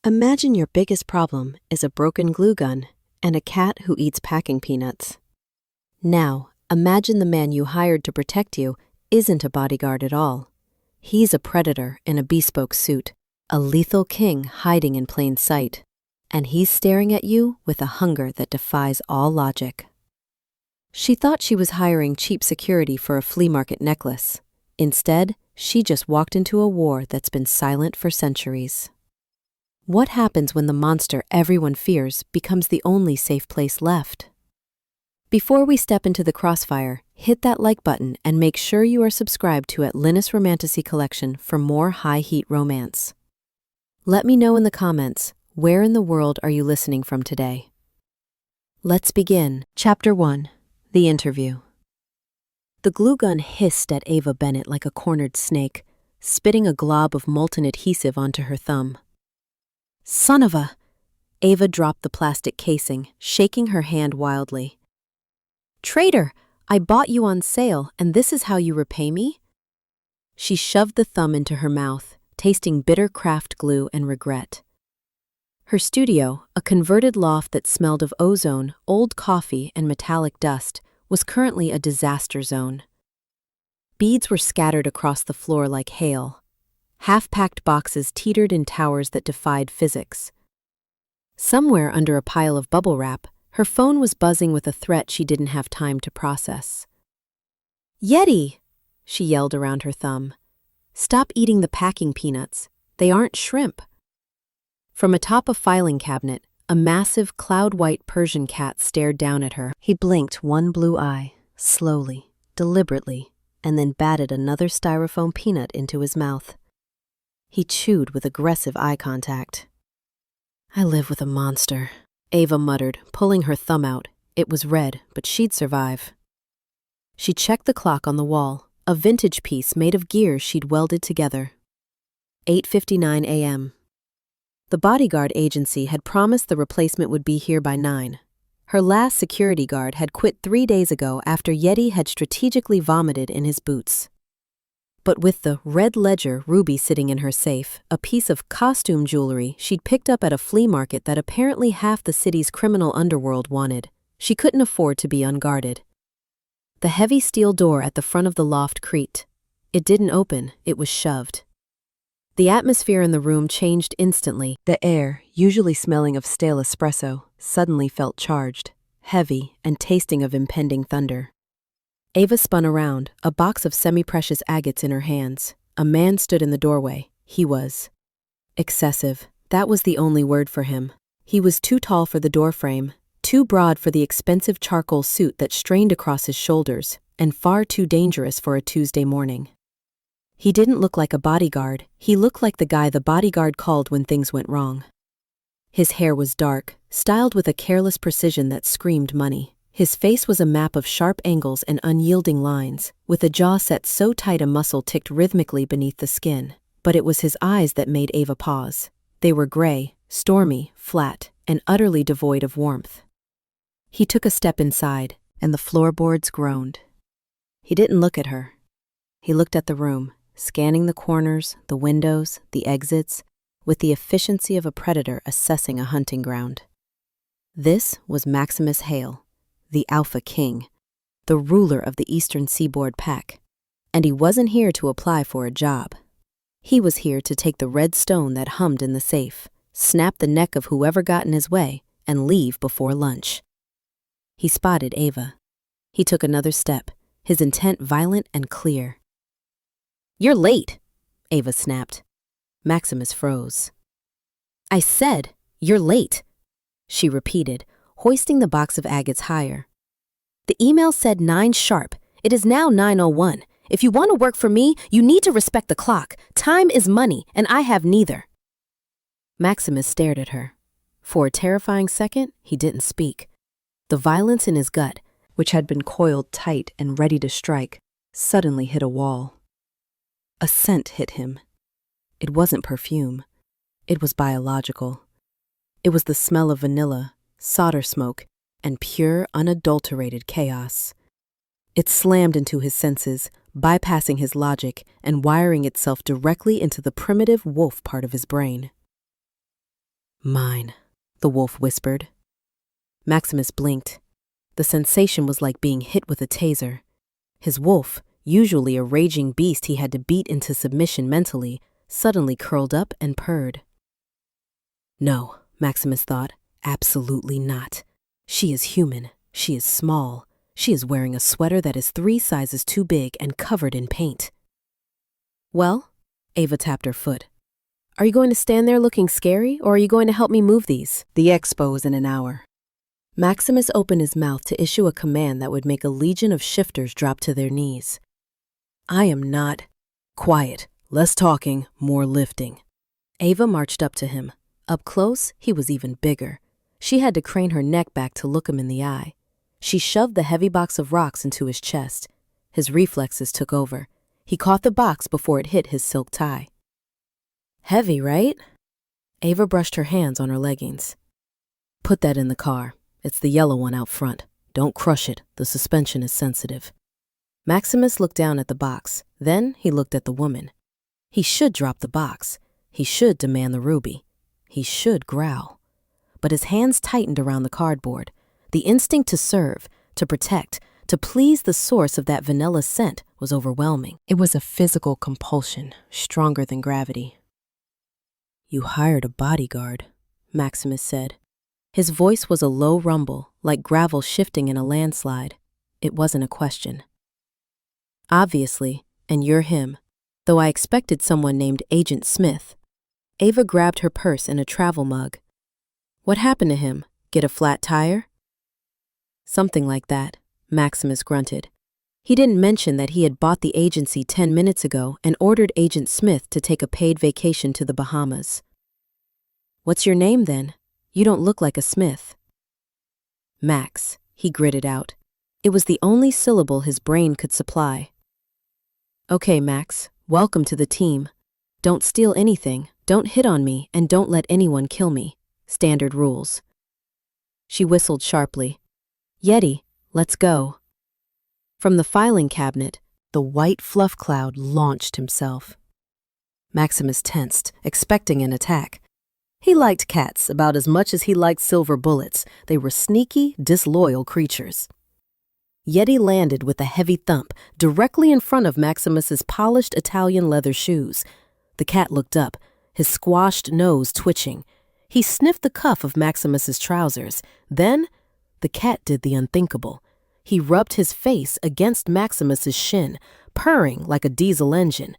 Imagine your biggest problem is a broken glue gun and a cat who eats packing peanuts. Now, imagine the man you hired to protect you isn't a bodyguard at all. He's a predator in a bespoke suit, a lethal king hiding in plain sight, and he's staring at you with a hunger that defies all logic. She thought she was hiring cheap security for a flea market necklace. Instead, she just walked into a war that's been silent for centuries. What happens when the monster everyone fears becomes the only safe place left? Before we step into the crossfire, hit that like button and make sure you are subscribed to Linas Romantasy collection for more high-heat romance. Let me know in the comments, where in the world are you listening from today? Let's begin. Chapter 1. The Interview. The glue gun hissed at Ava Bennett like a cornered snake, spitting a glob of molten adhesive onto her thumb. Son of a... Ava dropped the plastic casing, shaking her hand wildly. Traitor! I bought you on sale, and this is how you repay me? She shoved the thumb into her mouth, tasting bitter craft glue and regret. Her studio, a converted loft that smelled of ozone, old coffee, and metallic dust, was currently a disaster zone. Beads were scattered across the floor like hail. Half-packed boxes teetered in towers that defied physics. Somewhere under a pile of bubble wrap, her phone was buzzing with a threat she didn't have time to process. Yeti! She yelled around her thumb. Stop eating the packing peanuts. They aren't shrimp. From atop a filing cabinet, a massive cloud-white Persian cat stared down at her. He blinked one blue eye, slowly, deliberately, and then batted another styrofoam peanut into his mouth. He chewed with aggressive eye contact. I live with a monster, Ava muttered, pulling her thumb out. It was red, but she'd survive. She checked the clock on the wall, a vintage piece made of gears she'd welded together. 8:59 a.m. The Bodyguard agency had promised the replacement would be here by 9. Her last security guard had quit 3 days ago after Yeti had strategically vomited in his boots. But with the red ledger ruby sitting in her safe, a piece of costume jewelry she'd picked up at a flea market that apparently half the city's criminal underworld wanted, she couldn't afford to be unguarded. The heavy steel door at the front of the loft creaked. It didn't open, it was shoved. The atmosphere in the room changed instantly. The air, usually smelling of stale espresso, suddenly felt charged, heavy, and tasting of impending thunder. Ava spun around, a box of semi-precious agates in her hands. A man stood in the doorway. He was excessive. That was the only word for him. He was too tall for the doorframe, too broad for the expensive charcoal suit that strained across his shoulders, and far too dangerous for a Tuesday morning. He didn't look like a bodyguard. He looked like the guy the bodyguard called when things went wrong. His hair was dark, styled with a careless precision that screamed money. His face was a map of sharp angles and unyielding lines, with a jaw set so tight a muscle ticked rhythmically beneath the skin. But it was his eyes that made Ava pause. They were gray, stormy, flat, and utterly devoid of warmth. He took a step inside, and the floorboards groaned. He didn't look at her. He looked at the room, scanning the corners, the windows, the exits, with the efficiency of a predator assessing a hunting ground. This was Maximus Hale, the Alpha King, the ruler of the Eastern Seaboard pack, and he wasn't here to apply for a job. He was here to take the red stone that hummed in the safe, snap the neck of whoever got in his way, and leave before lunch. He spotted Ava. He took another step, his intent violent and clear. You're late, Ava snapped. Maximus froze. I said, you're late, she repeated, hoisting the box of agates higher. The email said 9 sharp. It is now 9:01. If you want to work for me, you need to respect the clock. Time is money, and I have neither. Maximus stared at her. For a terrifying second, he didn't speak. The violence in his gut, which had been coiled tight and ready to strike, suddenly hit a wall. A scent hit him. It wasn't perfume. It was biological. It was the smell of vanilla, solder smoke, and pure, unadulterated chaos. It slammed into his senses, bypassing his logic and wiring itself directly into the primitive wolf part of his brain. Mine, the wolf whispered. Maximus blinked. The sensation was like being hit with a taser. His wolf, usually a raging beast he had to beat into submission mentally, suddenly curled up and purred. No, Maximus thought, absolutely not. She is human. She is small. She is wearing a sweater that is 3 sizes too big and covered in paint. Well, Ava tapped her foot. Are you going to stand there looking scary, or are you going to help me move these? The expo is in an hour. Maximus opened his mouth to issue a command that would make a legion of shifters drop to their knees. I am not. Quiet. Less talking, more lifting. Ava marched up to him. Up close, he was even bigger. She had to crane her neck back to look him in the eye. She shoved the heavy box of rocks into his chest. His reflexes took over. He caught the box before it hit his silk tie. Heavy, right? Ava brushed her hands on her leggings. Put that in the car. It's the yellow one out front. Don't crush it. The suspension is sensitive. Maximus looked down at the box. Then he looked at the woman. He should drop the box. He should demand the ruby. He should growl. But his hands tightened around the cardboard. The instinct to serve, to protect, to please the source of that vanilla scent was overwhelming. It was a physical compulsion, stronger than gravity. You hired a bodyguard, Maximus said. His voice was a low rumble, like gravel shifting in a landslide. It wasn't a question. Obviously, and you're him, though I expected someone named Agent Smith. Ava grabbed her purse and a travel mug. What happened to him? Get a flat tire? Something like that, Maximus grunted. He didn't mention that he had bought the agency 10 minutes ago and ordered Agent Smith to take a paid vacation to the Bahamas. What's your name then? You don't look like a Smith. Max, he gritted out. It was the only syllable his brain could supply. Okay, Max, welcome to the team. Don't steal anything, don't hit on me, and don't let anyone kill me. Standard rules. She whistled sharply. Yeti, let's go. From the filing cabinet, the white fluff cloud launched himself. Maximus tensed, expecting an attack. He liked cats about as much as he liked silver bullets. They were sneaky, disloyal creatures. Yeti landed with a heavy thump directly in front of Maximus's polished Italian leather shoes. The cat looked up, his squashed nose twitching. He sniffed the cuff of Maximus's trousers. Then, the cat did the unthinkable. He rubbed his face against Maximus's shin, purring like a diesel engine.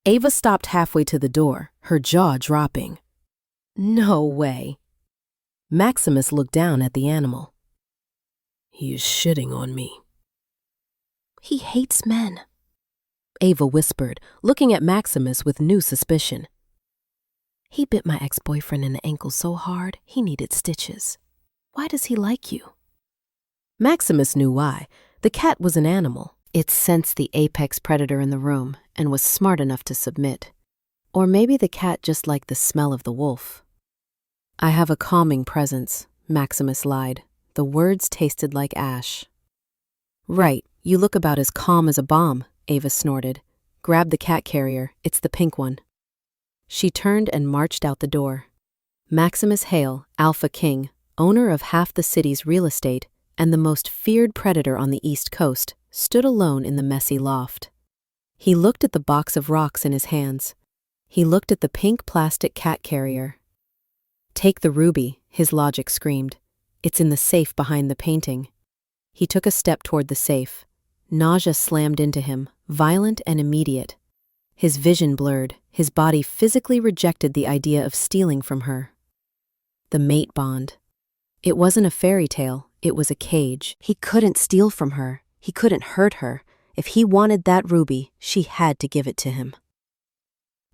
Ava stopped halfway to the door, her jaw dropping. No way. Maximus looked down at the animal. He is shitting on me. He hates men, Ava whispered, looking at Maximus with new suspicion. He bit my ex-boyfriend in the ankle so hard, he needed stitches. Why does he like you? Maximus knew why. The cat was an animal. It sensed the apex predator in the room and was smart enough to submit. Or maybe the cat just liked the smell of the wolf. I have a calming presence, Maximus lied. The words tasted like ash. Right, you look about as calm as a bomb, Ava snorted. Grab the cat carrier, it's the pink one. She turned and marched out the door. Maximus Hale, Alpha King, owner of half the city's real estate, and the most feared predator on the East Coast, stood alone in the messy loft. He looked at the box of rocks in his hands. He looked at the pink plastic cat carrier. Take the ruby, his logic screamed. It's in the safe behind the painting. He took a step toward the safe. Nausea slammed into him, violent and immediate. His vision blurred, his body physically rejected the idea of stealing from her. The mate bond. It wasn't a fairy tale, it was a cage. He couldn't steal from her, he couldn't hurt her. If he wanted that ruby, she had to give it to him.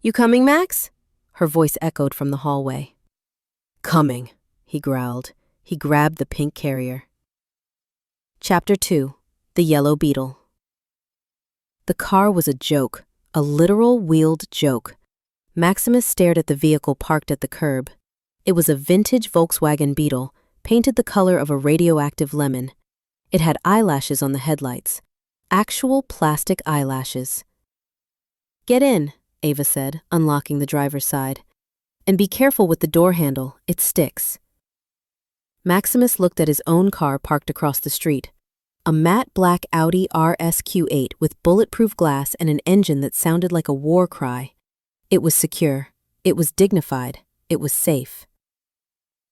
You coming, Max? Her voice echoed from the hallway. Coming, he growled. He grabbed the pink carrier. Chapter 2. The Yellow Beetle. The car was a joke, a literal wheeled joke. Maximus stared at the vehicle parked at the curb. It was a vintage Volkswagen Beetle, painted the color of a radioactive lemon. It had eyelashes on the headlights. Actual plastic eyelashes. Get in, Ava said, unlocking the driver's side. And be careful with the door handle, it sticks. Maximus looked at his own car parked across the street. A matte black Audi RSQ8 with bulletproof glass and an engine that sounded like a war cry. It was secure. It was dignified. It was safe.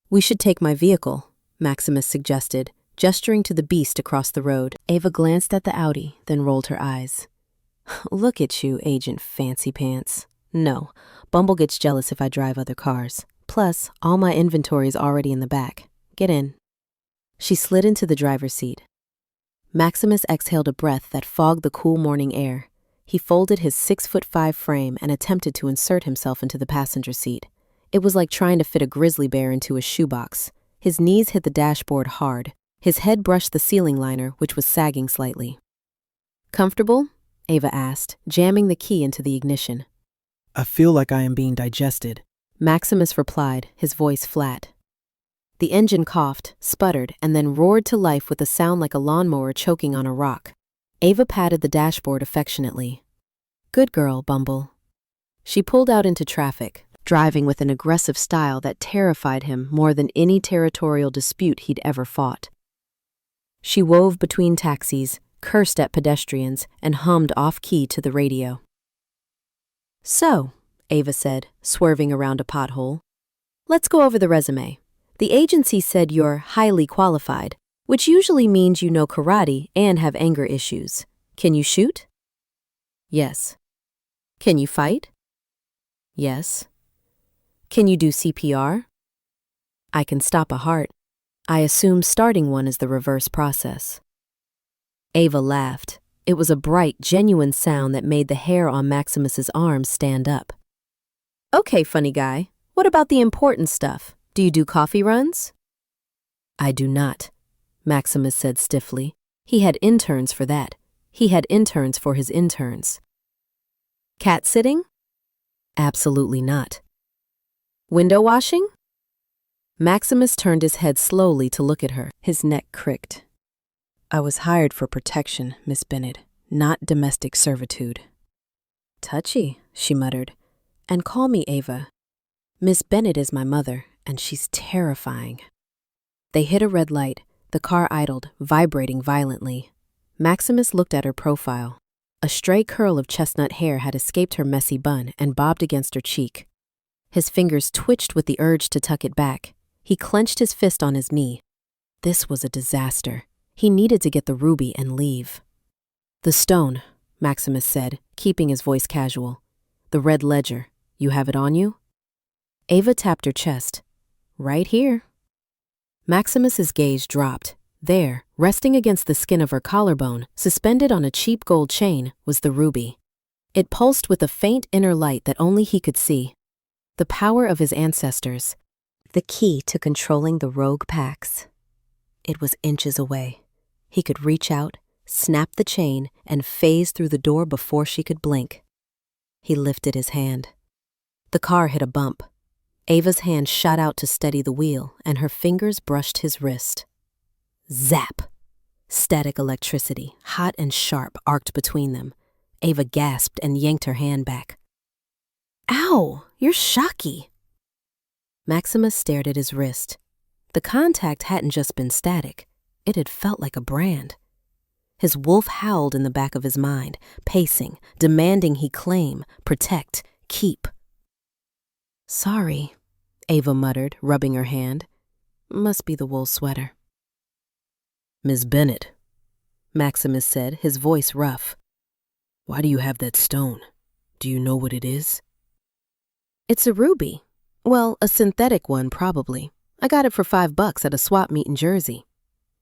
We should take my vehicle, Maximus suggested, gesturing to the beast across the road. Ava glanced at the Audi, then rolled her eyes. Look at you, Agent Fancy Pants. No, Bumble gets jealous if I drive other cars. Plus, all my inventory is already in the back. Get in. She slid into the driver's seat. Maximus exhaled a breath that fogged the cool morning air. He folded his 6'5" frame and attempted to insert himself into the passenger seat. It was like trying to fit a grizzly bear into a shoebox. His knees hit the dashboard hard. His head brushed the ceiling liner, which was sagging slightly. Comfortable? Ava asked, jamming the key into the ignition. I feel like I am being digested, Maximus replied, his voice flat. The engine coughed, sputtered, and then roared to life with a sound like a lawnmower choking on a rock. Ava patted the dashboard affectionately. Good girl, Bumble. She pulled out into traffic, driving with an aggressive style that terrified him more than any territorial dispute he'd ever fought. She wove between taxis, cursed at pedestrians, and hummed off-key to the radio. So, Ava said, swerving around a pothole, let's go over the resume. The agency said you're highly qualified, which usually means you know karate and have anger issues. Can you shoot? Yes. Can you fight? Yes. Can you do CPR? I can stop a heart. I assume starting one is the reverse process. Ava laughed. It was a bright, genuine sound that made the hair on Maximus's arms stand up. Okay, funny guy. What about the important stuff? Do you do coffee runs? I do not, Maximus said stiffly. He had interns for that. He had interns for his interns. Cat sitting? Absolutely not. Window washing? Maximus turned his head slowly to look at her. His neck cricked. I was hired for protection, Miss Bennett, not domestic servitude. Touchy, she muttered. And call me Ava. Miss Bennett is my mother, and she's terrifying. They hit a red light. The car idled, vibrating violently. Maximus looked at her profile. A stray curl of chestnut hair had escaped her messy bun and bobbed against her cheek. His fingers twitched with the urge to tuck it back. He clenched his fist on his knee. This was a disaster. He needed to get the ruby and leave. The stone, Maximus said, keeping his voice casual. The red ledger. You have it on you? Ava tapped her chest. Right here. Maximus's gaze dropped. There, resting against the skin of her collarbone, suspended on a cheap gold chain, was the ruby. It pulsed with a faint inner light that only he could see. The power of his ancestors. The key to controlling the rogue packs. It was inches away. He could reach out, snap the chain, and phase through the door before she could blink. He lifted his hand. The car hit a bump. Ava's hand shot out to steady the wheel, and her fingers brushed his wrist. Zap! Static electricity, hot and sharp, arced between them. Ava gasped and yanked her hand back. Ow! You're shocky! Maximus stared at his wrist. The contact hadn't just been static. It had felt like a brand. His wolf howled in the back of his mind, pacing, demanding he claim, protect, keep. Sorry, Ava muttered, rubbing her hand. Must be the wool sweater. Miss Bennett, Maximus said, his voice rough. Why do you have that stone? Do you know what it is? It's a ruby. Well, a synthetic one, probably. I got it for $5 at a swap meet in Jersey,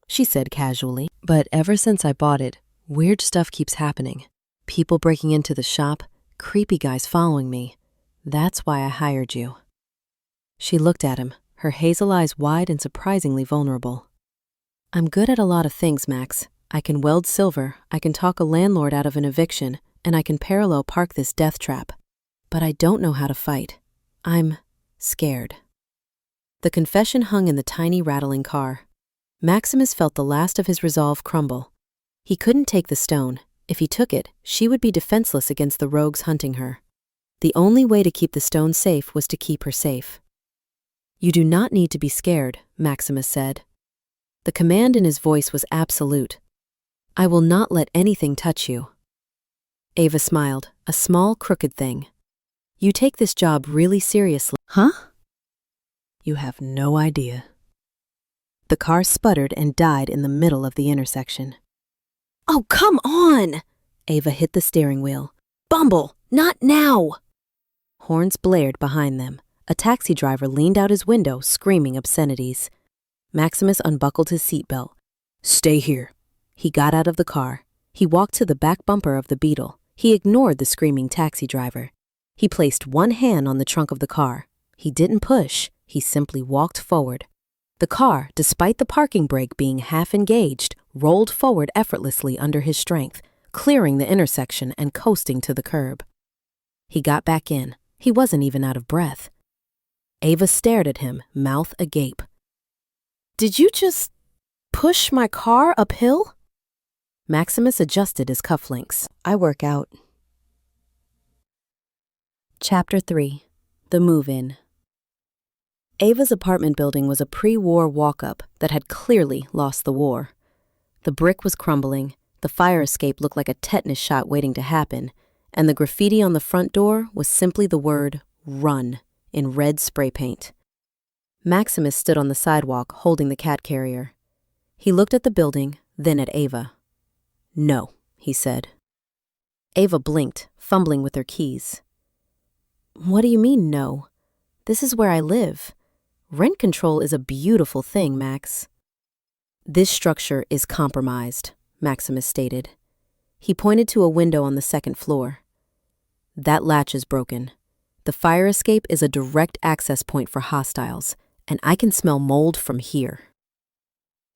she said casually. But ever since I bought it, weird stuff keeps happening. People breaking into the shop, creepy guys following me. That's why I hired you. She looked at him, her hazel eyes wide and surprisingly vulnerable. I'm good at a lot of things, Max. I can weld silver, I can talk a landlord out of an eviction, and I can parallel park this death trap. But I don't know how to fight. I'm scared. The confession hung in the tiny rattling car. Maximus felt the last of his resolve crumble. He couldn't take the stone. If he took it, she would be defenseless against the rogues hunting her. The only way to keep the stone safe was to keep her safe. "You do not need to be scared," Maximus said. The command in his voice was absolute. "I will not let anything touch you." Ava smiled, a small, crooked thing. "You take this job really seriously." "Huh?" "You have no idea." The car sputtered and died in the middle of the intersection. "Oh, come on!" Ava hit the steering wheel. "Bumble, not now!" Horns blared behind them. A taxi driver leaned out his window, screaming obscenities. Maximus unbuckled his seatbelt. "Stay here." He got out of the car. He walked to the back bumper of the Beetle. He ignored the screaming taxi driver. He placed one hand on the trunk of the car. He didn't push. He simply walked forward. The car, despite the parking brake being half engaged, rolled forward effortlessly under his strength, clearing the intersection and coasting to the curb. He got back in. He wasn't even out of breath. Ava stared at him, mouth agape. "Did you just push my car uphill?" Maximus adjusted his cufflinks. "I work out." Chapter 3. The Move-In. Ava's apartment building was a pre-war walk-up that had clearly lost the war. The brick was crumbling, the fire escape looked like a tetanus shot waiting to happen, and the graffiti on the front door was simply the word "Run" in red spray paint. Maximus stood on the sidewalk holding the cat carrier. He looked at the building, then at Ava. "No," he said. Ava blinked, fumbling with her keys. "What do you mean, no? This is where I live. Rent control is a beautiful thing, Max." "This structure is compromised," Maximus stated. He pointed to a window on the second floor. "That latch is broken. The fire escape is a direct access point for hostiles, and I can smell mold from here."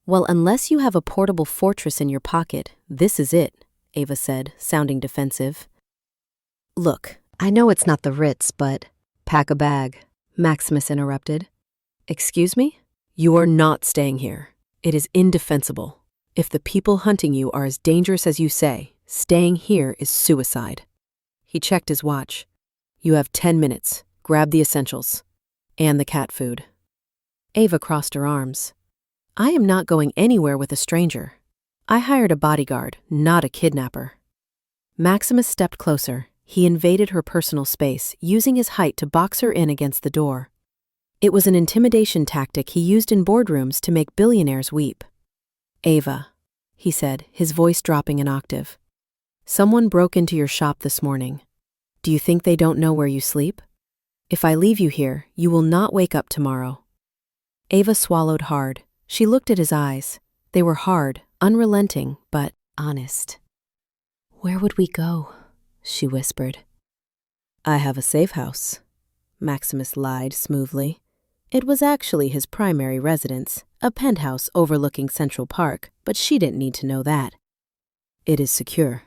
"Well, unless you have a portable fortress in your pocket, this is it," Ava said, sounding defensive. "Look, I know it's not the Ritz, but—" "Pack a bag," Maximus interrupted. "Excuse me? You are not staying here. It is indefensible. If the people hunting you are as dangerous as you say, staying here is suicide." He checked his watch. "You have 10 minutes. Grab the essentials. And the cat food." Ava crossed her arms. "I am not going anywhere with a stranger. I hired a bodyguard, not a kidnapper." Maximus stepped closer. He invaded her personal space, using his height to box her in against the door. It was an intimidation tactic he used in boardrooms to make billionaires weep. "Ava," he said, his voice dropping an octave. "Someone broke into your shop this morning. Do you think they don't know where you sleep? If I leave you here, you will not wake up tomorrow." Ava swallowed hard. She looked at his eyes. They were hard, unrelenting, but honest. "Where would we go?" she whispered. "I have a safe house," Maximus lied smoothly. It was actually his primary residence, a penthouse overlooking Central Park, but she didn't need to know that. "It is secure."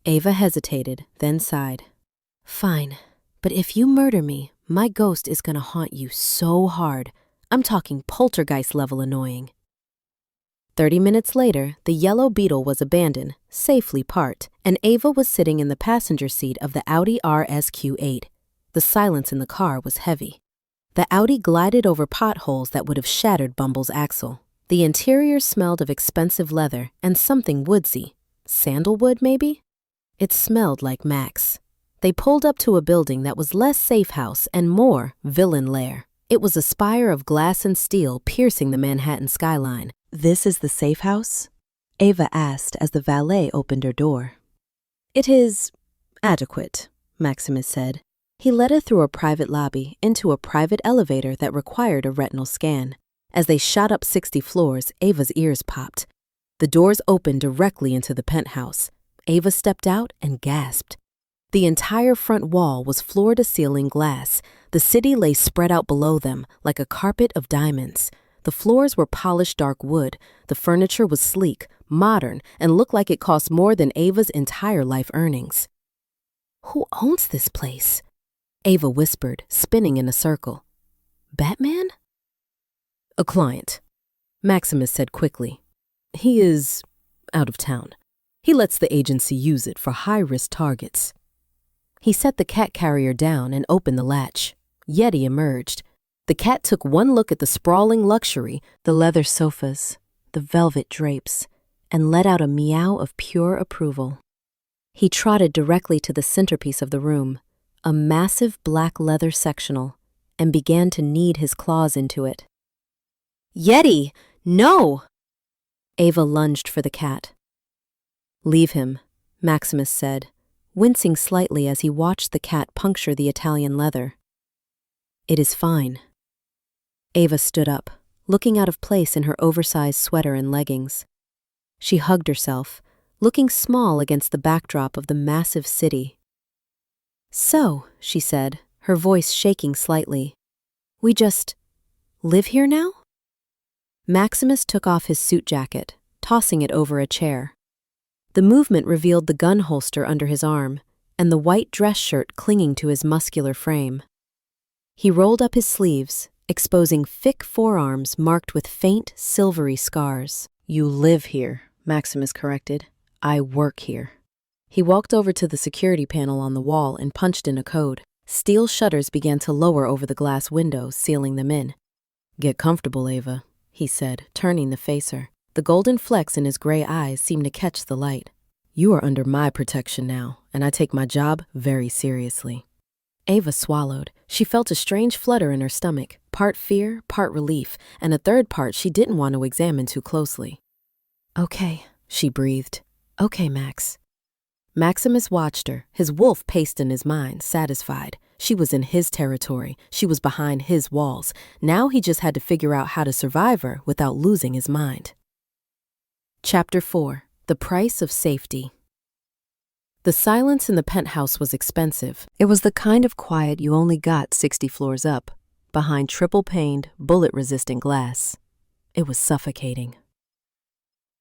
Ava hesitated, then sighed. "Fine, but if you murder me, my ghost is gonna haunt you so hard. I'm talking poltergeist-level annoying." 30 minutes later, the yellow Beetle was abandoned, safely parked, and Ava was sitting in the passenger seat of the Audi RSQ8. The silence in the car was heavy. The Audi glided over potholes that would have shattered Bumble's axle. The interior smelled of expensive leather and something woodsy. Sandalwood, maybe? It smelled like Max. They pulled up to a building that was less safe house and more villain lair. It was a spire of glass and steel piercing the Manhattan skyline. "This is the safe house?" Ava asked as the valet opened her door. "It is adequate," Maximus said. He led her through a private lobby into a private elevator that required a retinal scan. As they shot up 60 floors, Ava's ears popped. The doors opened directly into the penthouse. Ava stepped out and gasped. The entire front wall was floor-to-ceiling glass. The city lay spread out below them like a carpet of diamonds. The floors were polished dark wood. The furniture was sleek, modern, and looked like it cost more than Ava's entire life earnings. "Who owns this place?" Ava whispered, spinning in a circle. "Batman?" "A client," Maximus said quickly. "He is out of town. He lets the agency use it for high-risk targets." He set the cat carrier down and opened the latch. Yeti emerged. The cat took one look at the sprawling luxury, the leather sofas, the velvet drapes, and let out a meow of pure approval. He trotted directly to the centerpiece of the room, a massive black leather sectional, and began to knead his claws into it. Yeti, no! Ava lunged for the cat. Leave him, Maximus said, wincing slightly as he watched the cat puncture the Italian leather. It is fine. Ava stood up, looking out of place in her oversized sweater and leggings. She hugged herself, looking small against the backdrop of the massive city. So, she said, her voice shaking slightly, we just live here now? Maximus took off his suit jacket, tossing it over a chair. The movement revealed the gun holster under his arm and the white dress shirt clinging to his muscular frame. He rolled up his sleeves, exposing thick forearms marked with faint, silvery scars. You live here, Maximus corrected. I work here. He walked over to the security panel on the wall and punched in a code. Steel shutters began to lower over the glass windows, sealing them in. Get comfortable, Ava, he said, turning to face her. The golden flecks in his gray eyes seemed to catch the light. You are under my protection now, and I take my job very seriously. Ava swallowed. She felt a strange flutter in her stomach, part fear, part relief, and a third part she didn't want to examine too closely. Okay, she breathed. Okay, Max. Maximus watched her, his wolf paced in his mind, satisfied. She was in his territory. She was behind his walls. Now he just had to figure out how to survive her without losing his mind. Chapter 4. The Price of Safety. The silence in the penthouse was expensive. It was the kind of quiet you only got 60 floors up, behind triple-paned, bullet-resistant glass. It was suffocating.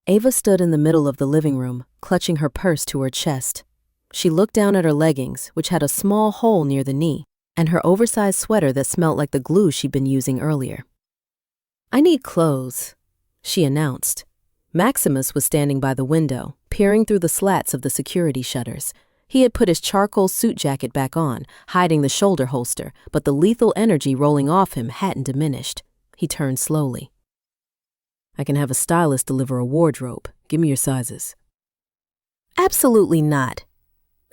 Ava stood in the middle of the living room, clutching her purse to her chest. She looked down at her leggings, which had a small hole near the knee, and her oversized sweater that smelled like the glue she'd been using earlier. I need clothes, she announced. Maximus was standing by the window, peering through the slats of the security shutters. He had put his charcoal suit jacket back on, hiding the shoulder holster, but the lethal energy rolling off him hadn't diminished. He turned slowly. I can have a stylist deliver a wardrobe. Give me your sizes. Absolutely not,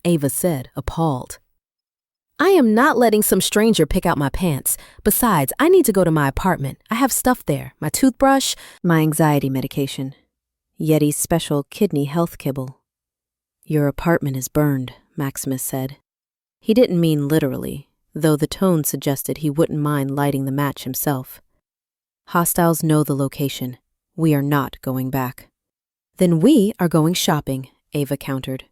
Ava said, appalled. I am not letting some stranger pick out my pants. Besides, I need to go to my apartment. I have stuff there, my toothbrush, my anxiety medication, Yeti's special kidney health kibble. Your apartment is burned, Maximus said. He didn't mean literally, though the tone suggested he wouldn't mind lighting the match himself. Hostiles know the location. We are not going back. Then we are going shopping, Ava countered.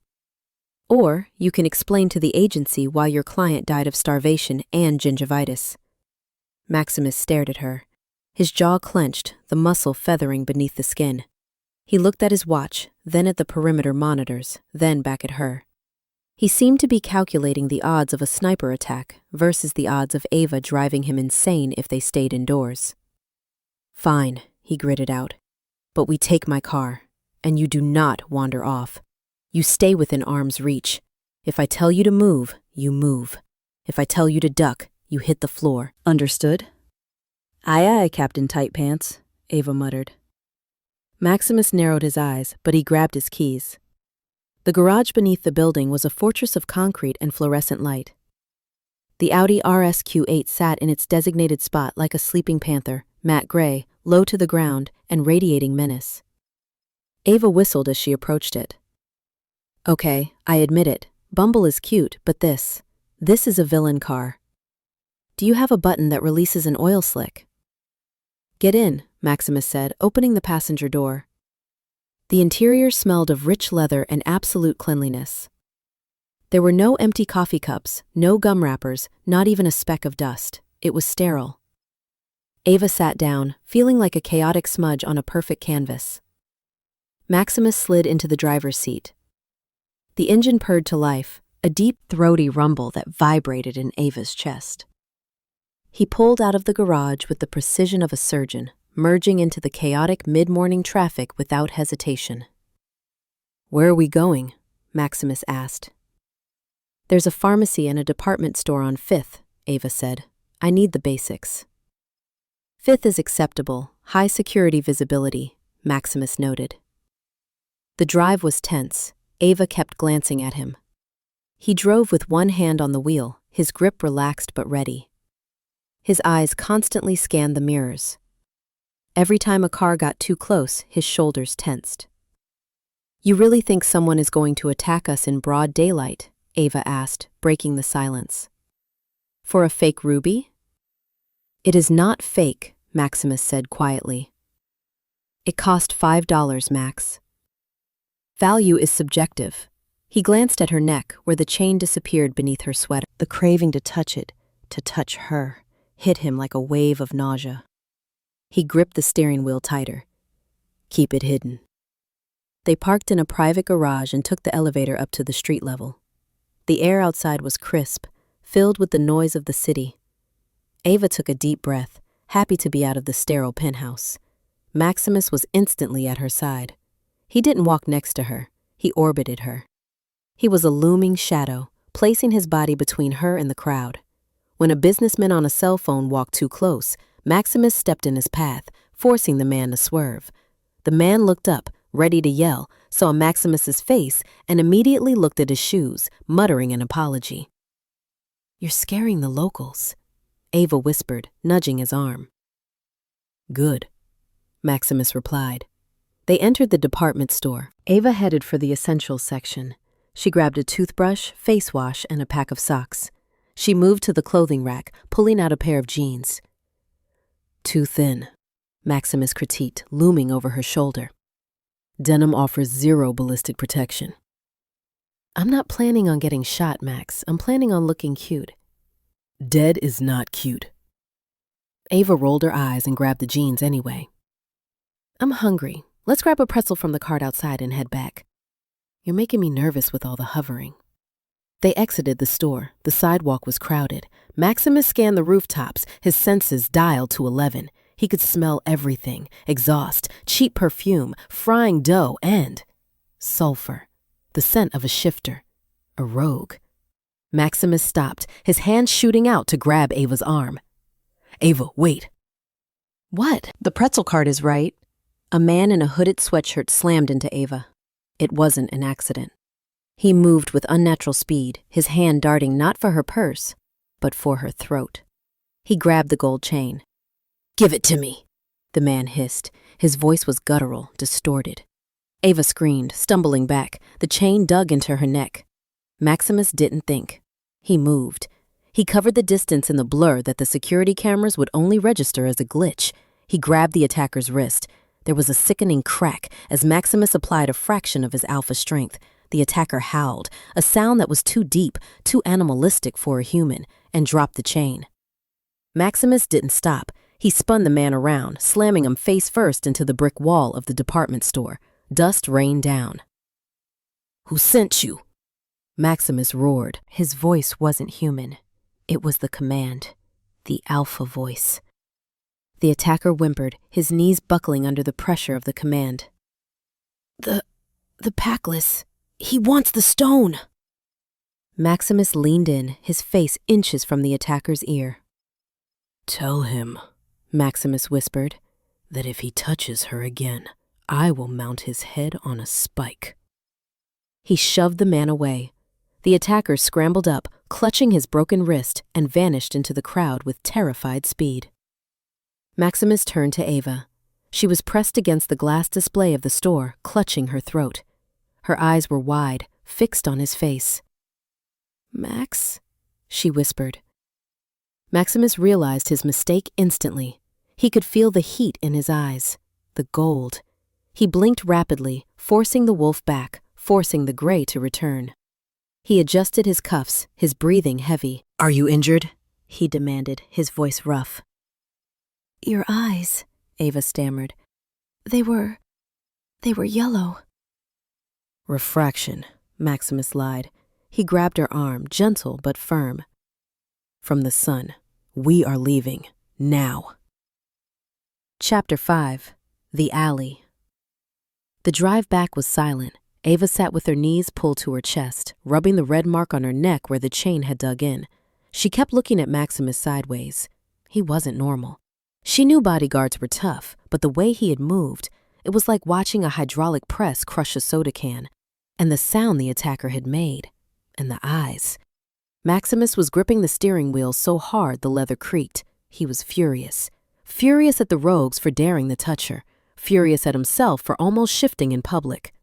Or you can explain to the agency why your client died of starvation and gingivitis. Maximus stared at her, his jaw clenched, the muscle feathering beneath the skin. He looked at his watch, then at the perimeter monitors, then back at her. He seemed to be calculating the odds of a sniper attack versus the odds of Ava driving him insane if they stayed indoors. Fine, he gritted out. But we take my car, and you do not wander off. You stay within arm's reach. If I tell you to move, you move. If I tell you to duck, you hit the floor. Understood? Aye, aye, Captain Tight Pants, Ava muttered. Maximus narrowed his eyes, but he grabbed his keys. The garage beneath the building was a fortress of concrete and fluorescent light. The Audi RSQ8 sat in its designated spot like a sleeping panther, matte gray, low to the ground, and radiating menace. Ava whistled as she approached it. Okay, I admit it. Bumble is cute, but this is a villain car. Do you have a button that releases an oil slick? Get in, Maximus said, opening the passenger door. The interior smelled of rich leather and absolute cleanliness. There were no empty coffee cups, no gum wrappers, not even a speck of dust. It was sterile. Ava sat down, feeling like a chaotic smudge on a perfect canvas. Maximus slid into the driver's seat. The engine purred to life, a deep, throaty rumble that vibrated in Ava's chest. He pulled out of the garage with the precision of a surgeon, merging into the chaotic mid-morning traffic without hesitation. Where are we going? Maximus asked. There's a pharmacy and a department store on 5th, Ava said. I need the basics. 5th is acceptable, high security visibility, Maximus noted. The drive was tense. Ava kept glancing at him. He drove with one hand on the wheel, his grip relaxed but ready. His eyes constantly scanned the mirrors. Every time a car got too close, his shoulders tensed. You really think someone is going to attack us in broad daylight? Ava asked, breaking the silence. For a fake ruby? It is not fake, Maximus said quietly. It cost $5, Max. Value is subjective. He glanced at her neck, where the chain disappeared beneath her sweater. The craving to touch her, hit him like a wave of nausea. He gripped the steering wheel tighter. Keep it hidden. They parked in a private garage and took the elevator up to the street level. The air outside was crisp, filled with the noise of the city. Ava took a deep breath, happy to be out of the sterile penthouse. Maximus was instantly at her side. He didn't walk next to her. He orbited her. He was a looming shadow, placing his body between her and the crowd. When a businessman on a cell phone walked too close, Maximus stepped in his path, forcing the man to swerve. The man looked up, ready to yell, saw Maximus's face, and immediately looked at his shoes, muttering an apology. You're scaring the locals, Ava whispered, nudging his arm. Good, Maximus replied. They entered the department store. Ava headed for the essentials section. She grabbed a toothbrush, face wash, and a pack of socks. She moved to the clothing rack, pulling out a pair of jeans. Too thin, Maximus critiqued, looming over her shoulder. Denim offers 0 ballistic protection. I'm not planning on getting shot, Max. I'm planning on looking cute. Dead is not cute. Ava rolled her eyes and grabbed the jeans anyway. I'm hungry. Let's grab a pretzel from the cart outside and head back. You're making me nervous with all the hovering. They exited the store. The sidewalk was crowded. Maximus scanned the rooftops, his senses dialed to 11. He could smell everything: exhaust, cheap perfume, frying dough, and sulfur. The scent of a shifter. A rogue. Maximus stopped, his hand shooting out to grab Ava's arm. Ava, wait. What? The pretzel cart is right. A man in a hooded sweatshirt slammed into Ava. It wasn't an accident. He moved with unnatural speed, his hand darting not for her purse, but for her throat. He grabbed the gold chain. Give it to me, the man hissed. His voice was guttural, distorted. Ava screamed, stumbling back. The chain dug into her neck. Maximus didn't think. He moved. He covered the distance in the blur that the security cameras would only register as a glitch. He grabbed the attacker's wrist. There was a sickening crack as Maximus applied a fraction of his alpha strength. The attacker howled, a sound that was too deep, too animalistic for a human, and dropped the chain. Maximus didn't stop. He spun the man around, slamming him face first into the brick wall of the department store. Dust rained down. Who sent you? Maximus roared. His voice wasn't human. It was the command, the alpha voice. The attacker whimpered, his knees buckling under the pressure of the command. The Packless. He wants the stone. Maximus leaned in, his face inches from the attacker's ear. Tell him, Maximus whispered, that if he touches her again, I will mount his head on a spike. He shoved the man away. The attacker scrambled up, clutching his broken wrist, and vanished into the crowd with terrified speed. Maximus turned to Ava. She was pressed against the glass display of the store, clutching her throat. Her eyes were wide, fixed on his face. Max, she whispered. Maximus realized his mistake instantly. He could feel the heat in his eyes, the gold. He blinked rapidly, forcing the wolf back, forcing the gray to return. He adjusted his cuffs, his breathing heavy. Are you injured? He demanded, his voice rough. Your eyes, Ava stammered. They were yellow. Refraction, Maximus lied. He grabbed her arm, gentle but firm. From the sun, we are leaving, now. Chapter 5. The Alley. The drive back was silent. Ava sat with her knees pulled to her chest, rubbing the red mark on her neck where the chain had dug in. She kept looking at Maximus sideways. He wasn't normal. She knew bodyguards were tough, but the way he had moved, it was like watching a hydraulic press crush a soda can. And the sound the attacker had made. And the eyes. Maximus was gripping the steering wheel so hard the leather creaked. He was furious. Furious at the rogues for daring to touch her. Furious at himself for almost shifting in public.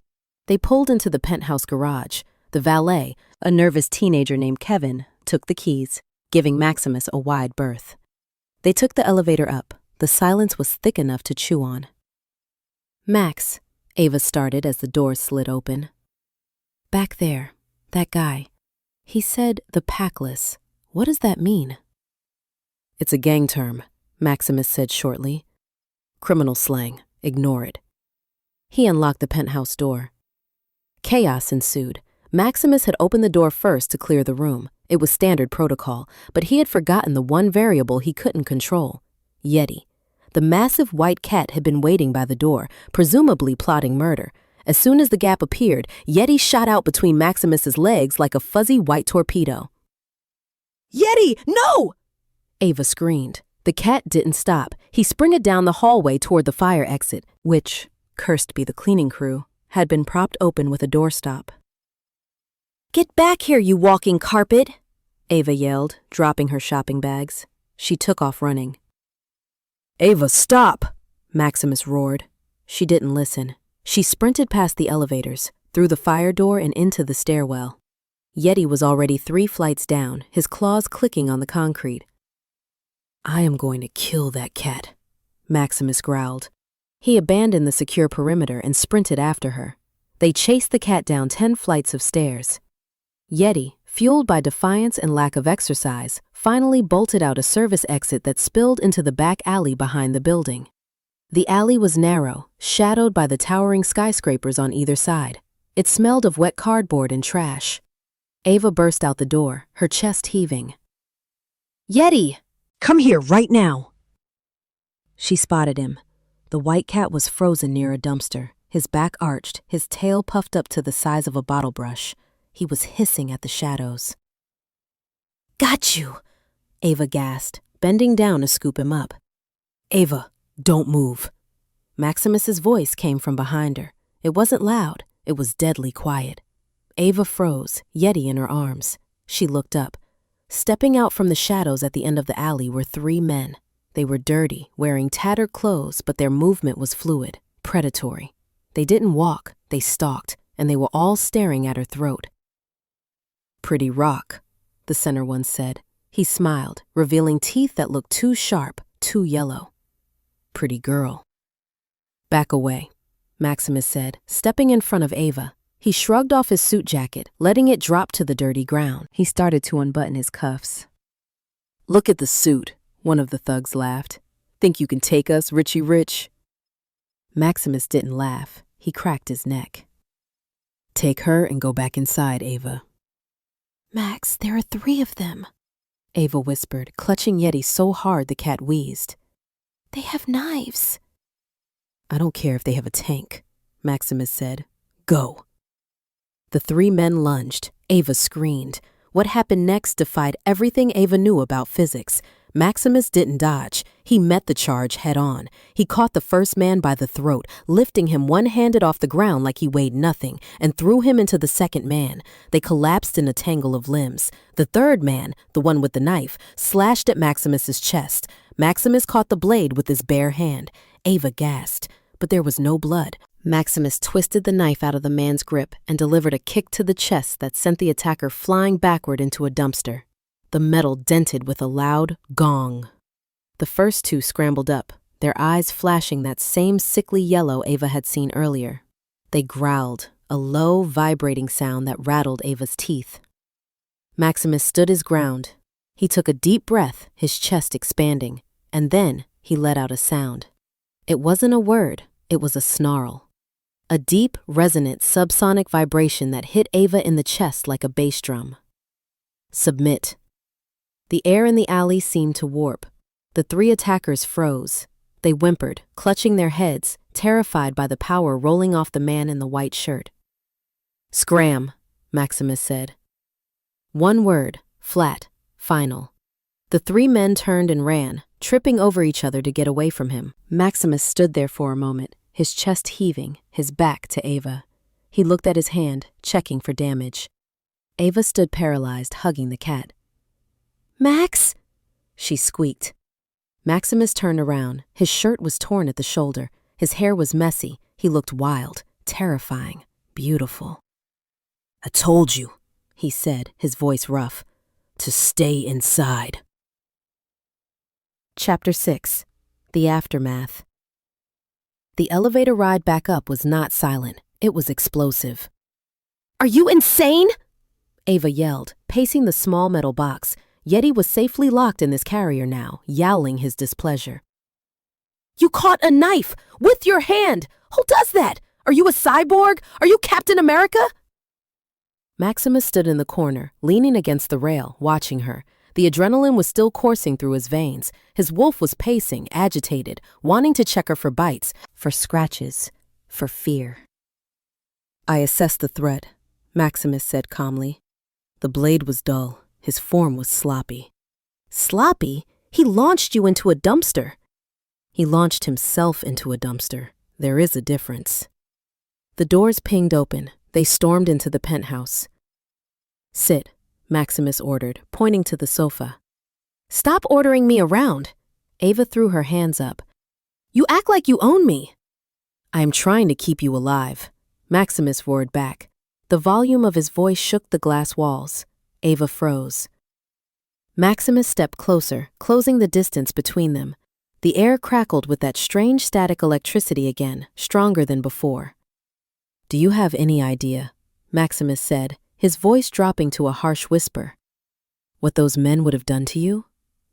They pulled into the penthouse garage. The valet, a nervous teenager named Kevin, took the keys, giving Maximus a wide berth. They took the elevator up. The silence was thick enough to chew on. "Max," Ava started as the doors slid open. "Back there, that guy. He said the packless. What does that mean?" "It's a gang term," Maximus said shortly. "Criminal slang. Ignore it." He unlocked the penthouse door. Chaos ensued. Maximus had opened the door first to clear the room. It was standard protocol, but he had forgotten the one variable he couldn't control. Yeti. The massive white cat had been waiting by the door, presumably plotting murder. As soon as the gap appeared, Yeti shot out between Maximus's legs like a fuzzy white torpedo. "Yeti, no!" Ava screamed. The cat didn't stop. He sprinted down the hallway toward the fire exit, which, cursed be the cleaning crew, had been propped open with a doorstop. "Get back here, you walking carpet!" Ava yelled, dropping her shopping bags. She took off running. "Ava, stop!" Maximus roared. She didn't listen. She sprinted past the elevators, through the fire door and into the stairwell. Yeti was already 3 flights down, his claws clicking on the concrete. "I am going to kill that cat," Maximus growled. He abandoned the secure perimeter and sprinted after her. They chased the cat down 10 flights of stairs. Yeti, fueled by defiance and lack of exercise, finally bolted out a service exit that spilled into the back alley behind the building. The alley was narrow, shadowed by the towering skyscrapers on either side. It smelled of wet cardboard and trash. Ava burst out the door, her chest heaving. "Yeti! Come here right now!" She spotted him. The white cat was frozen near a dumpster, his back arched, his tail puffed up to the size of a bottle brush. He was hissing at the shadows. "Got you!" Ava gasped, bending down to scoop him up. "Ava, don't move." Maximus's voice came from behind her. It wasn't loud, it was deadly quiet. Ava froze, Yeti in her arms. She looked up. Stepping out from the shadows at the end of the alley were 3 men. They were dirty, wearing tattered clothes, but their movement was fluid, predatory. They didn't walk, they stalked, and they were all staring at her throat. "Pretty rock," the center one said. He smiled, revealing teeth that looked too sharp, too yellow. "Pretty girl." "Back away," Maximus said, stepping in front of Ava. He shrugged off his suit jacket, letting it drop to the dirty ground. He started to unbutton his cuffs. "Look at the suit," one of the thugs laughed. "Think you can take us, Richie Rich?" Maximus didn't laugh. He cracked his neck. "Take her and go back inside, Ava." "Max, there are 3 of them," Ava whispered, clutching Yeti so hard the cat wheezed. "They have knives." "I don't care if they have a tank," Maximus said. "Go." The 3 men lunged. Ava screamed. What happened next defied everything Ava knew about physics. Maximus didn't dodge. He met the charge head on. He caught the first man by the throat, lifting him one-handed off the ground like he weighed nothing, and threw him into the second man. They collapsed in a tangle of limbs. The third man, the one with the knife, slashed at Maximus's chest. Maximus caught the blade with his bare hand. Ava gasped, but there was no blood. Maximus twisted the knife out of the man's grip and delivered a kick to the chest that sent the attacker flying backward into a dumpster. The metal dented with a loud gong. The first 2 scrambled up, their eyes flashing that same sickly yellow Ava had seen earlier. They growled, a low, vibrating sound that rattled Ava's teeth. Maximus stood his ground. He took a deep breath, his chest expanding, and then he let out a sound. It wasn't a word, it was a snarl. A deep, resonant, subsonic vibration that hit Ava in the chest like a bass drum. "Submit." The air in the alley seemed to warp. The 3 attackers froze. They whimpered, clutching their heads, terrified by the power rolling off the man in the white shirt. Scram, Maximus said. One word, flat, final. The three men turned and ran, tripping over each other to get away from him. Maximus stood there for a moment, his chest heaving, his back to Ava. He looked at his hand, checking for damage. Ava stood paralyzed, hugging the cat. "Max?" she squeaked. Maximus turned around. His shirt was torn at the shoulder. His hair was messy. He looked wild, terrifying, beautiful. "I told you," he said, his voice rough, "to stay inside." Chapter 6. The Aftermath. The elevator ride back up was not silent. It was explosive. "Are you insane?" Ava yelled, pacing the small metal box. Yeti was safely locked in this carrier now, yowling his displeasure. "You caught a knife with your hand! Who does that? Are you a cyborg? Are you Captain America?" Maximus stood in the corner, leaning against the rail, watching her. The adrenaline was still coursing through his veins. His wolf was pacing, agitated, wanting to check her for bites, for scratches, for fear. "I assessed the threat," Maximus said calmly. "The blade was dull. His form was sloppy." "Sloppy? He launched you into a dumpster." "He launched himself into a dumpster. There is a difference." The doors pinged open. They stormed into the penthouse. "Sit," Maximus ordered, pointing to the sofa. "Stop ordering me around." Ava threw her hands up. "You act like you own me." "I am trying to keep you alive," Maximus roared back. The volume of his voice shook the glass walls. Ava froze. Maximus stepped closer, closing the distance between them. The air crackled with that strange static electricity again, stronger than before. "Do you have any idea," Maximus said, his voice dropping to a harsh whisper, "what those men would have done to you?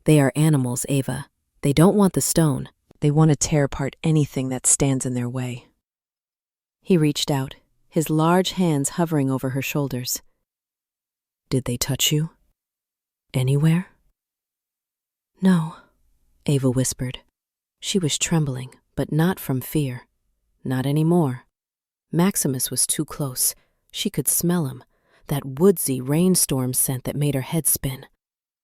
They are animals, Ava. They don't want the stone. They want to tear apart anything that stands in their way." He reached out, his large hands hovering over her shoulders. "Did they touch you? Anywhere?" "No," Ava whispered. She was trembling, but not from fear. Not anymore. Maximus was too close. She could smell him, that woodsy rainstorm scent that made her head spin.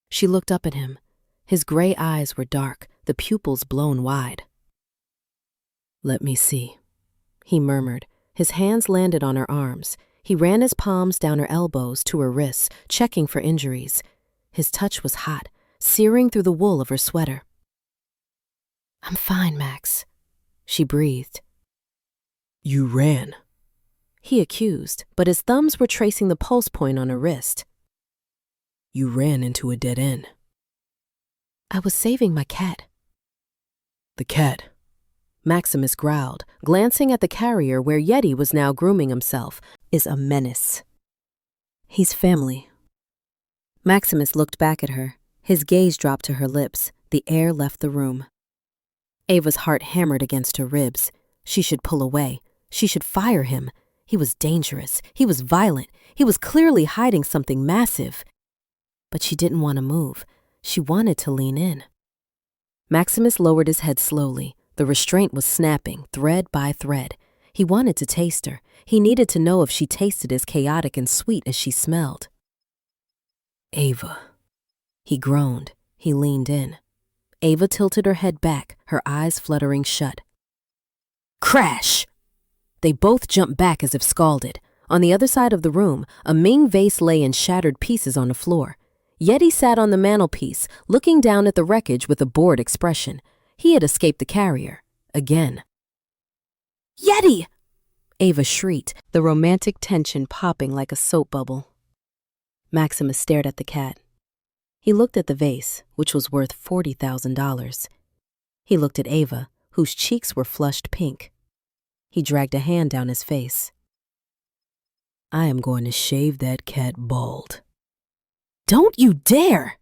She looked up at him. His gray eyes were dark, the pupils blown wide. "Let me see," he murmured. His hands landed on her arms. He ran his palms down her elbows to her wrists, checking for injuries. His touch was hot, searing through the wool of her sweater. "I'm fine, Max," she breathed. "You ran," he accused, but his thumbs were tracing the pulse point on her wrist. "You ran into a dead end." "I was saving my cat." "The cat," Maximus growled, glancing at the carrier where Yeti was now grooming himself, "is a menace. He's family." Maximus looked back at her. His gaze dropped to her lips. The air left the room. Ava's heart hammered against her ribs. She should pull away. She should fire him. He was dangerous. He was violent. He was clearly hiding something massive. But she didn't want to move. She wanted to lean in. Maximus lowered his head slowly. The restraint was snapping, thread by thread. He wanted to taste her. He needed to know if she tasted as chaotic and sweet as she smelled. "Ava." He groaned. He leaned in. Ava tilted her head back, her eyes fluttering shut. Crash! They both jumped back as if scalded. On the other side of the room, a Ming vase lay in shattered pieces on the floor. Yeti sat on the mantelpiece, looking down at the wreckage with a bored expression. He had escaped the carrier. Again. "Yeti!" Ava shrieked, the romantic tension popping like a soap bubble. Maximus stared at the cat. He looked at the vase, which was worth $40,000. He looked at Ava, whose cheeks were flushed pink. He dragged a hand down his face. "I am going to shave that cat bald." "Don't you dare!"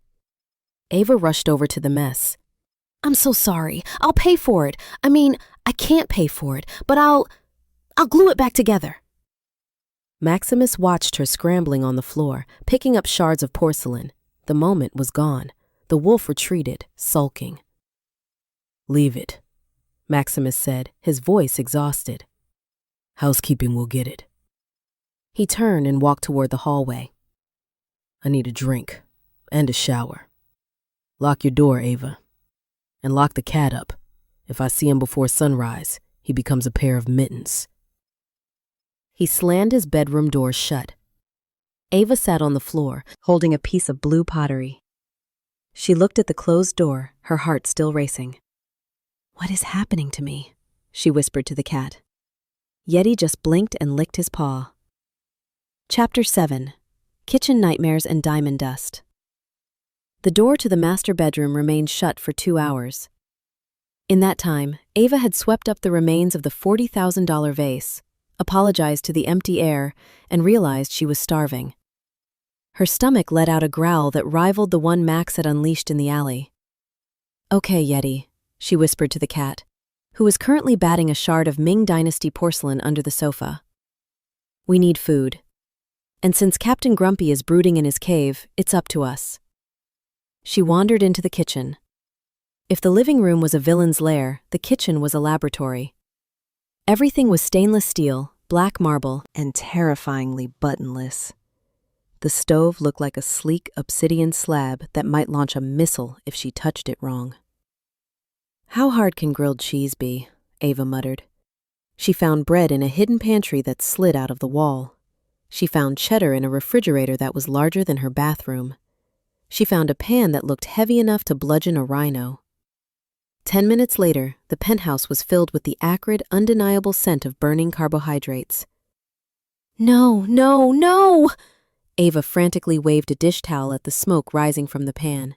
Ava rushed over to the mess. "I'm so sorry. I'll pay for it. I can't pay for it, but I'll glue it back together." Maximus watched her scrambling on the floor, picking up shards of porcelain. The moment was gone. The wolf retreated, sulking. "Leave it," Maximus said, his voice exhausted. "Housekeeping will get it." He turned and walked toward the hallway. I need a drink and a shower. Lock your door, Ava. And lock the cat up. If I see him before sunrise, he becomes a pair of mittens. He slammed his bedroom door shut. Ava sat on the floor, holding a piece of blue pottery. She looked at the closed door, her heart still racing. "What is happening to me?" she whispered to the cat. Yeti just blinked and licked his paw. Chapter 7. Kitchen Nightmares and Diamond Dust. The door to the master bedroom remained shut for 2 hours. In that time, Ava had swept up the remains of the $40,000 vase, apologized to the empty air, and realized she was starving. Her stomach let out a growl that rivaled the one Max had unleashed in the alley. "Okay, Yeti," she whispered to the cat, who was currently batting a shard of Ming Dynasty porcelain under the sofa. "We need food. And since Captain Grumpy is brooding in his cave, it's up to us." She wandered into the kitchen. If the living room was a villain's lair, the kitchen was a laboratory. Everything was stainless steel, black marble, and terrifyingly buttonless. The stove looked like a sleek obsidian slab that might launch a missile if she touched it wrong. "How hard can grilled cheese be?" Ava muttered. She found bread in a hidden pantry that slid out of the wall. She found cheddar in a refrigerator that was larger than her bathroom. She found a pan that looked heavy enough to bludgeon a rhino. 10 minutes later, the penthouse was filled with the acrid, undeniable scent of burning carbohydrates. "No, no, no!" Ava frantically waved a dish towel at the smoke rising from the pan.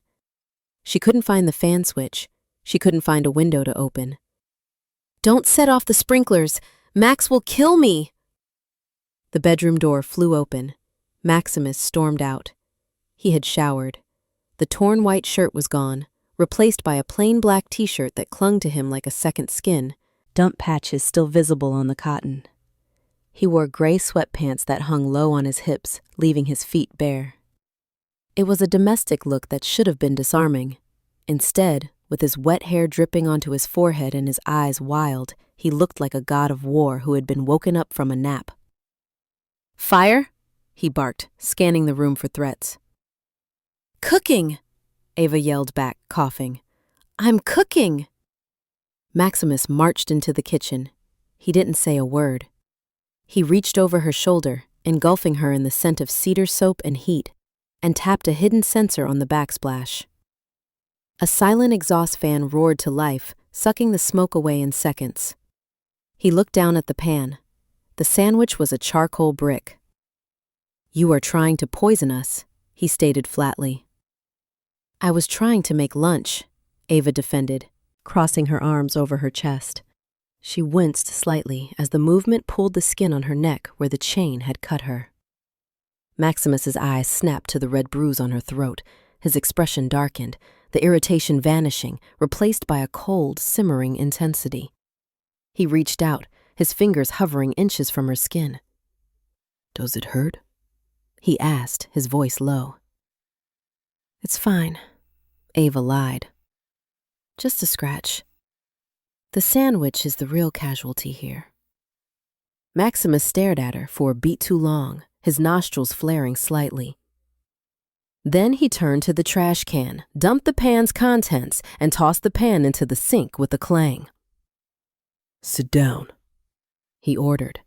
She couldn't find the fan switch. She couldn't find a window to open. "Don't set off the sprinklers! Max will kill me!" The bedroom door flew open. Maximus stormed out. He had showered. The torn white shirt was gone, replaced by a plain black t-shirt that clung to him like a second skin, dump patches still visible on the cotton. He wore gray sweatpants that hung low on his hips, leaving his feet bare. It was a domestic look that should have been disarming. Instead, with his wet hair dripping onto his forehead and his eyes wild, he looked like a god of war who had been woken up from a nap. "Fire?" he barked, scanning the room for threats. "Cooking!" Ava yelled back, coughing. "I'm cooking!" Maximus marched into the kitchen. He didn't say a word. He reached over her shoulder, engulfing her in the scent of cedar soap and heat, and tapped a hidden sensor on the backsplash. A silent exhaust fan roared to life, sucking the smoke away in seconds. He looked down at the pan. The sandwich was a charcoal brick. "You are trying to poison us," he stated flatly. "I was trying to make lunch," Ava defended, crossing her arms over her chest. She winced slightly as the movement pulled the skin on her neck where the chain had cut her. Maximus's eyes snapped to the red bruise on her throat. His expression darkened, the irritation vanishing, replaced by a cold, simmering intensity. He reached out, his fingers hovering inches from her skin. "Does it hurt?" he asked, his voice low. "It's fine," Ava lied. "Just a scratch. The sandwich is the real casualty here." Maximus stared at her for a beat too long, his nostrils flaring slightly. Then he turned to the trash can, dumped the pan's contents, and tossed the pan into the sink with a clang. "Sit down," he ordered,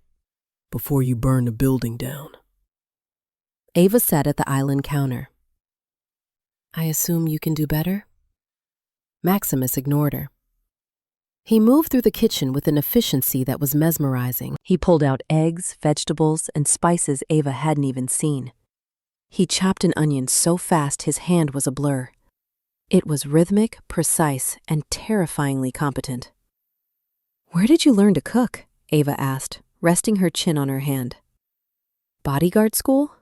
"before you burn the building down." Ava sat at the island counter. "I assume you can do better?" Maximus ignored her. He moved through the kitchen with an efficiency that was mesmerizing. He pulled out eggs, vegetables, and spices Ava hadn't even seen. He chopped an onion so fast his hand was a blur. It was rhythmic, precise, and terrifyingly competent. "Where did you learn to cook?" Ava asked, resting her chin on her hand. "Bodyguard school?"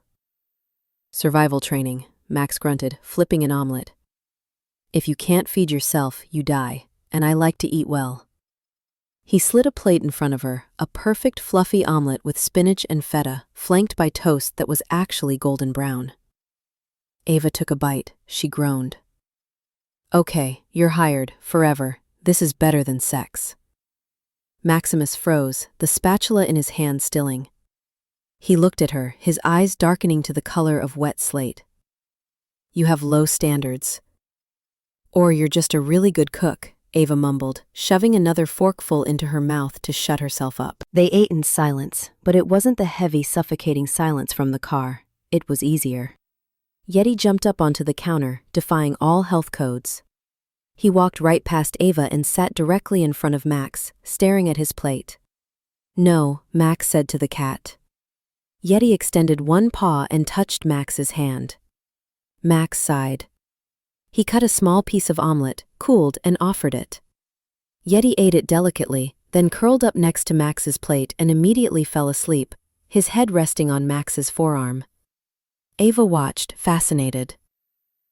"Survival training," Max grunted, flipping an omelet. "If you can't feed yourself, you die, and I like to eat well." He slid a plate in front of her, a perfect fluffy omelet with spinach and feta, flanked by toast that was actually golden brown. Ava took a bite. She groaned. "Okay, you're hired, forever. This is better than sex." Maximus froze, the spatula in his hand stilling. He looked at her, his eyes darkening to the color of wet slate. You have low standards. Or you're just a really good cook, Ava mumbled, shoving another forkful into her mouth to shut herself up. They ate in silence, but it wasn't the heavy, suffocating silence from the car. It was easier. Yeti jumped up onto the counter, defying all health codes. He walked right past Ava and sat directly in front of Max, staring at his plate. No, Max said to the cat. Yeti extended one paw and touched Max's hand. Max sighed. He cut a small piece of omelet, cooled, and offered it. Yeti ate it delicately, then curled up next to Max's plate and immediately fell asleep, his head resting on Max's forearm. Ava watched, fascinated.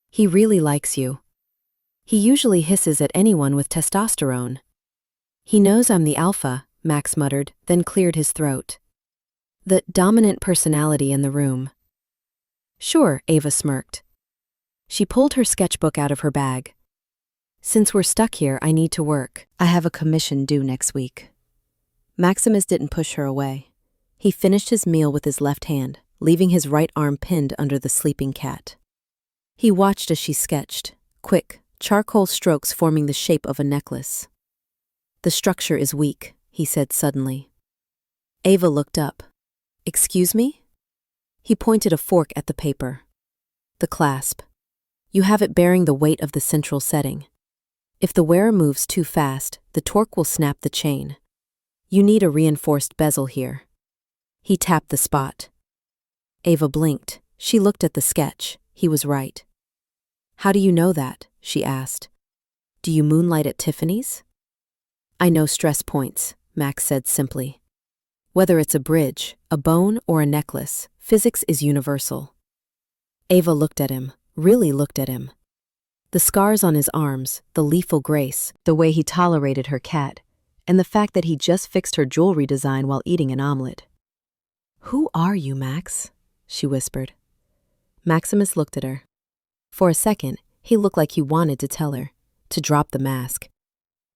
He really likes you. He usually hisses at anyone with testosterone. He knows I'm the alpha, Max muttered, then cleared his throat. The dominant personality in the room. Sure, Ava smirked. She pulled her sketchbook out of her bag. Since we're stuck here, I need to work. I have a commission due next week. Maximus didn't push her away. He finished his meal with his left hand, leaving his right arm pinned under the sleeping cat. He watched as she sketched, quick, charcoal strokes forming the shape of a necklace. The structure is weak, he said suddenly. Ava looked up. Excuse me? He pointed a fork at the paper. The clasp. You have it bearing the weight of the central setting. If the wearer moves too fast, the torque will snap the chain. You need a reinforced bezel here. He tapped the spot. Ava blinked. She looked at the sketch. He was right. How do you know that? She asked. Do you moonlight at Tiffany's? I know stress points, Max said simply. Whether it's a bridge, a bone, or a necklace, physics is universal. Ava looked at him, really looked at him. The scars on his arms, the lethal grace, the way he tolerated her cat, and the fact that he just fixed her jewelry design while eating an omelet. Who are you, Max? She whispered. Maximus looked at her. For a second, he looked like he wanted to tell her, to drop the mask.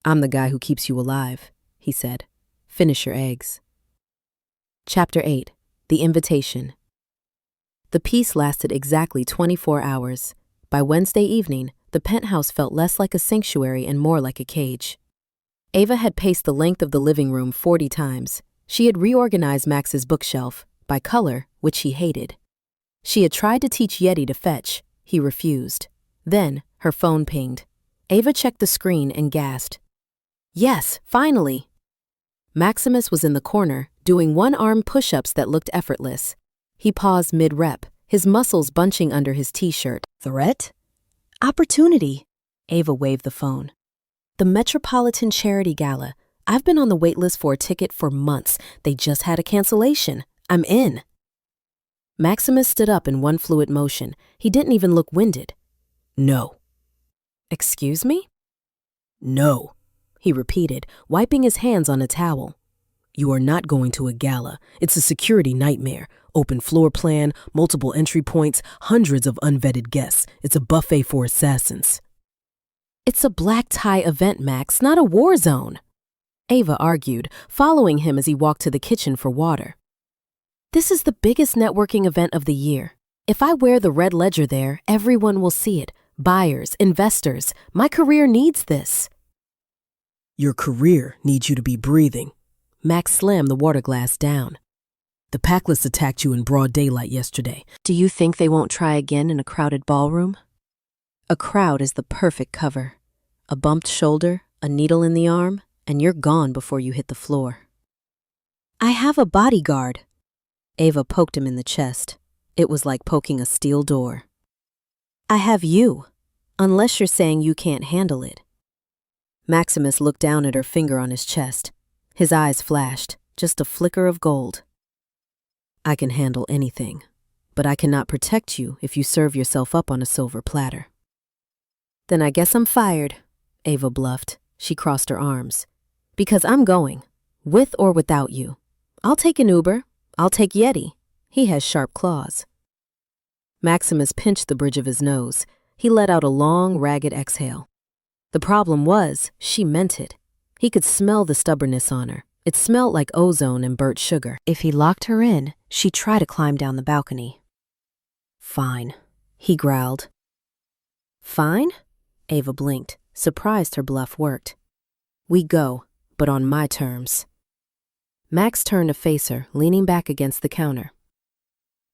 I'm the guy who keeps you alive, he said. Finish your eggs. Chapter 8. The Invitation. The piece lasted exactly 24 hours. By Wednesday evening, the penthouse felt less like a sanctuary and more like a cage. Ava had paced the length of the living room 40 times. She had reorganized Max's bookshelf, by color, which he hated. She had tried to teach Yeti to fetch. He refused. Then, her phone pinged. Ava checked the screen and gasped. Yes, finally! Maximus was in the corner, doing one-arm push-ups that looked effortless. He paused mid-rep, his muscles bunching under his t-shirt. Threat? Opportunity. Ava waved the phone. The Metropolitan Charity Gala. I've been on the wait list for a ticket for months. They just had a cancellation. I'm in. Maximus stood up in one fluid motion. He didn't even look winded. No. Excuse me? No, he repeated, wiping his hands on a towel. You are not going to a gala. It's a security nightmare. Open floor plan, multiple entry points, hundreds of unvetted guests. It's a buffet for assassins. It's a black tie event, Max, not a war zone. Ava argued, following him as he walked to the kitchen for water. This is the biggest networking event of the year. If I wear the red ledger there, everyone will see it. Buyers, investors. My career needs this. Your career needs you to be breathing. Max slammed the water glass down. The Packless attacked you in broad daylight yesterday. Do you think they won't try again in a crowded ballroom? A crowd is the perfect cover. A bumped shoulder, a needle in the arm, and you're gone before you hit the floor. I have a bodyguard. Ava poked him in the chest. It was like poking a steel door. I have you, unless you're saying you can't handle it. Maximus looked down at her finger on his chest. His eyes flashed, just a flicker of gold. I can handle anything, but I cannot protect you if you serve yourself up on a silver platter. Then I guess I'm fired, Ava bluffed. She crossed her arms. Because I'm going, with or without you. I'll take an Uber. I'll take Yeti. He has sharp claws. Maximus pinched the bridge of his nose. He let out a long, ragged exhale. The problem was, she meant it. He could smell the stubbornness on her, It smelled like ozone and burnt sugar. If he locked her in, she'd try to climb down the balcony. Fine, he growled. Fine? Ava blinked, surprised her bluff worked. We go, but on my terms. Max turned to face her, leaning back against the counter.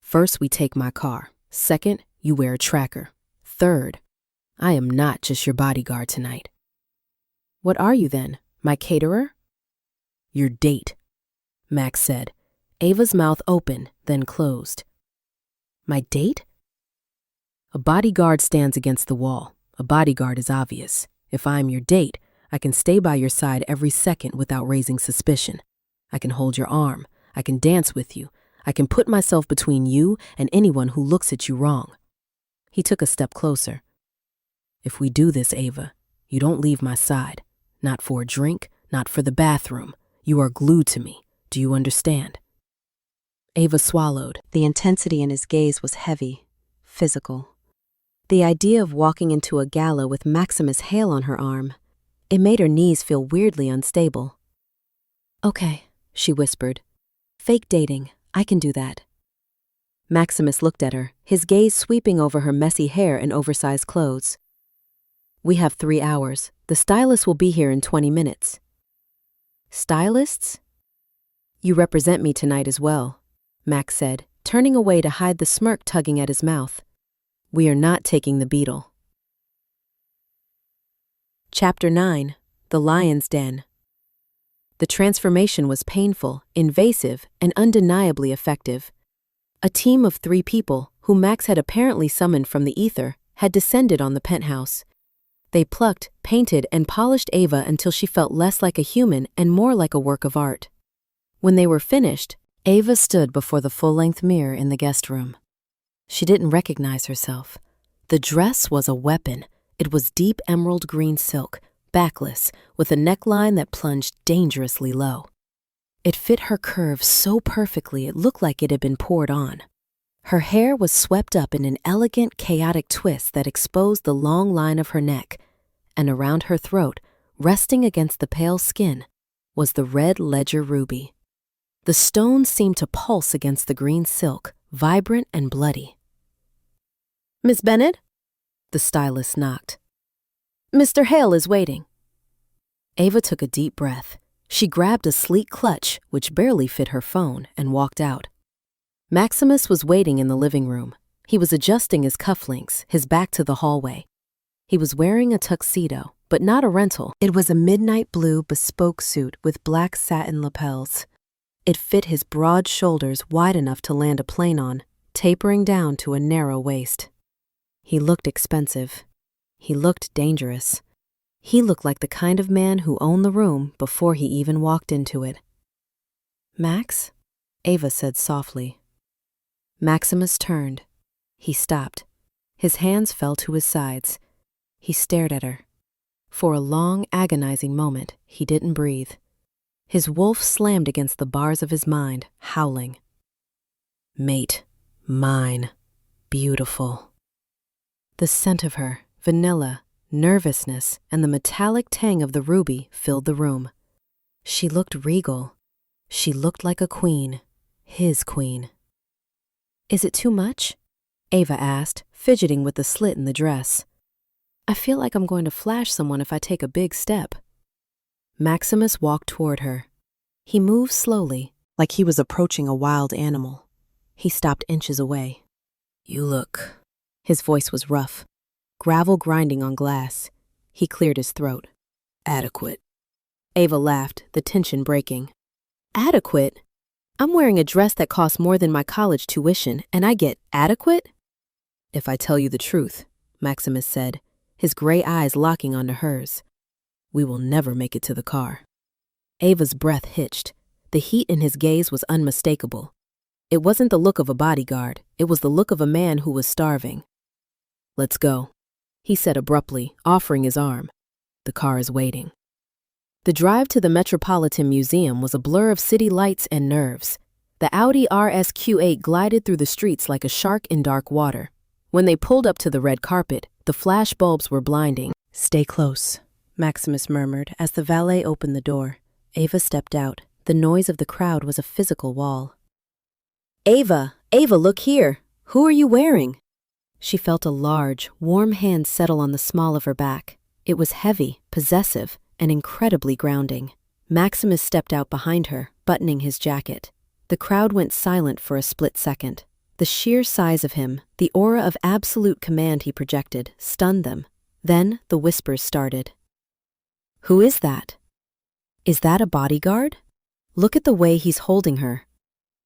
First, we take my car. Second, you wear a tracker. Third, I am not just your bodyguard tonight. What are you then? My caterer? Your date, Max said. Ava's mouth opened, then closed. My date? A bodyguard stands against the wall. A bodyguard is obvious. If I am your date, I can stay by your side every second without raising suspicion. I can hold your arm. I can dance with you. I can put myself between you and anyone who looks at you wrong. He took a step closer. If we do this, Ava, you don't leave my side. Not for a drink, not for the bathroom. You are glued to me. Do you understand? Ava swallowed. The intensity in his gaze was heavy, physical. The idea of walking into a gala with Maximus Hale on her arm, it made her knees feel weirdly unstable. Okay, she whispered. Fake dating, I can do that. Maximus looked at her, his gaze sweeping over her messy hair and oversized clothes. We have 3 hours. The stylist will be here in 20 minutes. Stylists? You represent me tonight as well, Max said, turning away to hide the smirk tugging at his mouth. We are not taking the beetle. Chapter 9. The Lion's Den. The transformation was painful, invasive, and undeniably effective. A team of 3 people, whom Max had apparently summoned from the ether, had descended on the penthouse. They plucked, painted, and polished Ava until she felt less like a human and more like a work of art. When they were finished, Ava stood before the full-length mirror in the guest room. She didn't recognize herself. The dress was a weapon. It was deep emerald green silk, backless, with a neckline that plunged dangerously low. It fit her curves so perfectly it looked like it had been poured on. Her hair was swept up in an elegant, chaotic twist that exposed the long line of her neck, and around her throat, resting against the pale skin, was the red ledger ruby. The stone seemed to pulse against the green silk, vibrant and bloody. Miss Bennett? The stylist knocked. Mr. Hale is waiting. Ava took a deep breath. She grabbed a sleek clutch, which barely fit her phone, and walked out. Maximus was waiting in the living room. He was adjusting his cufflinks, his back to the hallway. He was wearing a tuxedo, but not a rental. It was a midnight blue bespoke suit with black satin lapels. It fit his broad shoulders wide enough to land a plane on, tapering down to a narrow waist. He looked expensive. He looked dangerous. He looked like the kind of man who owned the room before he even walked into it. Max? Ava said softly. Maximus turned. He stopped. His hands fell to his sides. He stared at her. For a long, agonizing moment, he didn't breathe. His wolf slammed against the bars of his mind, howling. Mate. Mine. Beautiful. The scent of her, vanilla, nervousness, and the metallic tang of the ruby filled the room. She looked regal. She looked like a queen. His queen. Is it too much? Ava asked, fidgeting with the slit in the dress. I feel like I'm going to flash someone if I take a big step. Maximus walked toward her. He moved slowly, like he was approaching a wild animal. He stopped inches away. You look... His voice was rough, gravel grinding on glass. He cleared his throat. Adequate. Ava laughed, the tension breaking. Adequate? I'm wearing a dress that costs more than my college tuition, and I get adequate? If I tell you the truth, Maximus said, his gray eyes locking onto hers, we will never make it to the car. Ava's breath hitched. The heat in his gaze was unmistakable. It wasn't the look of a bodyguard. It was the look of a man who was starving. Let's go, he said abruptly, offering his arm. The car is waiting. The drive to the Metropolitan Museum was a blur of city lights and nerves. The Audi RSQ8 glided through the streets like a shark in dark water. When they pulled up to the red carpet, the flash bulbs were blinding. Stay close, Maximus murmured as the valet opened the door. Ava stepped out, The noise of the crowd was a physical wall. Ava, look here. Who are you wearing? She felt a large, warm hand settle on the small of her back. It was heavy, possessive, and incredibly grounding. Maximus stepped out behind her, buttoning his jacket. The crowd went silent for a split second. The sheer size of him, the aura of absolute command he projected, stunned them. Then the whispers started. Who is that? Is that a bodyguard? Look at the way he's holding her.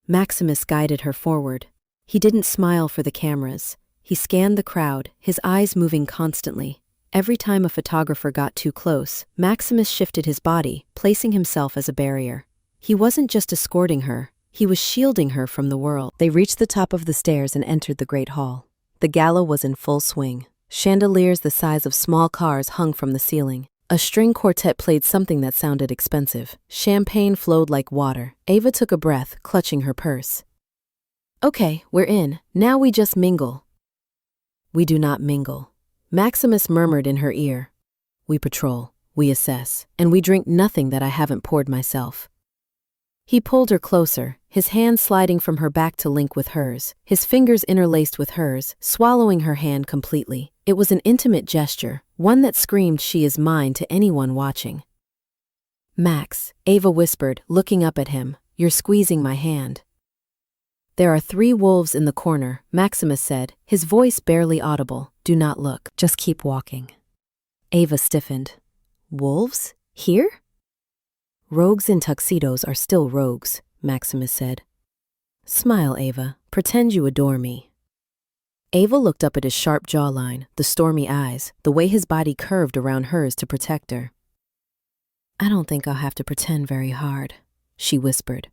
Maximus guided her forward. He didn't smile for the cameras. He scanned the crowd, his eyes moving constantly. Every time a photographer got too close, Maximus shifted his body, placing himself as a barrier. He wasn't just escorting her, he was shielding her from the world. They reached the top of the stairs and entered the great hall. The gala was in full swing. Chandeliers the size of small cars hung from the ceiling. A string quartet played something that sounded expensive. Champagne flowed like water. Ava took a breath, clutching her purse. Okay, we're in. Now we just mingle. We do not mingle. Maximus murmured in her ear. We patrol, we assess, and we drink nothing that I haven't poured myself. He pulled her closer, his hand sliding from her back to link with hers, his fingers interlaced with hers, swallowing her hand completely. It was an intimate gesture, one that screamed she is mine to anyone watching. Max, Ava whispered, looking up at him, you're squeezing my hand. There are 3 wolves in the corner, Maximus said, his voice barely audible. Do not look, just keep walking. Ava stiffened. Wolves? Here? Rogues in tuxedos are still rogues, Maximus said. Smile, Ava. Pretend you adore me. Ava looked up at his sharp jawline, the stormy eyes, the way his body curved around hers to protect her. I don't think I'll have to pretend very hard, she whispered.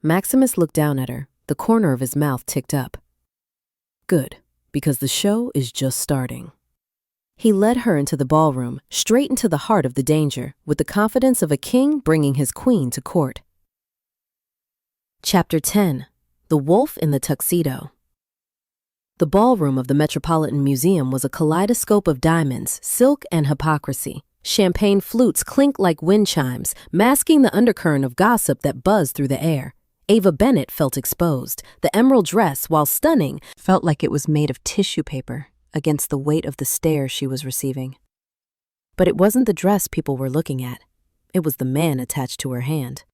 Maximus looked down at her. The corner of his mouth ticked up. Good, because the show is just starting. He led her into the ballroom, straight into the heart of the danger, with the confidence of a king bringing his queen to court. Chapter 10. The Wolf in the Tuxedo. The ballroom of the Metropolitan Museum was a kaleidoscope of diamonds, silk, and hypocrisy. Champagne flutes clinked like wind chimes, masking the undercurrent of gossip that buzzed through the air. Ava Bennett felt exposed. The emerald dress, while stunning, felt like it was made of tissue paper against the weight of the stare she was receiving. But it wasn't the dress people were looking at. It was the man attached to her hand.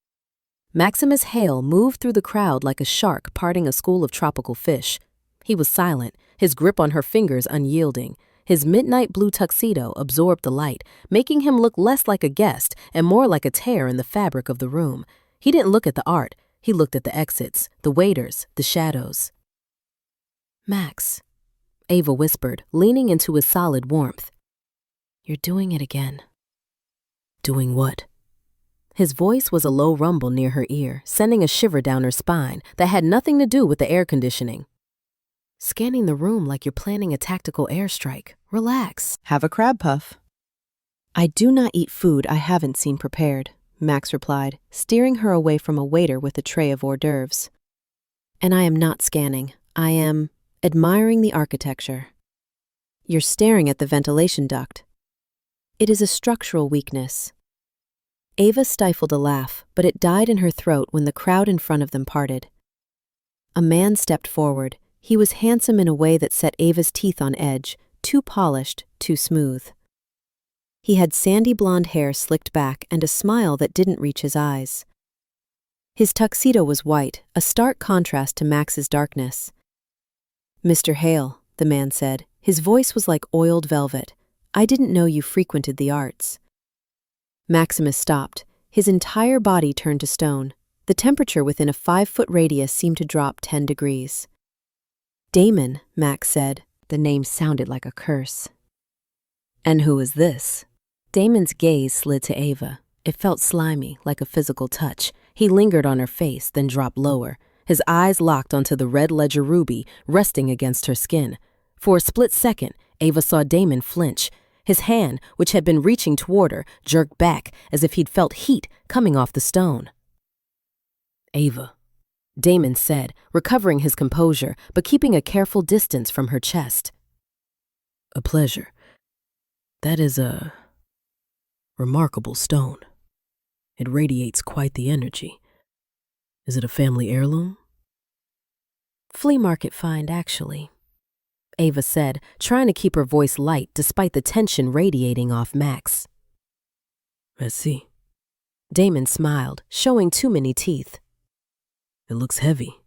Maximus Hale moved through the crowd like a shark parting a school of tropical fish. He was silent, his grip on her fingers unyielding. His midnight blue tuxedo absorbed the light, making him look less like a guest and more like a tear in the fabric of the room. He didn't look at the art. He looked at the exits, the waiters, the shadows. Max, Ava whispered, leaning into his solid warmth. You're doing it again. Doing what? His voice was a low rumble near her ear, sending a shiver down her spine that had nothing to do with the air conditioning. Scanning the room like you're planning a tactical airstrike. Relax. Have a crab puff. I do not eat food I haven't seen prepared, Max replied, steering her away from a waiter with a tray of hors d'oeuvres. And I am not scanning. I am admiring the architecture. You're staring at the ventilation duct. It is a structural weakness. Ava stifled a laugh, but it died in her throat when the crowd in front of them parted. A man stepped forward. He was handsome in a way that set Ava's teeth on edge, too polished, too smooth. He had sandy blonde hair slicked back and a smile that didn't reach his eyes. His tuxedo was white, a stark contrast to Max's darkness. Mr. Hale, the man said, his voice was like oiled velvet. I didn't know you frequented the arts. Maximus stopped. His entire body turned to stone. The temperature within a 5-foot radius seemed to drop 10 degrees. Damon, Max said. The name sounded like a curse. And who is this? Damon's gaze slid to Ava. It felt slimy, like a physical touch. He lingered on her face, then dropped lower. His eyes locked onto the red ledger ruby resting against her skin. For a split second, Ava saw Damon flinch. His hand, which had been reaching toward her, jerked back as if he'd felt heat coming off the stone. Ava, Damon said, recovering his composure, but keeping a careful distance from her chest. A pleasure. That is a remarkable stone. It radiates quite the energy. Is it a family heirloom? Flea market find, actually, Ava said, trying to keep her voice light despite the tension radiating off Max. Merci. Damon smiled, showing too many teeth. It looks heavy.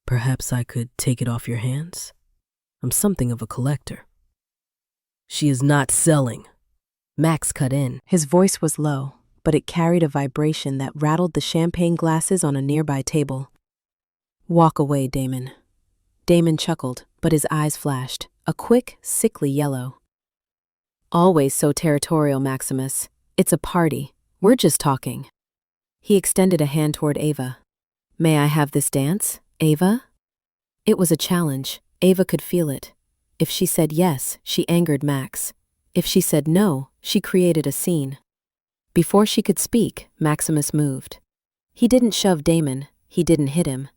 Perhaps I could take it off your hands? I'm something of a collector. She is not selling. Max cut in. His voice was low, but it carried a vibration that rattled the champagne glasses on a nearby table. Walk away, Damon. Damon chuckled, but his eyes flashed, a quick, sickly yellow. Always so territorial, Maximus. It's a party. We're just talking. He extended a hand toward Ava. May I have this dance, Ava? It was a challenge. Ava could feel it. If she said yes, she angered Max. If she said no, she created a scene. Before she could speak, Maximus moved. He didn't shove Damon. He didn't hit him.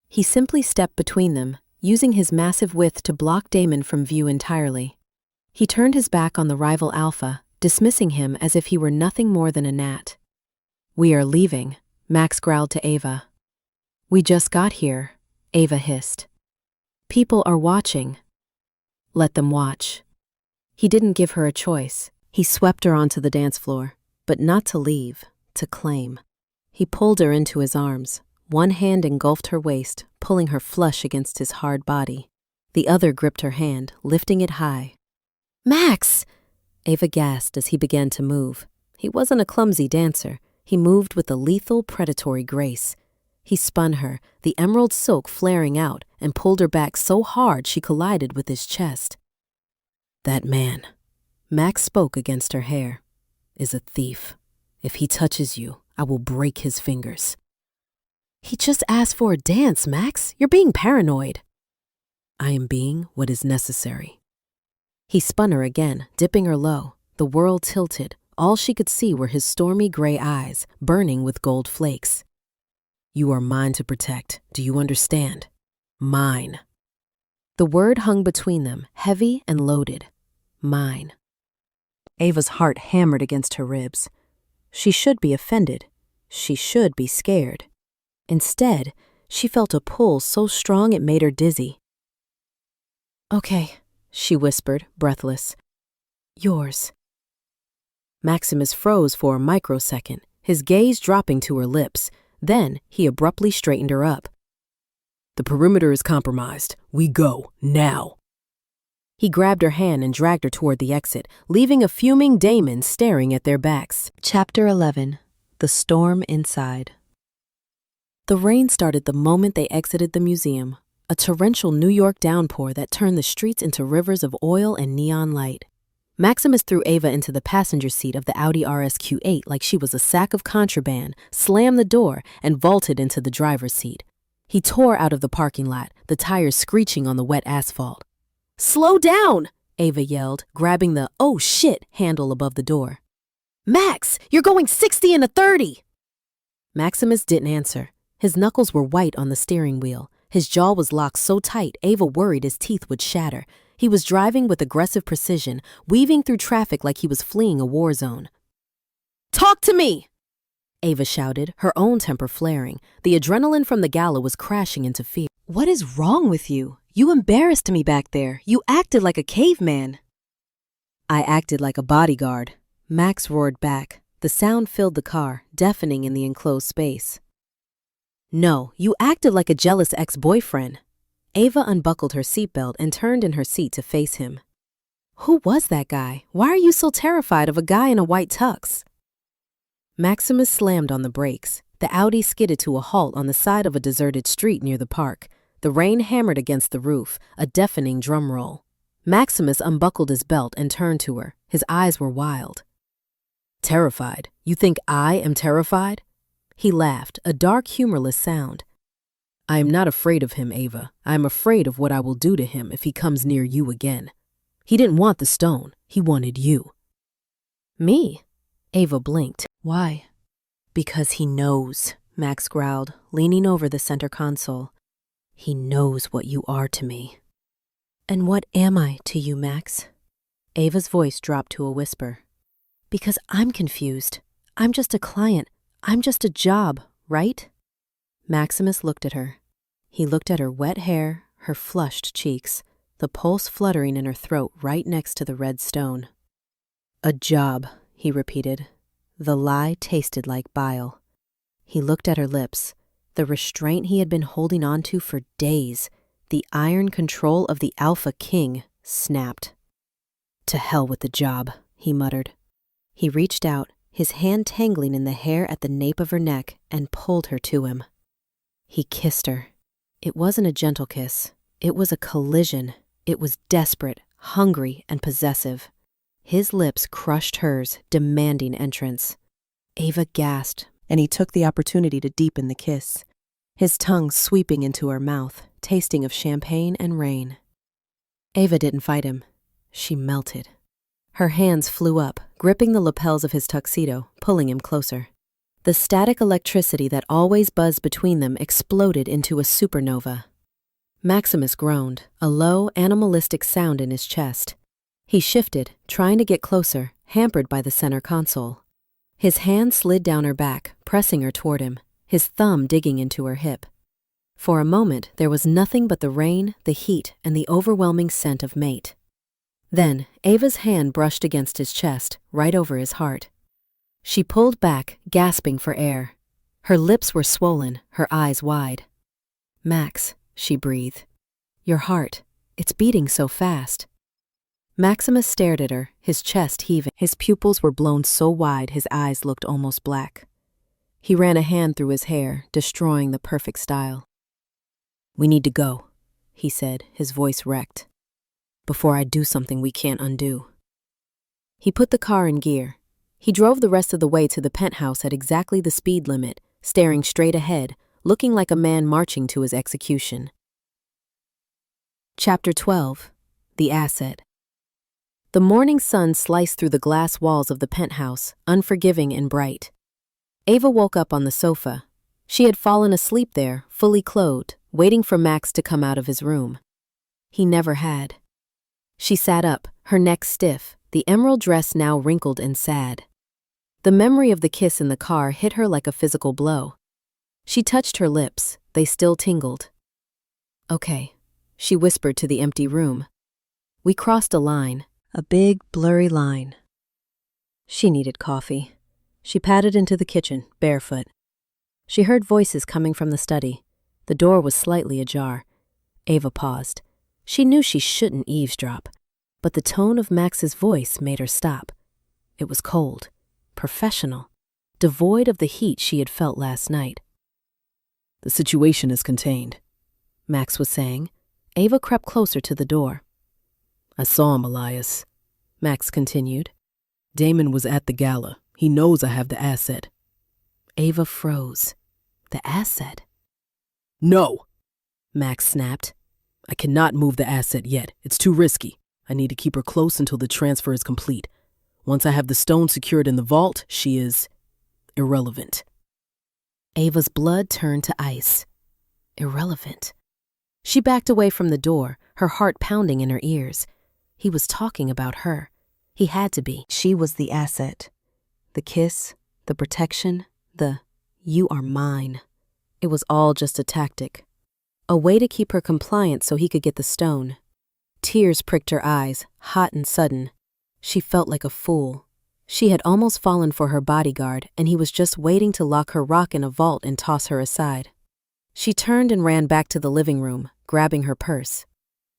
He simply stepped between them, using his massive width to block Damon from view entirely. He turned his back on the rival alpha, dismissing him as if he were nothing more than a gnat. We are leaving, Max growled to Ava. We just got here, Ava hissed. People are watching. Let them watch. He didn't give her a choice. He swept her onto the dance floor, but not to leave, to claim. He pulled her into his arms. One hand engulfed her waist, pulling her flush against his hard body. The other gripped her hand, lifting it high. Max! Ava gasped as he began to move. He wasn't a clumsy dancer. He moved with a lethal, predatory grace. He spun her, the emerald silk flaring out, and pulled her back so hard she collided with his chest. That man, Max spoke against her hair, is a thief. If he touches you, I will break his fingers. He just asked for a dance, Max. You're being paranoid. I am being what is necessary. He spun her again, dipping her low. The world tilted. All she could see were his stormy gray eyes, burning with gold flakes. You are mine to protect. Do you understand? Mine. The word hung between them, heavy and loaded. Mine. Ava's heart hammered against her ribs. She should be offended. She should be scared. Instead, she felt a pull so strong it made her dizzy. Okay, she whispered, breathless. Yours. Maximus froze for a microsecond, his gaze dropping to her lips. Then he abruptly straightened her up. The perimeter is compromised. We go, now. He grabbed her hand and dragged her toward the exit, leaving a fuming Damon staring at their backs. Chapter 11. The Storm Inside. The rain started the moment they exited the museum, a torrential New York downpour that turned the streets into rivers of oil and neon light. Maximus threw Ava into the passenger seat of the Audi RSQ8 like she was a sack of contraband, slammed the door, and vaulted into the driver's seat. He tore out of the parking lot, the tires screeching on the wet asphalt. Slow down, Ava yelled, grabbing the "oh shit" handle above the door. Max, you're going 60 in a 30! Maximus didn't answer. His knuckles were white on the steering wheel. His jaw was locked so tight, Ava worried his teeth would shatter. He was driving with aggressive precision, weaving through traffic like he was fleeing a war zone. Talk to me! Ava shouted, her own temper flaring. The adrenaline from the gala was crashing into fear. What is wrong with you? You embarrassed me back there. You acted like a caveman. I acted like a bodyguard. Max roared back. The sound filled the car, deafening in the enclosed space. No, you acted like a jealous ex-boyfriend. Ava unbuckled her seatbelt and turned in her seat to face him. Who was that guy? Why are you so terrified of a guy in a white tux? Maximus slammed on the brakes. The Audi skidded to a halt on the side of a deserted street near the park. The rain hammered against the roof, a deafening drum roll. Maximus unbuckled his belt and turned to her. His eyes were wild. Terrified? You think I am terrified? He laughed, a dark, humorless sound. I am not afraid of him, Ava. I am afraid of what I will do to him if he comes near you again. He didn't want the stone. He wanted you. Me? Ava blinked. Why? Because he knows, Max growled, leaning over the center console. He knows what you are to me. And what am I to you, Max? Ava's voice dropped to a whisper. Because I'm confused. I'm just a client. I'm just a job, right? Maximus looked at her. He looked at her wet hair, her flushed cheeks, the pulse fluttering in her throat right next to the red stone. "A job," he repeated. The lie tasted like bile. He looked at her lips, the restraint he had been holding on to for days, the iron control of the Alpha King, snapped. "To hell with the job," he muttered. He reached out, his hand tangling in the hair at the nape of her neck, and pulled her to him. He kissed her. It wasn't a gentle kiss. It was a collision. It was desperate, hungry, and possessive. His lips crushed hers, demanding entrance. Ava gasped, and he took the opportunity to deepen the kiss, his tongue sweeping into her mouth, tasting of champagne and rain. Ava didn't fight him. She melted. Her hands flew up, gripping the lapels of his tuxedo, pulling him closer. The static electricity that always buzzed between them exploded into a supernova. Maximus groaned, a low, animalistic sound in his chest. He shifted, trying to get closer, hampered by the center console. His hand slid down her back, pressing her toward him, his thumb digging into her hip. For a moment, there was nothing but the rain, the heat, and the overwhelming scent of mate. Then, Ava's hand brushed against his chest, right over his heart. She pulled back, gasping for air. Her lips were swollen, her eyes wide. "Max," she breathed. "Your heart, it's beating so fast." Maximus stared at her, his chest heaving. His pupils were blown so wide his eyes looked almost black. He ran a hand through his hair, destroying the perfect style. "We need to go," he said, his voice wrecked. "Before I do something we can't undo." He put the car in gear. He drove the rest of the way to the penthouse at exactly the speed limit, staring straight ahead, looking like a man marching to his execution. Chapter 12. The Asset. The morning sun sliced through the glass walls of the penthouse, unforgiving and bright. Ava woke up on the sofa. She had fallen asleep there, fully clothed, waiting for Max to come out of his room. He never had. She sat up, her neck stiff, the emerald dress now wrinkled and sad. The memory of the kiss in the car hit her like a physical blow. She touched her lips, they still tingled. "Okay," she whispered to the empty room. "We crossed a line, a big, blurry line." She needed coffee. She padded into the kitchen, barefoot. She heard voices coming from the study. The door was slightly ajar. Ava paused. She knew she shouldn't eavesdrop, but the tone of Max's voice made her stop. It was cold, professional, devoid of the heat she had felt last night. "The situation is contained," Max was saying. Ava crept closer to the door. "I saw him, Elias," Max continued. "Damon was at the gala. He knows I have the asset." Ava froze. The asset? "No," Max snapped. "I cannot move the asset yet. It's too risky. I need to keep her close until the transfer is complete. Once I have the stone secured in the vault, she is irrelevant." Ava's blood turned to ice. Irrelevant. She backed away from the door, her heart pounding in her ears. He was talking about her. He had to be. She was the asset. The kiss, the protection, the "you are mine." It was all just a tactic. A way to keep her compliant so he could get the stone. Tears pricked her eyes, hot and sudden. She felt like a fool. She had almost fallen for her bodyguard, and he was just waiting to lock her rock in a vault and toss her aside. She turned and ran back to the living room, grabbing her purse.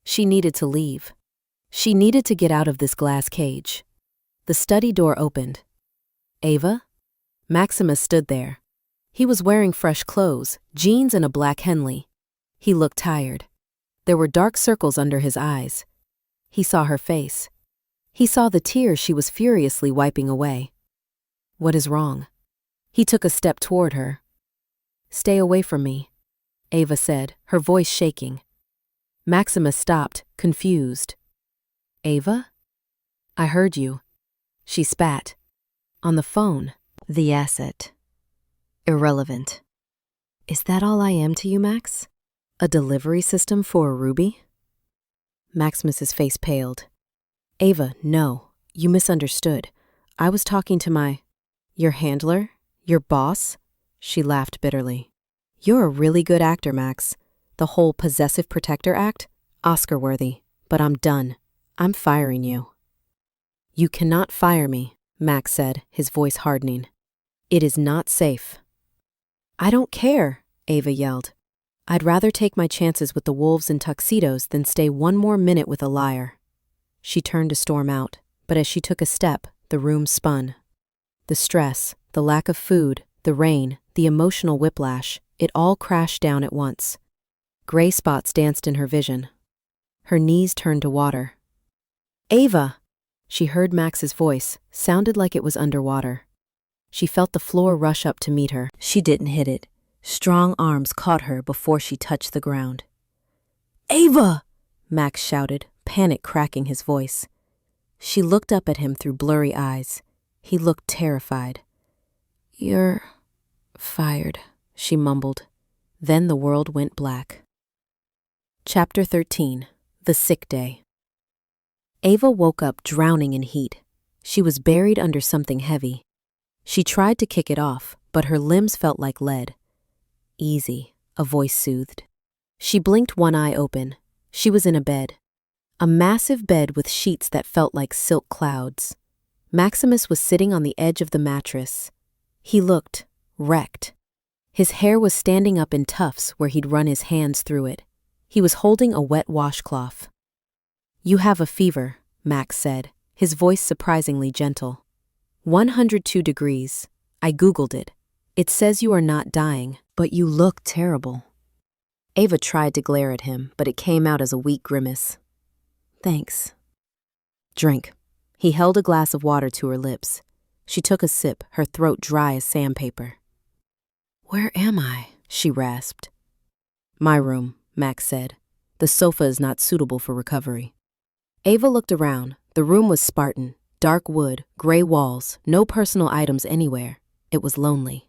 She needed to leave. She needed to get out of this glass cage. The study door opened. "Ava?" Maximus stood there. He was wearing fresh clothes, jeans and a black Henley. He looked tired. There were dark circles under his eyes. He saw her face. He saw the tears she was furiously wiping away. "What is wrong?" He took a step toward her. "Stay away from me," Ava said, her voice shaking. Maximus stopped, confused. "Ava? I heard you." She spat. "On the phone. The asset. Irrelevant. Is that all I am to you, Max? A delivery system for a ruby?" Maximus's face paled. "Ava, no. You misunderstood. I was talking to your handler? Your boss?" She laughed bitterly. You're a really good actor, Max. The whole possessive protector act? Oscar-worthy. But I'm done. I'm firing you. You cannot fire me, Max said, his voice hardening. It is not safe. I don't care, Ava yelled. I'd rather take my chances with the wolves in tuxedos than stay one more minute with a liar. She turned to storm out, but as she took a step, the room spun. The stress, the lack of food, the rain, the emotional whiplash, it all crashed down at once. Gray spots danced in her vision. Her knees turned to water. Ava! She heard Max's voice, sounded like it was underwater. She felt the floor rush up to meet her. She didn't hit it. Strong arms caught her before she touched the ground. Ava! Max shouted, panic cracking his voice. She looked up at him through blurry eyes. He looked terrified. You're fired, she mumbled. Then the world went black. Chapter 13. The Sick Day. Ava woke up drowning in heat. She was buried under something heavy. She tried to kick it off, but her limbs felt like lead. Easy, a voice soothed. She blinked one eye open. She was in a bed. A massive bed with sheets that felt like silk clouds. Maximus was sitting on the edge of the mattress. He looked wrecked. His hair was standing up in tufts where he'd run his hands through it. He was holding a wet washcloth. You have a fever, Max said, his voice surprisingly gentle. 102 degrees. I Googled it. It says you are not dying, but you look terrible. Ava tried to glare at him, but it came out as a weak grimace. Thanks. Drink. He held a glass of water to her lips. She took a sip, her throat dry as sandpaper. Where am I? She rasped. My room, Max said. The sofa is not suitable for recovery. Ava looked around. The room was Spartan. Dark wood, gray walls, no personal items anywhere. It was lonely.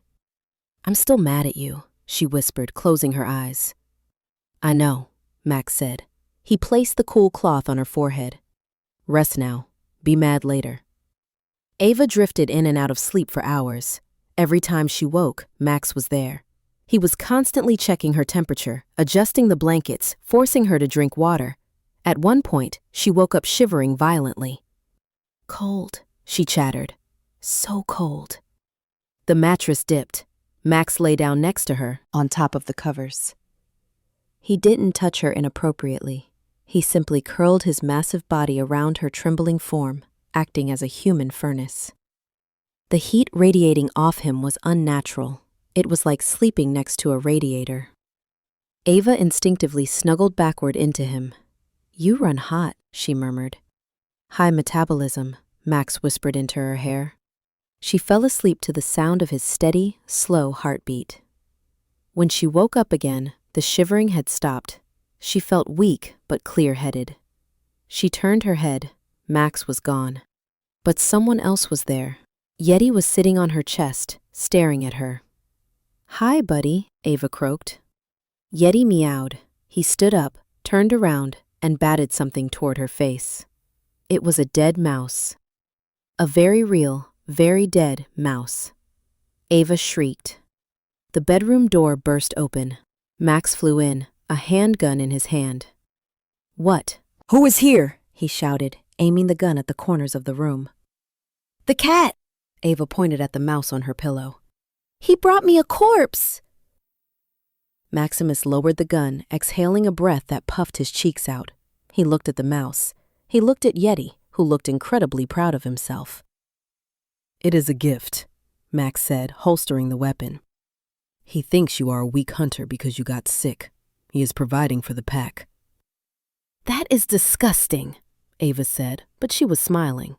I'm still mad at you, she whispered, closing her eyes. I know, Max said. He placed the cool cloth on her forehead. Rest now. Be mad later. Ava drifted in and out of sleep for hours. Every time she woke, Max was there. He was constantly checking her temperature, adjusting the blankets, forcing her to drink water. At one point, she woke up shivering violently. Cold, she chattered. So cold. The mattress dipped. Max lay down next to her, on top of the covers. He didn't touch her inappropriately. He simply curled his massive body around her trembling form, acting as a human furnace. The heat radiating off him was unnatural. It was like sleeping next to a radiator. Ava instinctively snuggled backward into him. You run hot, she murmured. High metabolism, Max whispered into her hair. She fell asleep to the sound of his steady, slow heartbeat. When she woke up again, the shivering had stopped. She felt weak but clear-headed. She turned her head. Max was gone. But someone else was there. Yeti was sitting on her chest, staring at her. Hi, buddy, Ava croaked. Yeti meowed. He stood up, turned around, and batted something toward her face. It was a dead mouse. A very real, very dead mouse. Ava shrieked. The bedroom door burst open. Max flew in, a handgun in his hand. What? Who is here? He shouted, aiming the gun at the corners of the room. The cat! Ava pointed at the mouse on her pillow. He brought me a corpse! Maximus lowered the gun, exhaling a breath that puffed his cheeks out. He looked at the mouse. He looked at Yeti, who looked incredibly proud of himself. It is a gift, Max said, holstering the weapon. He thinks you are a weak hunter because you got sick. He is providing for the pack. That is disgusting, Ava said, but she was smiling.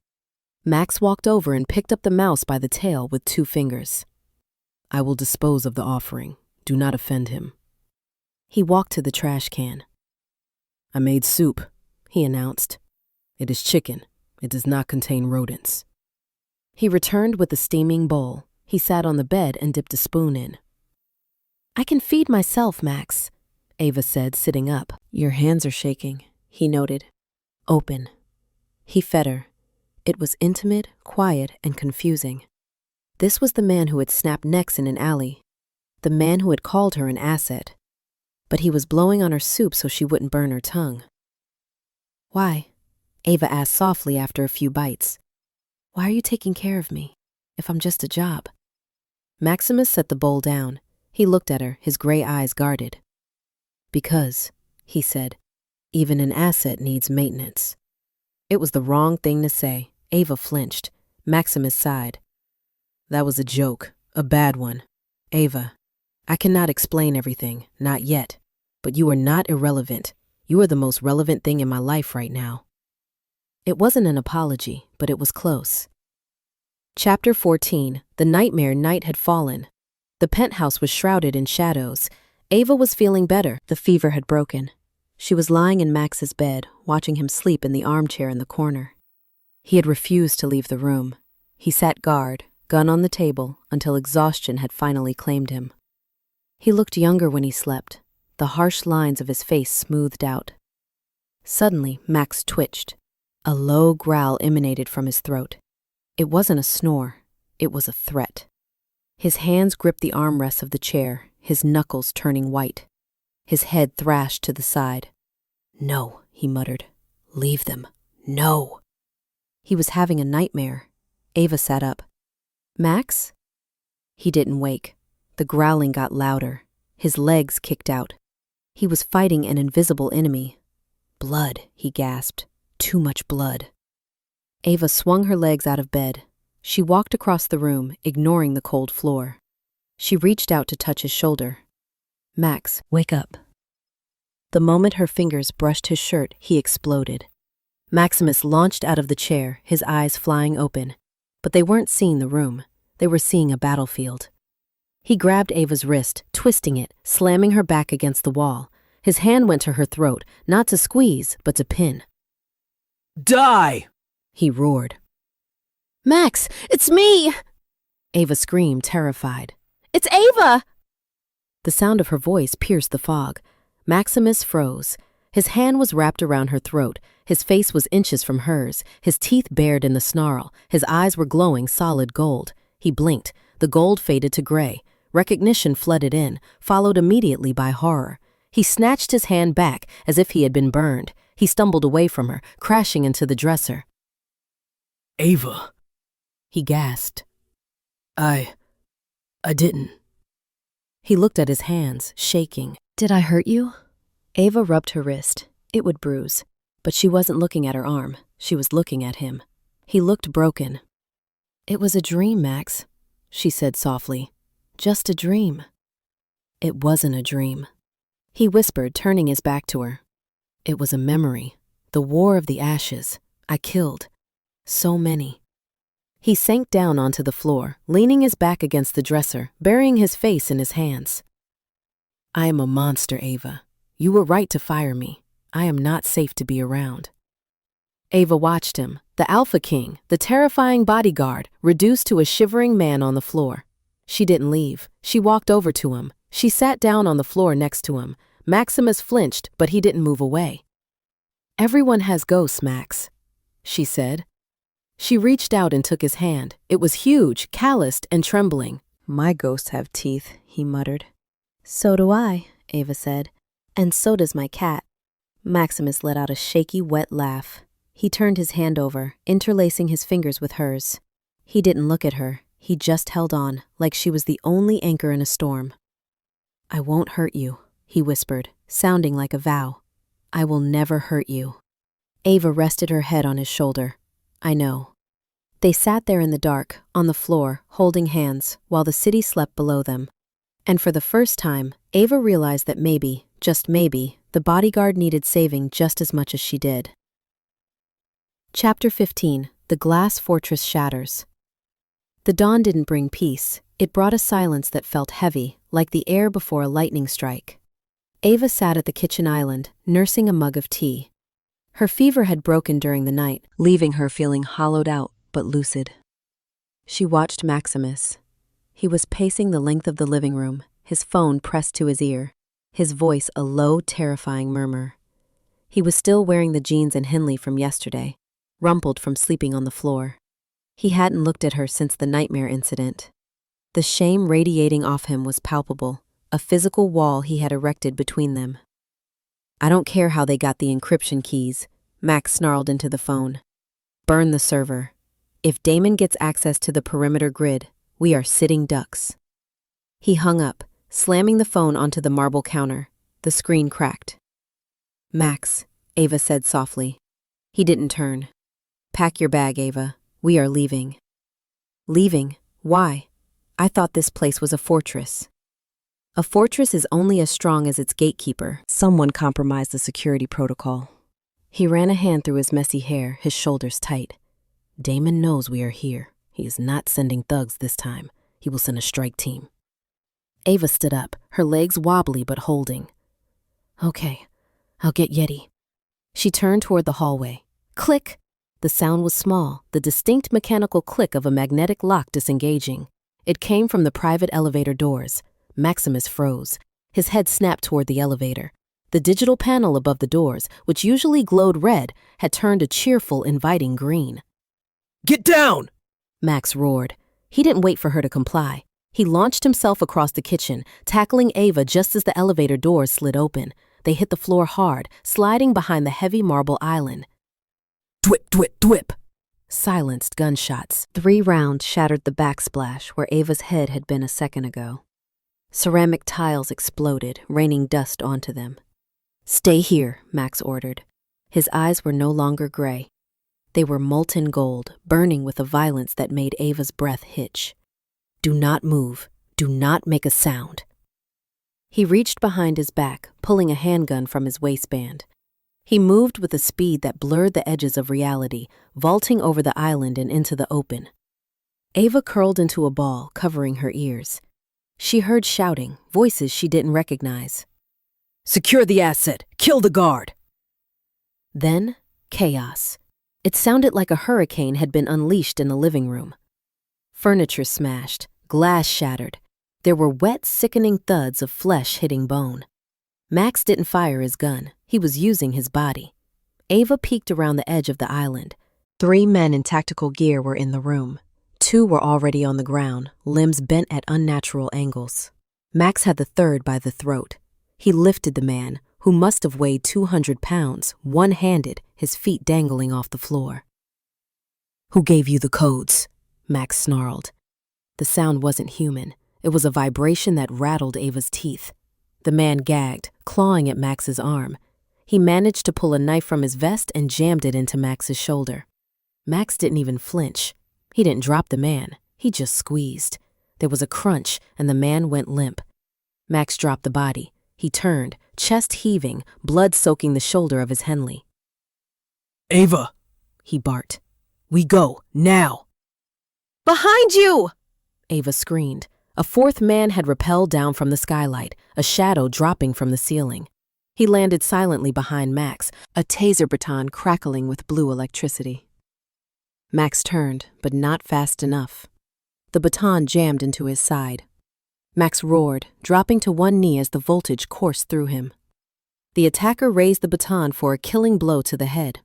Max walked over and picked up the mouse by the tail with 2 fingers. I will dispose of the offering. Do not offend him. He walked to the trash can. I made soup, he announced. It is chicken. It does not contain rodents. He returned with a steaming bowl. He sat on the bed and dipped a spoon in. I can feed myself, Max, Ava said, sitting up. Your hands are shaking, he noted. Open. He fed her. It was intimate, quiet, and confusing. This was the man who had snapped necks in an alley. the man who had called her an asset. But he was blowing on her soup so she wouldn't burn her tongue. "Why?" Ava asked softly after a few bites. "Why are you taking care of me, if I'm just a job?" Maximus set the bowl down. He looked at her, his gray eyes guarded. "Because," he said, "even an asset needs maintenance." It was the wrong thing to say. Ava flinched. Maximus sighed. "That was a joke, a bad one. Ava, I cannot explain everything, not yet. But you are not irrelevant. You are the most relevant thing in my life right now." It wasn't an apology, but it was close. Chapter 14. The nightmare night had fallen. The penthouse was shrouded in shadows. Ava was feeling better. The fever had broken. She was lying in Max's bed, watching him sleep in the armchair in the corner. He had refused to leave the room. He sat guard, gun on the table, until exhaustion had finally claimed him. He looked younger when he slept, the harsh lines of his face smoothed out. Suddenly, Max twitched. A low growl emanated from his throat. It wasn't a snore, it was a threat. His hands gripped the armrests of the chair, his knuckles turning white. His head thrashed to the side. "No," he muttered. "Leave them. No." He was having a nightmare. Ava sat up. "Max?" He didn't wake. The growling got louder. His legs kicked out. He was fighting an invisible enemy. "Blood," he gasped. "Too much blood." Ava swung her legs out of bed. She walked across the room, ignoring the cold floor. She reached out to touch his shoulder. "Max, wake up." The moment her fingers brushed his shirt, he exploded. Maximus launched out of the chair, his eyes flying open. But they weren't seeing the room. They were seeing a battlefield. He grabbed Ava's wrist, twisting it, slamming her back against the wall. His hand went to her throat, not to squeeze, but to pin. "Die!" he roared. "Max, it's me!" Ava screamed, terrified. "It's Ava!" The sound of her voice pierced the fog. Maximus froze. His hand was wrapped around her throat. His face was inches from hers, his teeth bared in the snarl. His eyes were glowing solid gold. He blinked. The gold faded to gray. Recognition flooded in, followed immediately by horror. He snatched his hand back as if he had been burned. He stumbled away from her, crashing into the dresser. "Ava," he gasped. I didn't." He looked at his hands, shaking. "Did I hurt you?" Ava rubbed her wrist. It would bruise. But she wasn't looking at her arm. She was looking at him. He looked broken. "It was a dream, Max," she said softly. "Just a dream." "It wasn't a dream," he whispered, turning his back to her. "It was a memory. The War of the Ashes. I killed. So many." He sank down onto the floor, leaning his back against the dresser, burying his face in his hands. "I am a monster, Ava. You were right to fire me. I am not safe to be around." Ava watched him, the Alpha King, the terrifying bodyguard, reduced to a shivering man on the floor. She didn't leave. She walked over to him. She sat down on the floor next to him. Maximus flinched, but he didn't move away. "Everyone has ghosts, Max," she said. She reached out and took his hand. It was huge, calloused, and trembling. "My ghosts have teeth," he muttered. "So do I," Ava said. "And so does my cat." Maximus let out a shaky, wet laugh. He turned his hand over, interlacing his fingers with hers. He didn't look at her. He just held on, like she was the only anchor in a storm. "I won't hurt you," he whispered, sounding like a vow. "I will never hurt you." Ava rested her head on his shoulder. "I know." They sat there in the dark, on the floor, holding hands, while the city slept below them. And for the first time, Ava realized that maybe, just maybe, the bodyguard needed saving just as much as she did. Chapter 15. The Glass Fortress Shatters. The dawn didn't bring peace. It brought a silence that felt heavy, like the air before a lightning strike. Ava sat at the kitchen island, nursing a mug of tea. Her fever had broken during the night, leaving her feeling hollowed out but lucid. She watched Maximus. He was pacing the length of the living room, his phone pressed to his ear, his voice a low, terrifying murmur. He was still wearing the jeans and Henley from yesterday, rumpled from sleeping on the floor. He hadn't looked at her since the nightmare incident. The shame radiating off him was palpable, a physical wall he had erected between them. I don't care how they got the encryption keys, Max snarled into the phone. Burn the server. If Damon gets access to the perimeter grid, we are sitting ducks. He hung up, slamming the phone onto the marble counter. The screen cracked. Max, Ava said softly. He didn't turn. Pack your bag, Ava. We are leaving. Leaving? Why? I thought this place was a fortress. A fortress is only as strong as its gatekeeper. Someone compromised the security protocol. He ran a hand through his messy hair, his shoulders tight. Damon knows we are here. He is not sending thugs this time. He will send a strike team. Ava stood up, her legs wobbly but holding. Okay, I'll get Yeti. She turned toward the hallway. Click! The sound was small, the distinct mechanical click of a magnetic lock disengaging. It came from the private elevator doors. Maximus froze. His head snapped toward the elevator. The digital panel above the doors, which usually glowed red, had turned a cheerful, inviting green. Get down! Max roared. He didn't wait for her to comply. He launched himself across the kitchen, tackling Ava just as the elevator doors slid open. They hit the floor hard, sliding behind the heavy marble island. Dwip, dwip, dwip! Silenced gunshots. 3 rounds shattered the backsplash where Ava's head had been a second ago. Ceramic tiles exploded, raining dust onto them. Stay here, Max ordered. His eyes were no longer gray. They were molten gold, burning with a violence that made Ava's breath hitch. Do not move. Do not make a sound. He reached behind his back, pulling a handgun from his waistband. He moved with a speed that blurred the edges of reality, vaulting over the island and into the open. Ava curled into a ball, covering her ears. She heard shouting, voices she didn't recognize. Secure the asset. Kill the guard. Then, chaos. It sounded like a hurricane had been unleashed in the living room. Furniture smashed, glass shattered. There were wet, sickening thuds of flesh hitting bone. Max didn't fire his gun. He was using his body. Ava peeked around the edge of the island. 3 men in tactical gear were in the room. 2 were already on the ground, limbs bent at unnatural angles. Max had the 3rd by the throat. He lifted the man, who must have weighed 200 pounds, one-handed, his feet dangling off the floor. Who gave you the codes? Max snarled. The sound wasn't human. It was a vibration that rattled Ava's teeth. The man gagged, clawing at Max's arm. He managed to pull a knife from his vest and jammed it into Max's shoulder. Max didn't even flinch. He didn't drop the man. He just squeezed. There was a crunch, and the man went limp. Max dropped the body. He turned, chest heaving, blood soaking the shoulder of his Henley. Ava, He barked. we go, now! Behind you! Ava screamed. A 4th man had rappelled down from the skylight, a shadow dropping from the ceiling. He landed silently behind Max, a taser baton crackling with blue electricity. Max turned, but not fast enough. The baton jammed into his side. Max roared, dropping to one knee as the voltage coursed through him. The attacker raised the baton for a killing blow to the head.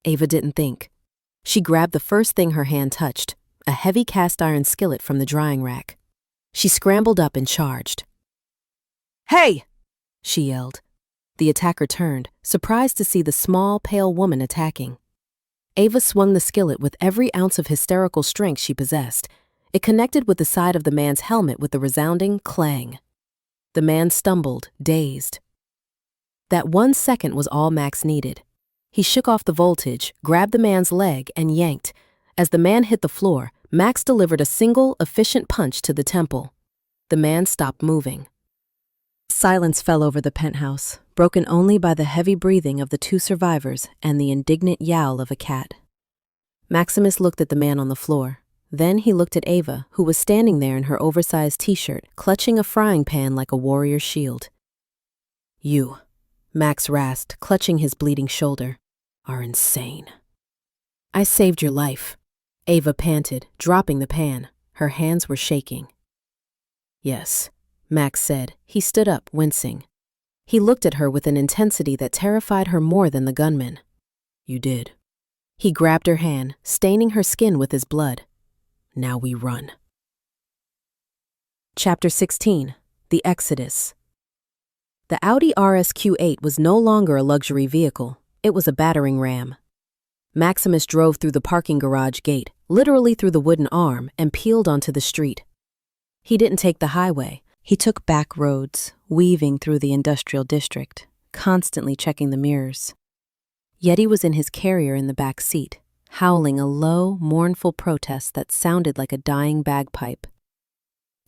Ava didn't think. She grabbed the first thing her hand touched, a heavy cast-iron skillet from the drying rack. She scrambled up and charged. "Hey!" she yelled. The attacker turned, surprised to see the small, pale woman attacking. Ava swung the skillet with every ounce of hysterical strength she possessed. It connected with the side of the man's helmet with a resounding clang. The man stumbled, dazed. That 1 second was all Max needed. He shook off the voltage, grabbed the man's leg, and yanked. As the man hit the floor, Max delivered a single, efficient punch to the temple. The man stopped moving. Silence fell over the penthouse, broken only by the heavy breathing of the 2 survivors and the indignant yowl of a cat. Maximus looked at the man on the floor. Then he looked at Ava, who was standing there in her oversized t-shirt, clutching a frying pan like a warrior's shield. "You," Max rasped, clutching his bleeding shoulder, "are insane." "I saved your life," Ava panted, dropping the pan. Her hands were shaking. "Yes," Max said. He stood up, wincing. He looked at her with an intensity that terrified her more than the gunman. "You did." He grabbed her hand, staining her skin with his blood. "Now we run." Chapter 16. The Exodus. The Audi RSQ8 was no longer a luxury vehicle. It was a battering ram. Maximus drove through the parking garage gate, literally through the wooden arm, and peeled onto the street. He didn't take the highway. He took back roads, weaving through the industrial district, constantly checking the mirrors. Yeti was in his carrier in the back seat, howling a low, mournful protest that sounded like a dying bagpipe.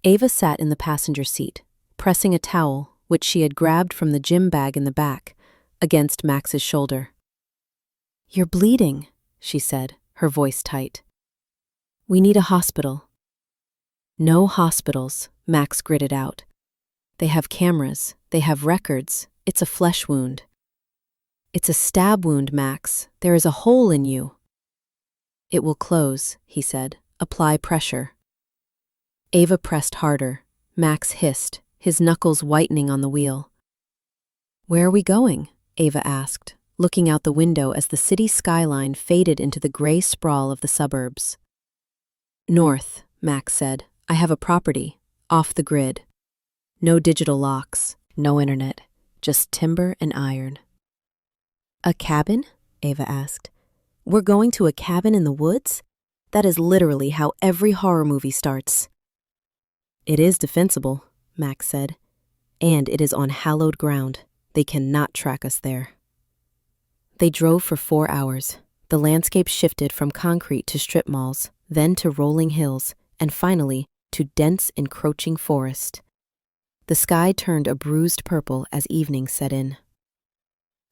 Ava sat in the passenger seat, pressing a towel, which she had grabbed from the gym bag in the back, against Max's shoulder. "You're bleeding," she said, her voice tight. "We need a hospital." "No hospitals," Max gritted out. "They have cameras, they have records, it's a flesh wound." "It's a stab wound, Max. There is a hole in you." "It will close," he said. "Apply pressure." Ava pressed harder. Max hissed, his knuckles whitening on the wheel. "Where are we going?" Ava asked, looking out the window as the city skyline faded into the gray sprawl of the suburbs. "North," Max said. "I have a property, off the grid. No digital locks, no internet, just timber and iron." "A cabin?" Ava asked. "We're going to a cabin in the woods? That is literally how every horror movie starts." "It is defensible," Max said, "and it is on hallowed ground. They cannot track us there." They drove for 4 hours. The landscape shifted from concrete to strip malls, then to rolling hills, and finally to dense, encroaching forest. The sky turned a bruised purple as evening set in.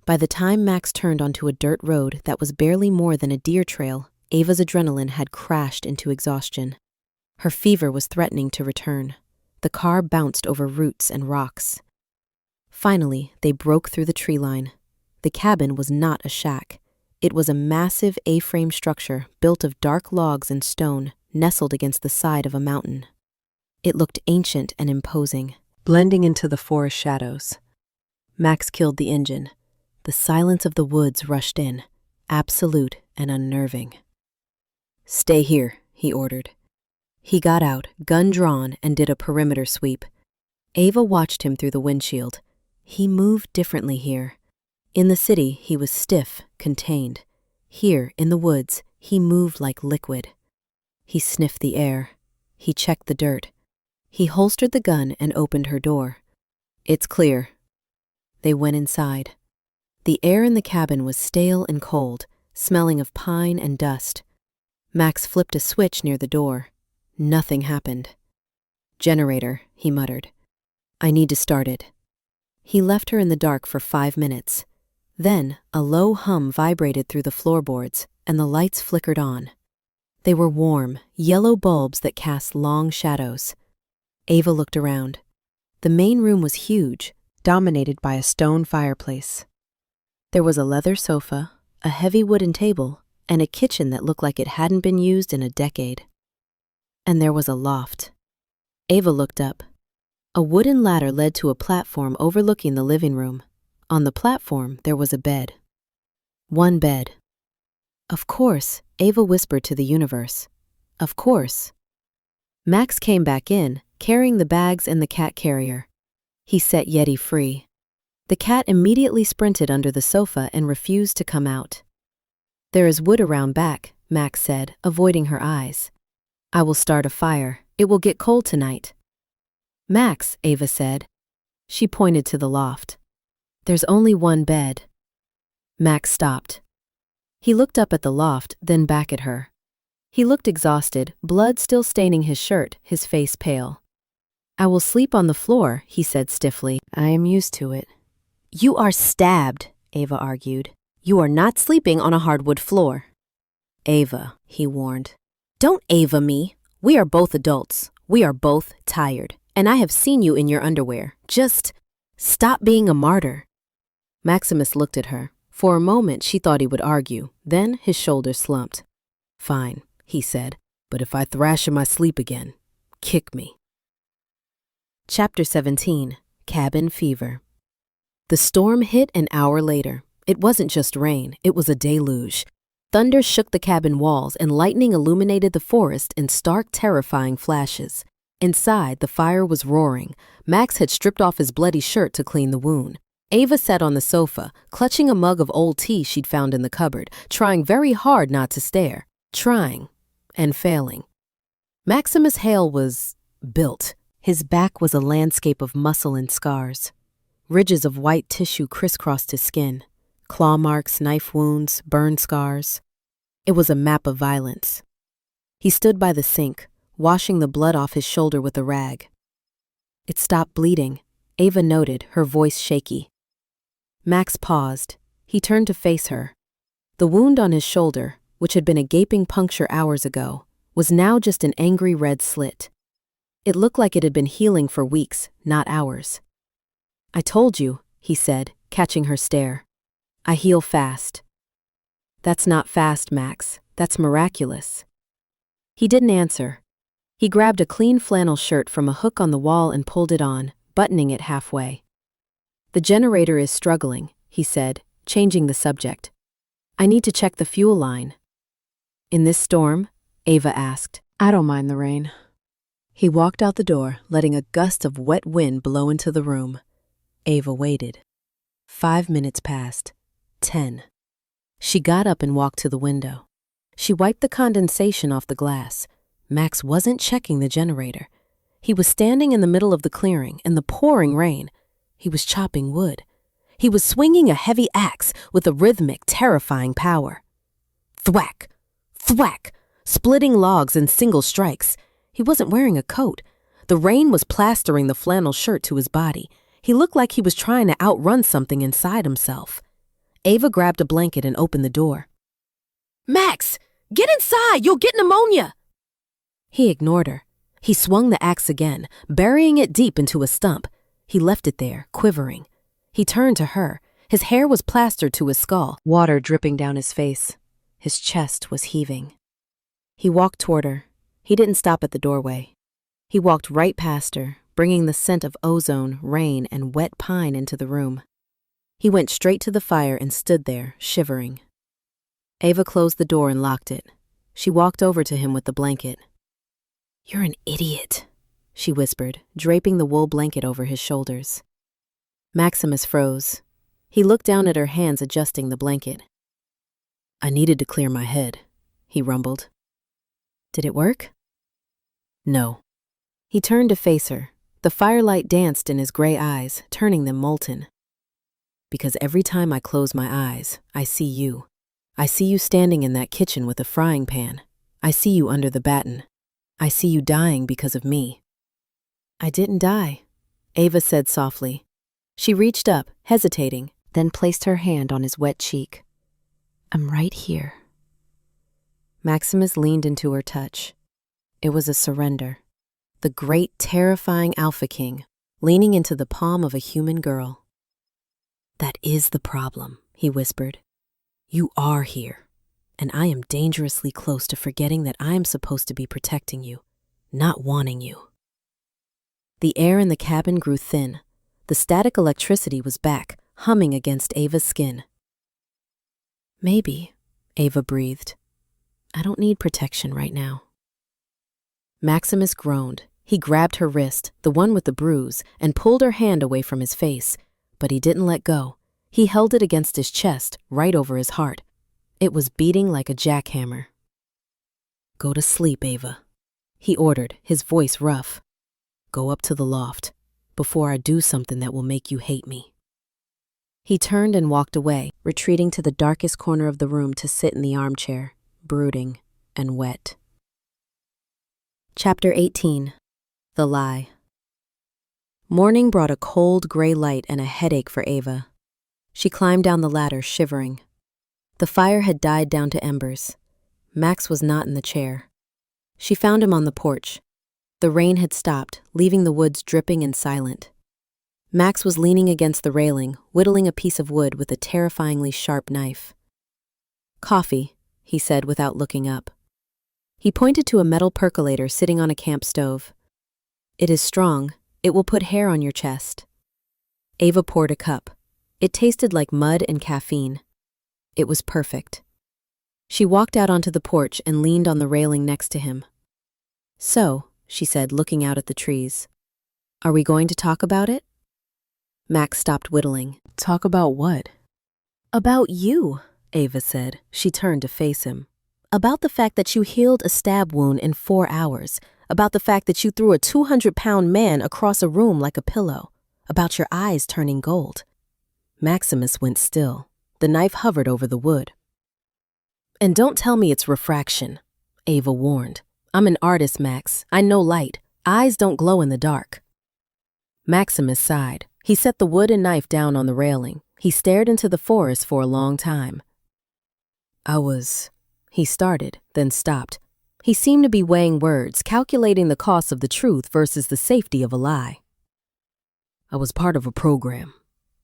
By the time Max turned onto a dirt road that was barely more than a deer trail, Ava's adrenaline had crashed into exhaustion. Her fever was threatening to return. The car bounced over roots and rocks. Finally, they broke through the tree line. The cabin was not a shack. It was a massive A-frame structure built of dark logs and stone, nestled against the side of a mountain. It looked ancient and imposing, blending into the forest shadows. Max killed the engine. The silence of the woods rushed in, absolute and unnerving. "Stay here," he ordered. He got out, gun drawn, and did a perimeter sweep. Ava watched him through the windshield. He moved differently here. In the city, he was stiff, contained. Here, in the woods, he moved like liquid. He sniffed the air. He checked the dirt. He holstered the gun and opened her door. "It's clear." They went inside. The air in the cabin was stale and cold, smelling of pine and dust. Max flipped a switch near the door. Nothing happened. "Generator," he muttered. "I need to start it." He left her in the dark for 5 minutes. Then a low hum vibrated through the floorboards, and the lights flickered on. They were warm, yellow bulbs that cast long shadows. Ava looked around. The main room was huge, dominated by a stone fireplace. There was a leather sofa, a heavy wooden table, and a kitchen that looked like it hadn't been used in a decade. And there was a loft. Ava looked up. A wooden ladder led to a platform overlooking the living room. On the platform, there was a bed. One bed. "Of course," Ava whispered to the universe. "Of course." Max came back in, carrying the bags and the cat carrier. He set Yeti free. The cat immediately sprinted under the sofa and refused to come out. "There is wood around back," Max said, avoiding her eyes. "I will start a fire. It will get cold tonight." "Max," Ava said. She pointed to the loft. "There's only one bed." Max stopped. He looked up at the loft, then back at her. He looked exhausted, blood still staining his shirt, his face pale. "I will sleep on the floor," he said stiffly. "I am used to it." "You are stabbed," Ava argued. "You are not sleeping on a hardwood floor." "Ava," he warned. "Don't Ava me. We are both adults. We are both tired. And I have seen you in your underwear. Just stop being a martyr." Maximus looked at her. For a moment, she thought he would argue. Then his shoulders slumped. "Fine," he said. "But if I thrash in my sleep again, kick me." Chapter 17. Cabin Fever. The storm hit an hour later. It wasn't just rain, it was a deluge. Thunder shook the cabin walls and lightning illuminated the forest in stark, terrifying flashes. Inside, the fire was roaring. Max had stripped off his bloody shirt to clean the wound. Ava sat on the sofa, clutching a mug of old tea she'd found in the cupboard, trying very hard not to stare. Trying and failing. Maximus Hale was built. His back was a landscape of muscle and scars. Ridges of white tissue crisscrossed his skin. Claw marks, knife wounds, burn scars. It was a map of violence. He stood by the sink, washing the blood off his shoulder with a rag. It stopped bleeding, Ava noted, her voice shaky. Max paused. He turned to face her. The wound on his shoulder, which had been a gaping puncture hours ago, was now just an angry red slit. It looked like it had been healing for weeks, not hours. "I told you," he said, catching her stare. "I heal fast." "That's not fast, Max. That's miraculous." He didn't answer. He grabbed a clean flannel shirt from a hook on the wall and pulled it on, buttoning it halfway. "The generator is struggling," he said, changing the subject. "I need to check the fuel line." "In this storm?" Ava asked. "I don't mind the rain." He walked out the door, letting a gust of wet wind blow into the room. Ava waited. 5 minutes passed. 10. She got up and walked to the window. She wiped the condensation off the glass. Max wasn't checking the generator. He was standing in the middle of the clearing in the pouring rain. He was chopping wood. He was swinging a heavy axe with a rhythmic, terrifying power. Thwack! Thwack! Splitting logs in single strikes. He wasn't wearing a coat. The rain was plastering the flannel shirt to his body. He looked like he was trying to outrun something inside himself. Ava grabbed a blanket and opened the door. "Max, get inside! You'll get pneumonia!" He ignored her. He swung the axe again, burying it deep into a stump. He left it there, quivering. He turned to her. His hair was plastered to his skull, water dripping down his face. His chest was heaving. He walked toward her. He didn't stop at the doorway. He walked right past her, bringing the scent of ozone, rain, and wet pine into the room. He went straight to the fire and stood there, shivering. Ava closed the door and locked it. She walked over to him with the blanket. "You're an idiot," she whispered, draping the wool blanket over his shoulders. Maximus froze. He looked down at her hands adjusting the blanket. "I needed to clear my head," he rumbled. "Did it work?" "No." He turned to face her. The firelight danced in his gray eyes, turning them molten. "Because every time I close my eyes, I see you. I see you standing in that kitchen with a frying pan. I see you under the batten. I see you dying because of me." "I didn't die," Ava said softly. She reached up, hesitating, then placed her hand on his wet cheek. "I'm right here." Maximus leaned into her touch. It was a surrender. The great, terrifying Alpha King, leaning into the palm of a human girl. "That is the problem," he whispered. "You are here, and I am dangerously close to forgetting that I am supposed to be protecting you, not wanting you." The air in the cabin grew thin. The static electricity was back, humming against Ava's skin. "Maybe," Ava breathed. "I don't need protection right now." Maximus groaned. He grabbed her wrist, the one with the bruise, and pulled her hand away from his face. But he didn't let go. He held it against his chest, right over his heart. It was beating like a jackhammer. "Go to sleep, Ava," he ordered, his voice rough. "Go up to the loft, before I do something that will make you hate me." He turned and walked away, retreating to the darkest corner of the room to sit in the armchair, brooding and wet. Chapter 18. The Lie. Morning brought a cold, gray light and a headache for Ava. She climbed down the ladder, shivering. The fire had died down to embers. Max was not in the chair. She found him on the porch. The rain had stopped, leaving the woods dripping and silent. Max was leaning against the railing, whittling a piece of wood with a terrifyingly sharp knife. "Coffee," he said without looking up. He pointed to a metal percolator sitting on a camp stove. "It is strong. It will put hair on your chest." Ava poured a cup. It tasted like mud and caffeine. It was perfect. She walked out onto the porch and leaned on the railing next to him. "So," she said, looking out at the trees. Are we going to talk about it? Max stopped whittling. Talk about what? About you, Ava said. She turned to face him. About the fact that you healed a stab wound in 4 hours. About the fact that you threw a 200-pound man across a room like a pillow. About your eyes turning gold. Maximus went still. The knife hovered over the wood. And don't tell me it's refraction, Ava warned. I'm an artist, Max. I know light. Eyes don't glow in the dark. Maximus sighed. He set the wood and knife down on the railing. He stared into the forest for a long time. He started, then stopped. He seemed to be weighing words, calculating the cost of the truth versus the safety of a lie. I was part of a program,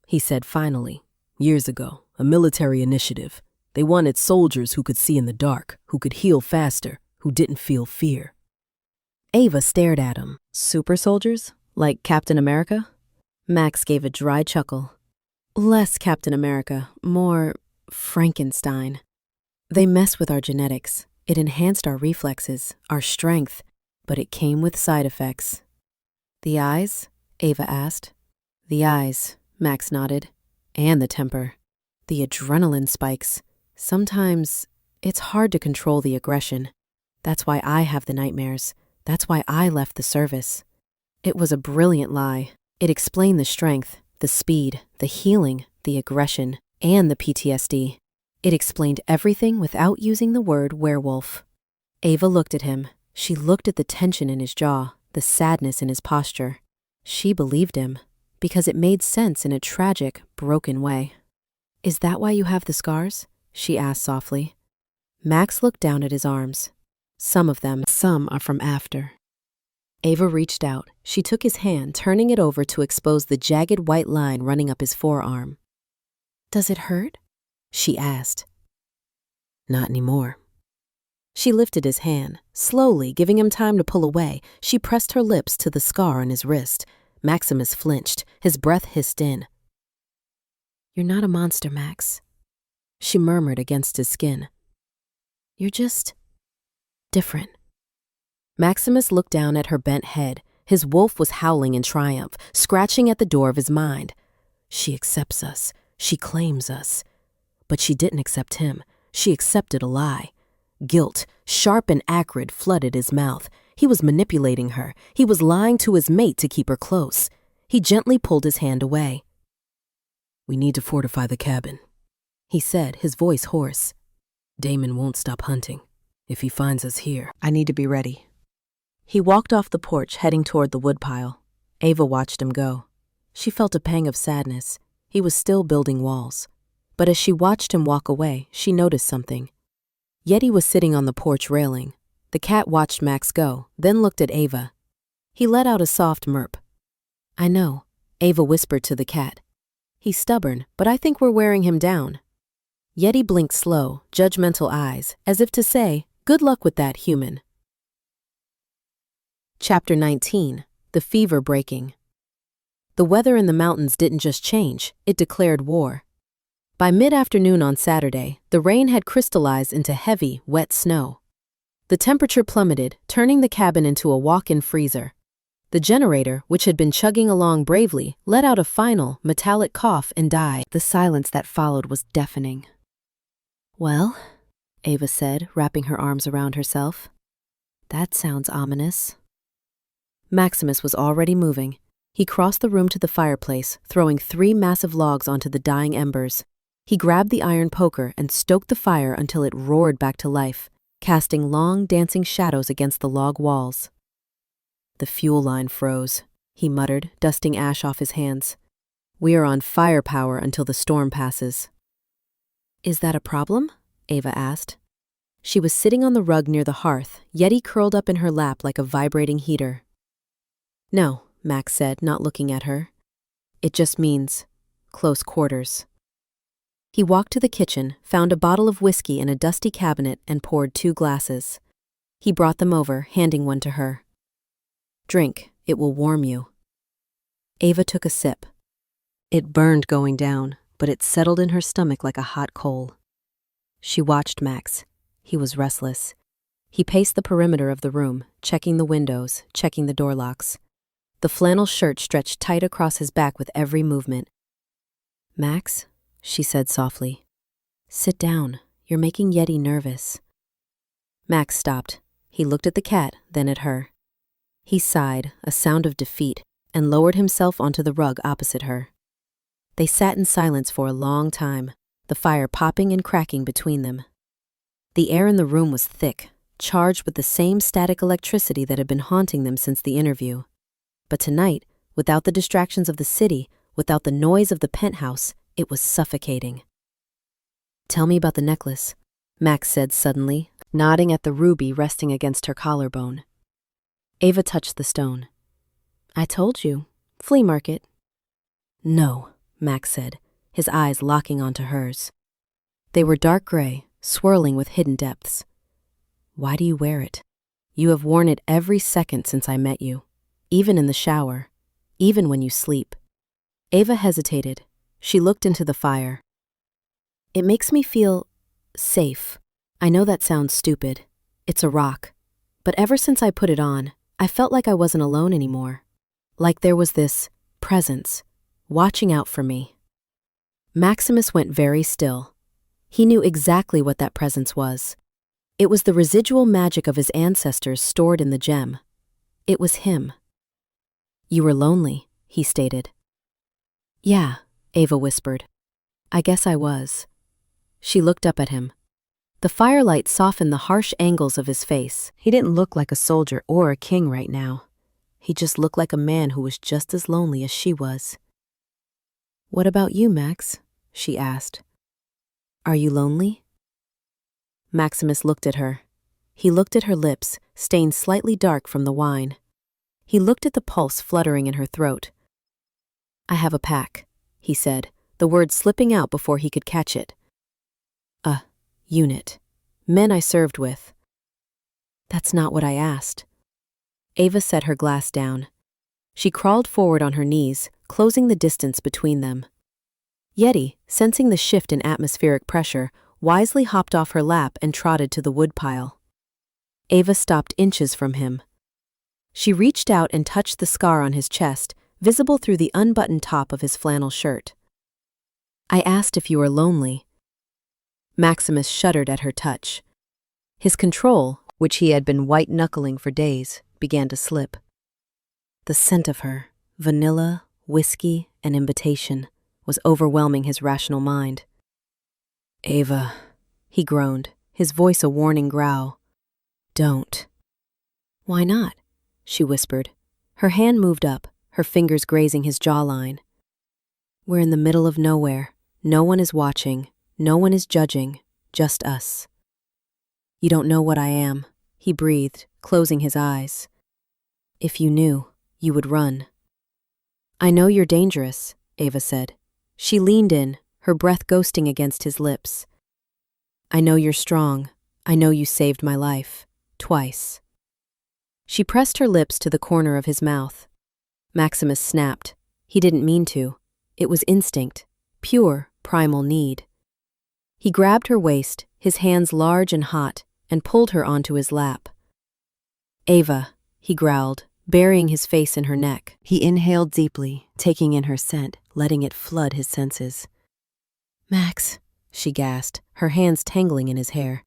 he said finally. Years ago, a military initiative. They wanted soldiers who could see in the dark, who could heal faster, who didn't feel fear. Ava stared at him. Super soldiers? Like Captain America? Max gave a dry chuckle. Less Captain America, more Frankenstein. They mess with our genetics. It enhanced our reflexes, our strength, but it came with side effects. The eyes? Ava asked. The eyes, Max nodded. And the temper. The adrenaline spikes. Sometimes it's hard to control the aggression. That's why I have the nightmares. That's why I left the service. It was a brilliant lie. It explained the strength, the speed, the healing, the aggression, and the PTSD. It explained everything without using the word werewolf. Ava looked at him. She looked at the tension in his jaw, the sadness in his posture. She believed him, because it made sense in a tragic, broken way. Is that why you have the scars? She asked softly. Max looked down at his arms. Some are from after. Ava reached out. She took his hand, turning it over to expose the jagged white line running up his forearm. Does it hurt? She asked. Not anymore. She lifted his hand. Slowly, giving him time to pull away, she pressed her lips to the scar on his wrist. Maximus flinched. His breath hissed in. You're not a monster, Max. She murmured against his skin. You're just different. Maximus looked down at her bent head. His wolf was howling in triumph, scratching at the door of his mind. She accepts us. She claims us. But she didn't accept him. She accepted a lie. Guilt, sharp and acrid, flooded his mouth. He was manipulating her. He was lying to his mate to keep her close. He gently pulled his hand away. We need to fortify the cabin, he said, his voice hoarse. Damon won't stop hunting. If he finds us here, I need to be ready. He walked off the porch, heading toward the woodpile. Ava watched him go. She felt a pang of sadness. He was still building walls. But as she watched him walk away, she noticed something. Yeti was sitting on the porch railing. The cat watched Max go, then looked at Ava. He let out a soft murp. I know, Ava whispered to the cat. He's stubborn, but I think we're wearing him down. Yeti blinked slow, judgmental eyes, as if to say, good luck with that, human. Chapter 19. The Fever Breaking. The weather in the mountains didn't just change, it declared war. By mid-afternoon on Saturday, the rain had crystallized into heavy, wet snow. The temperature plummeted, turning the cabin into a walk-in freezer. The generator, which had been chugging along bravely, let out a final, metallic cough and died. The silence that followed was deafening. Well, Ava said, wrapping her arms around herself. That sounds ominous. Maximus was already moving. He crossed the room to the fireplace, throwing 3 massive logs onto the dying embers. He grabbed the iron poker and stoked the fire until it roared back to life, casting long, dancing shadows against the log walls. The fuel line froze, he muttered, dusting ash off his hands. We are on firepower until the storm passes. Is that a problem? Ava asked. She was sitting on the rug near the hearth, Yeti curled up in her lap like a vibrating heater. No, Max said, not looking at her. It just means close quarters. He walked to the kitchen, found a bottle of whiskey in a dusty cabinet, and poured 2 glasses. He brought them over, handing one to her. Drink, it will warm you. Ava took a sip. It burned going down, but it settled in her stomach like a hot coal. She watched Max. He was restless. He paced the perimeter of the room, checking the windows, checking the door locks. The flannel shirt stretched tight across his back with every movement. "Max," she said softly. "Sit down. You're making Yeti nervous." Max stopped. He looked at the cat, then at her. He sighed, a sound of defeat, and lowered himself onto the rug opposite her. They sat in silence for a long time, the fire popping and cracking between them. The air in the room was thick, charged with the same static electricity that had been haunting them since the interview. But tonight, without the distractions of the city, without the noise of the penthouse, it was suffocating. "Tell me about the necklace," Max said suddenly, nodding at the ruby resting against her collarbone. Ava touched the stone. "I told you. Flea market." "No," Max said, his eyes locking onto hers. They were dark gray, swirling with hidden depths. "Why do you wear it? You have worn it every second since I met you, even in the shower, even when you sleep." Ava hesitated. She looked into the fire. "It makes me feel safe. I know that sounds stupid. It's a rock. But ever since I put it on, I felt like I wasn't alone anymore. Like there was this presence, watching out for me." Maximus went very still. He knew exactly what that presence was. It was the residual magic of his ancestors stored in the gem. It was him. "You were lonely," he stated. "Yeah," Ava whispered. "I guess I was." She looked up at him. The firelight softened the harsh angles of his face. He didn't look like a soldier or a king right now. He just looked like a man who was just as lonely as she was. "What about you, Max?" she asked. "Are you lonely?" Maximus looked at her. He looked at her lips, stained slightly dark from the wine. He looked at the pulse fluttering in her throat. "I have a pack," he said, the word slipping out before he could catch it. "A unit. Men I served with." "That's not what I asked." Ava set her glass down. She crawled forward on her knees, closing the distance between them. Yeti, sensing the shift in atmospheric pressure, wisely hopped off her lap and trotted to the woodpile. Ava stopped inches from him. She reached out and touched the scar on his chest, visible through the unbuttoned top of his flannel shirt. "I asked if you were lonely." Maximus shuddered at her touch. His control, which he had been white-knuckling for days, began to slip. The scent of her, vanilla, whiskey, and invitation, was overwhelming his rational mind. "Ava," he groaned, his voice a warning growl. "Don't." "Why not?" she whispered. Her hand moved up, her fingers grazing his jawline. "We're in the middle of nowhere. No one is watching. No one is judging. Just us." "You don't know what I am," he breathed, closing his eyes. "If you knew, you would run." "I know you're dangerous," Ava said. She leaned in, her breath ghosting against his lips. "I know you're strong. I know you saved my life. Twice." She pressed her lips to the corner of his mouth. Maximus snapped. He didn't mean to. It was instinct, pure, primal need. He grabbed her waist, his hands large and hot, and pulled her onto his lap. "Ava," he growled, burying his face in her neck. He inhaled deeply, taking in her scent, letting it flood his senses. "Max," she gasped, her hands tangling in his hair.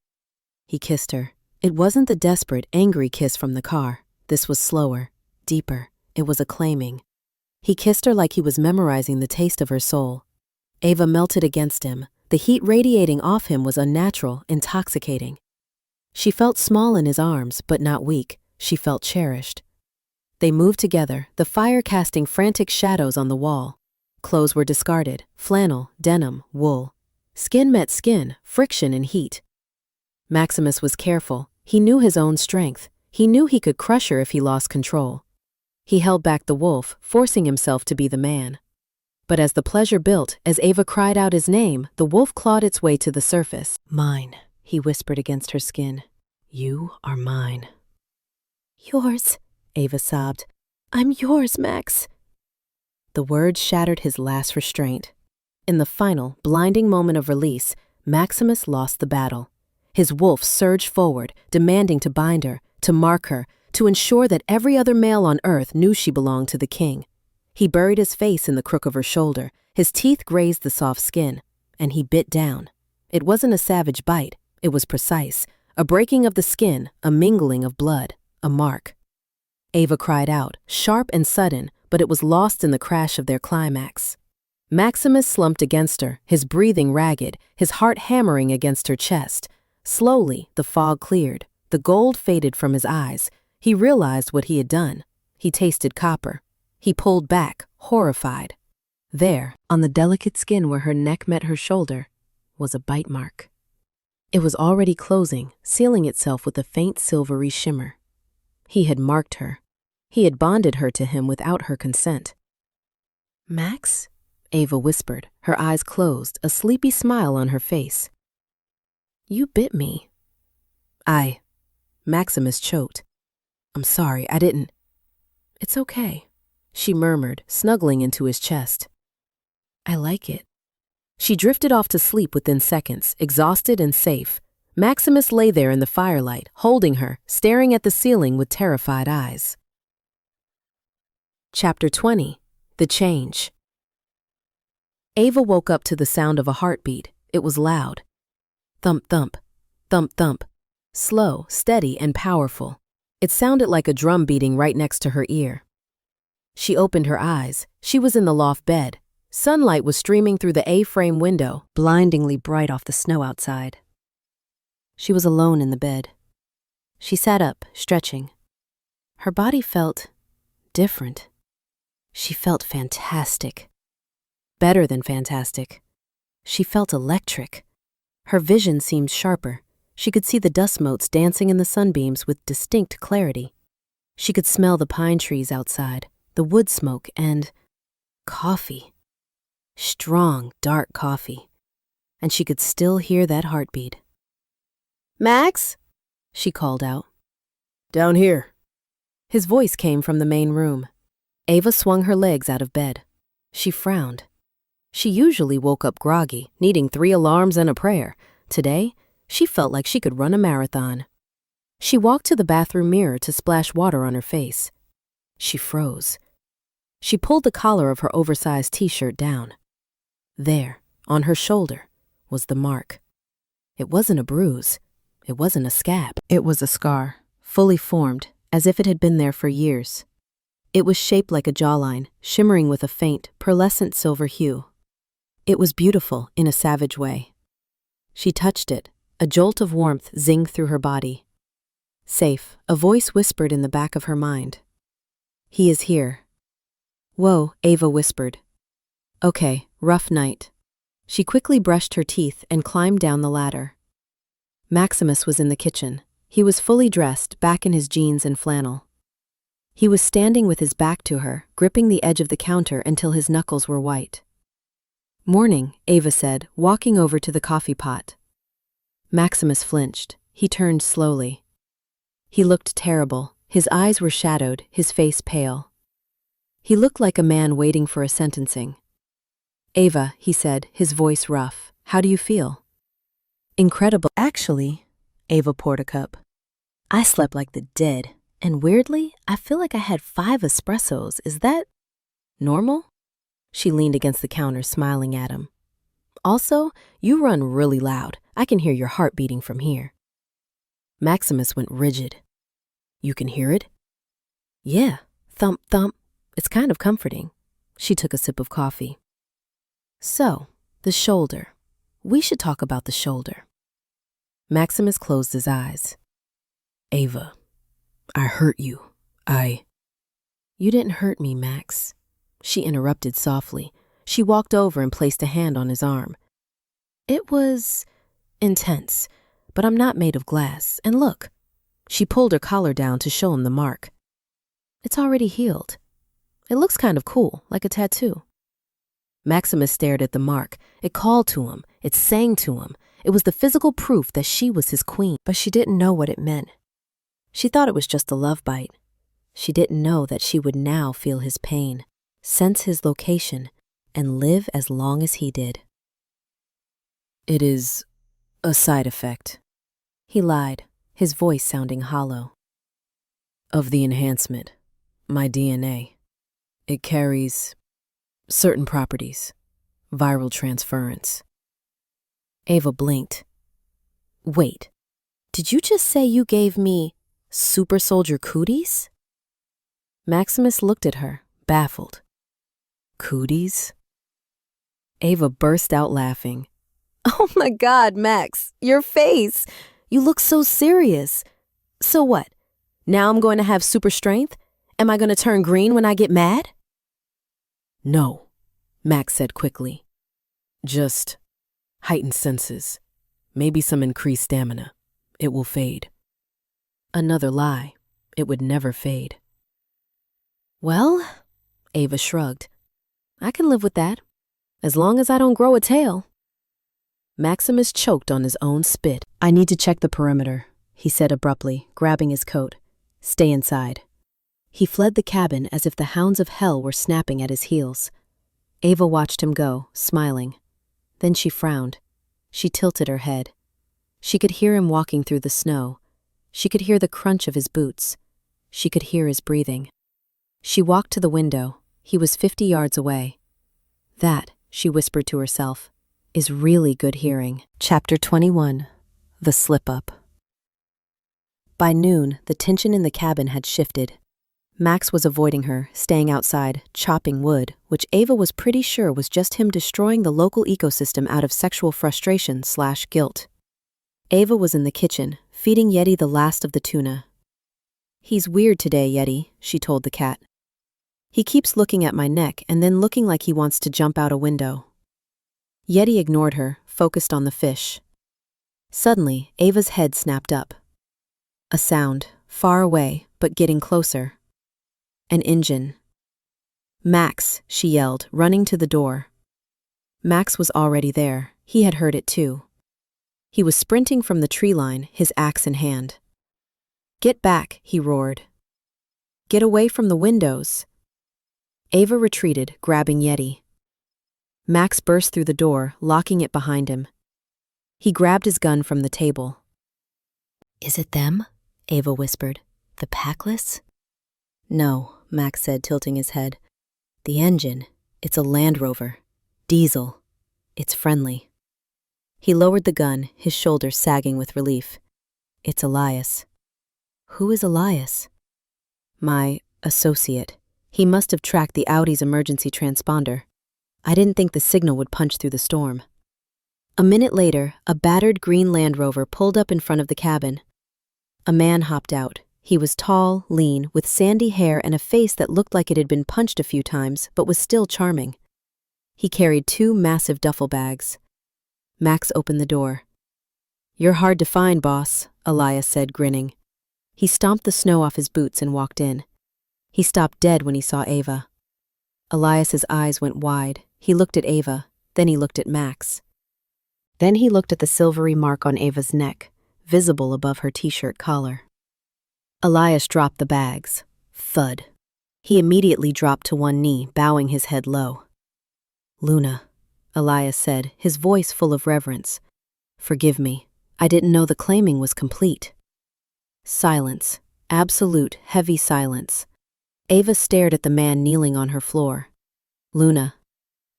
He kissed her. It wasn't the desperate, angry kiss from the car. This was slower, deeper. It was acclaiming. He kissed her like he was memorizing the taste of her soul. Ava melted against him. The heat radiating off him was unnatural, intoxicating. She felt small in his arms, but not weak. She felt cherished. They moved together, the fire casting frantic shadows on the wall. Clothes were discarded, flannel, denim, wool. Skin met skin, friction and heat. Maximus was careful. He knew his own strength. He knew he could crush her if he lost control. He held back the wolf, forcing himself to be the man. But as the pleasure built, as Ava cried out his name, the wolf clawed its way to the surface. "Mine," he whispered against her skin. "You are mine." "Yours," Ava sobbed. "I'm yours, Max." The words shattered his last restraint. In the final, blinding moment of release, Maximus lost the battle. His wolf surged forward, demanding to bind her, to mark her, to ensure that every other male on earth knew she belonged to the king. He buried his face in the crook of her shoulder, his teeth grazed the soft skin, and he bit down. It wasn't a savage bite, it was precise, a breaking of the skin, a mingling of blood, a mark. Ava cried out, sharp and sudden, but it was lost in the crash of their climax. Maximus slumped against her, his breathing ragged, his heart hammering against her chest. Slowly, the fog cleared. The gold faded from his eyes. He realized what he had done. He tasted copper. He pulled back, horrified. There, on the delicate skin where her neck met her shoulder, was a bite mark. It was already closing, sealing itself with a faint silvery shimmer. He had marked her. He had bonded her to him without her consent. "Max?" Ava whispered, her eyes closed, a sleepy smile on her face. "You bit me." Maximus choked. "I'm sorry, I didn't." "It's okay," she murmured, snuggling into his chest. "I like it." She drifted off to sleep within seconds, exhausted and safe. Maximus lay there in the firelight, holding her, staring at the ceiling with terrified eyes. Chapter 20. The Change. Ava woke up to the sound of a heartbeat. It was loud. Thump, thump, thump, thump. Slow, steady, and powerful. It sounded like a drum beating right next to her ear. She opened her eyes. She was in the loft bed. Sunlight was streaming through the A-frame window, blindingly bright off the snow outside. She was alone in the bed. She sat up, stretching. Her body felt different. She felt fantastic. Better than fantastic. She felt electric. Her vision seemed sharper. She could see the dust motes dancing in the sunbeams with distinct clarity. She could smell the pine trees outside, the wood smoke, and coffee. Strong, dark coffee. And she could still hear that heartbeat. "Max?" she called out. Down here. His voice came from the main room. Ava swung her legs out of bed. She frowned. She usually woke up groggy, needing 3 alarms and a prayer. Today, she felt like she could run a marathon. She walked to the bathroom mirror to splash water on her face. She froze. She pulled the collar of her oversized t-shirt down. There, on her shoulder, was the mark. It wasn't a bruise. It wasn't a scab. It was a scar, fully formed, as if it had been there for years. It was shaped like a jawline, shimmering with a faint, pearlescent silver hue. It was beautiful in a savage way. She touched it. A jolt of warmth zinged through her body. Safe, a voice whispered in the back of her mind. "He is here." "Whoa," Ava whispered. "Okay, rough night." She quickly brushed her teeth and climbed down the ladder. Maximus was in the kitchen. He was fully dressed, back in his jeans and flannel. He was standing with his back to her, gripping the edge of the counter until his knuckles were white. "Morning," Ava said, walking over to the coffee pot. Maximus flinched. He turned slowly. He looked terrible. His eyes were shadowed, his face pale. He looked like a man waiting for a sentencing. "Ava," he said, his voice rough, "how do you feel?" "Incredible." "Actually," Ava poured a cup. "I slept like the dead, and weirdly, I feel like I had 5 espressos. Is that normal?" She leaned against the counter, smiling at him. "Also, you run really loud. I can hear your heart beating from here." Maximus went rigid. "You can hear it?" "Yeah, thump, thump. It's kind of comforting." She took a sip of coffee. "So, the shoulder. We should talk about the shoulder." Maximus closed his eyes. "Ava, I hurt you. You didn't hurt me, Max." She interrupted softly. She walked over and placed a hand on his arm. "It was intense, but I'm not made of glass. And look." She pulled her collar down to show him the mark. "It's already healed. It looks kind of cool, like a tattoo." Maximus stared at the mark. It called to him. It sang to him. It was the physical proof that she was his queen, but she didn't know what it meant. She thought it was just a love bite. She didn't know that she would now feel his pain, sense his location, and live as long as he did. "It is a side effect," He lied, his voice sounding hollow. Of the enhancement, my DNA. It carries certain properties, viral transference. Ava blinked. Wait, did you just say you gave me super soldier cooties? Maximus looked at her, baffled. Cooties? Ava burst out laughing. Oh my God, Max, your face! You look so serious. So what? Now I'm going to have super strength? Am I going to turn green when I get mad? No, Max said quickly. Just heightened senses. Maybe some increased stamina. It will fade. Another lie. It would never fade. Well, Ava shrugged. I can live with that, as long as I don't grow a tail. Maximus choked on his own spit. I need to check the perimeter, he said abruptly, grabbing his coat. Stay inside. He fled the cabin as if the hounds of hell were snapping at his heels. Ava watched him go, smiling. Then she frowned. She tilted her head. She could hear him walking through the snow. She could hear the crunch of his boots. She could hear his breathing. She walked to the window. He was 50 yards away. That, she whispered to herself, is really good hearing. Chapter 21. The Slip-Up. By noon, the tension in the cabin had shifted. Max was avoiding her, staying outside, chopping wood, which Ava was pretty sure was just him destroying the local ecosystem out of sexual frustration/guilt. Ava was in the kitchen, feeding Yeti the last of the tuna. He's weird today, Yeti, she told the cat. He keeps looking at my neck and then looking like he wants to jump out a window. Yeti ignored her, focused on the fish. Suddenly, Ava's head snapped up. A sound, far away, but getting closer. An engine. Max, she yelled, running to the door. Max was already there. He had heard it too. He was sprinting from the tree line, his axe in hand. Get back, he roared. Get away from the windows. Ava retreated, grabbing Yeti. Max burst through the door, locking it behind him. He grabbed his gun from the table. Is it them? Ava whispered. The Packless? No, Max said, tilting his head. The engine. It's a Land Rover. Diesel. It's friendly. He lowered the gun, his shoulders sagging with relief. It's Elias. Who is Elias? My associate. He must have tracked the Audi's emergency transponder. I didn't think the signal would punch through the storm. A minute later, a battered green Land Rover pulled up in front of the cabin. A man hopped out. He was tall, lean, with sandy hair and a face that looked like it had been punched a few times, but was still charming. He carried 2 massive duffel bags. Max opened the door. You're hard to find, boss, Elias said, grinning. He stomped the snow off his boots and walked in. He stopped dead when he saw Ava. Elias's eyes went wide. He looked at Ava, then he looked at Max. Then he looked at the silvery mark on Ava's neck, visible above her t-shirt collar. Elias dropped the bags. Thud. He immediately dropped to one knee, bowing his head low. Luna, Elias said, his voice full of reverence. Forgive me. I didn't know the claiming was complete. Silence. Absolute, heavy silence. Ava stared at the man kneeling on her floor. Luna.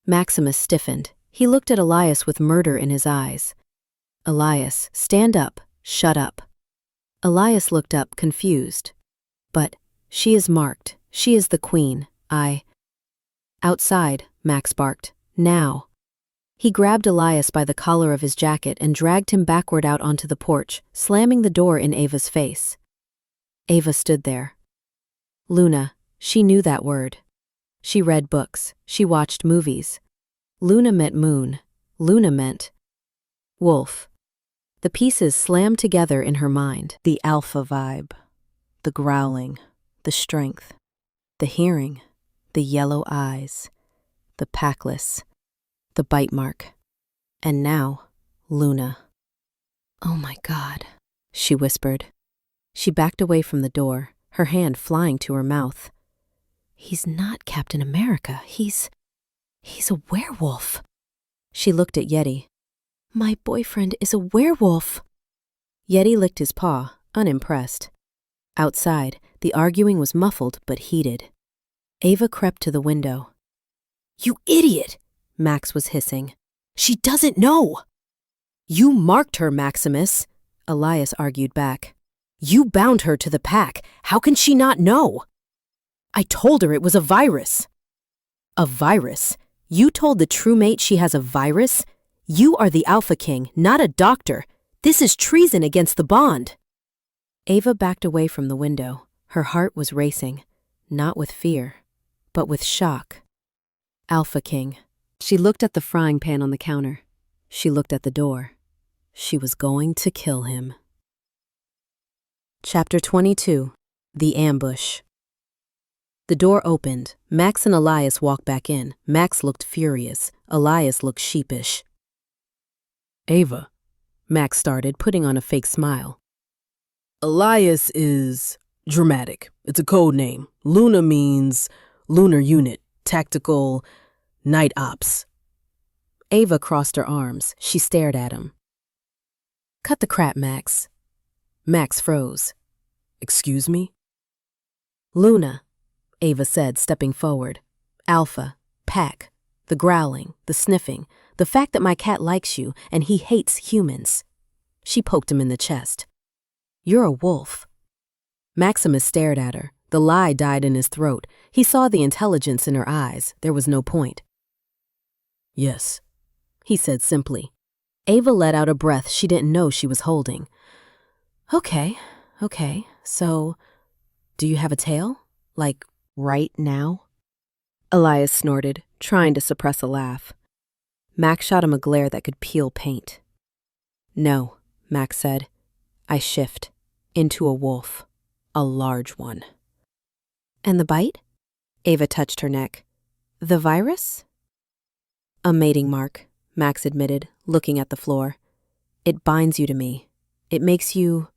Maximus stiffened. He looked at Elias with murder in his eyes. Elias, stand up. Shut up. Elias looked up, confused. But, she is marked. She is the queen. Outside, Max barked. Now. He grabbed Elias by the collar of his jacket and dragged him backward out onto the porch, slamming the door in Ava's face. Ava stood there. Luna, she knew that word. She read books. She watched movies. Luna meant moon. Luna meant wolf. The pieces slammed together in her mind. The alpha vibe. The growling. The strength. The hearing. The yellow eyes. The Packless. The bite mark. And now, Luna. Oh my God, she whispered. She backed away from the door, her hand flying to her mouth. He's not Captain America. He's a werewolf. She looked at Yeti. My boyfriend is a werewolf. Yeti licked his paw, unimpressed. Outside, the arguing was muffled but heated. Ava crept to the window. "You idiot!" Max was hissing. "She doesn't know!" "You marked her, Maximus," Elias argued back. "You bound her to the pack. How can she not know?" "I told her it was a virus." "A virus? You told the true mate she has a virus? You are the Alpha King, not a doctor. This is treason against the bond." Ava backed away from the window. Her heart was racing, not with fear, but with shock. Alpha King. She looked at the frying pan on the counter. She looked at the door. She was going to kill him. Chapter 22. The Ambush. The door opened. Max and Elias walked back in. Max looked furious. Elias looked sheepish. Ava, Max started, putting on a fake smile. Elias is dramatic. It's a code name. Luna means lunar unit, tactical, night ops. Ava crossed her arms. She stared at him. Cut the crap, Max. Max froze. Excuse me? Luna, Ava said, stepping forward. Alpha, pack, the growling, the sniffing, the fact that my cat likes you and he hates humans. She poked him in the chest. You're a wolf. Maximus stared at her. The lie died in his throat. He saw the intelligence in her eyes. There was no point. Yes, he said simply. Ava let out a breath she didn't know she was holding. Okay, so do you have a tail? Like right now? Elias snorted, trying to suppress a laugh. Max shot him a glare that could peel paint. No, Max said. I shift into a wolf, a large one. And the bite? Ava touched her neck. The virus? A mating mark, Max admitted, looking at the floor. It binds you to me. It makes you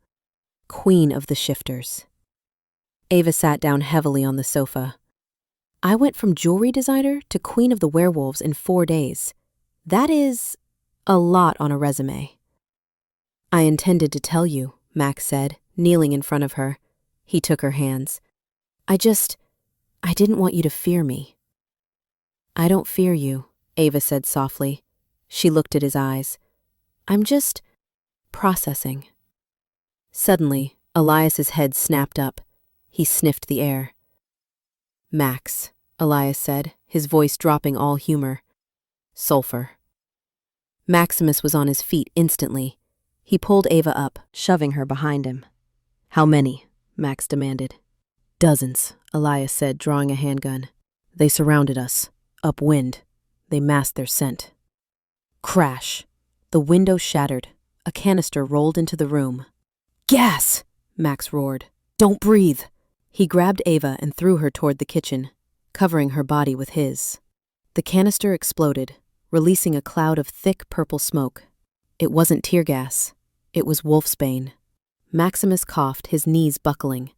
queen of the shifters. Ava sat down heavily on the sofa. I went from jewelry designer to queen of the werewolves in 4 days. That is a lot on a resume. I intended to tell you, Max said, kneeling in front of her. He took her hands. I didn't want you to fear me. I don't fear you, Ava said softly. She looked at his eyes. I'm just processing. Suddenly, Elias's head snapped up. He sniffed the air. Max, Elias said, his voice dropping all humor. Sulfur. Maximus was on his feet instantly. He pulled Ava up, shoving her behind him. How many? Max demanded. Dozens, Elias said, drawing a handgun. They surrounded us. Upwind. They masked their scent. Crash. The window shattered. A canister rolled into the room. Gas! Max roared. Don't breathe. He grabbed Ava and threw her toward the kitchen, covering her body with his. The canister exploded, releasing a cloud of thick purple smoke. It wasn't tear gas. It was wolfsbane. Maximus coughed, his knees buckling.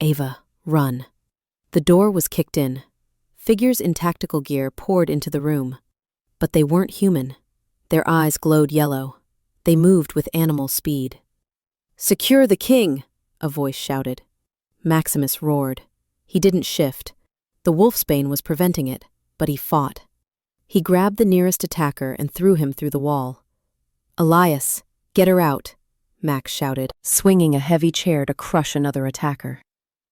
Ava, run. The door was kicked in. Figures in tactical gear poured into the room. But they weren't human. Their eyes glowed yellow. They moved with animal speed. Secure the king, a voice shouted. Maximus roared. He didn't shift. The wolfsbane was preventing it, but he fought. He grabbed the nearest attacker and threw him through the wall. Elias, get her out, Max shouted, swinging a heavy chair to crush another attacker.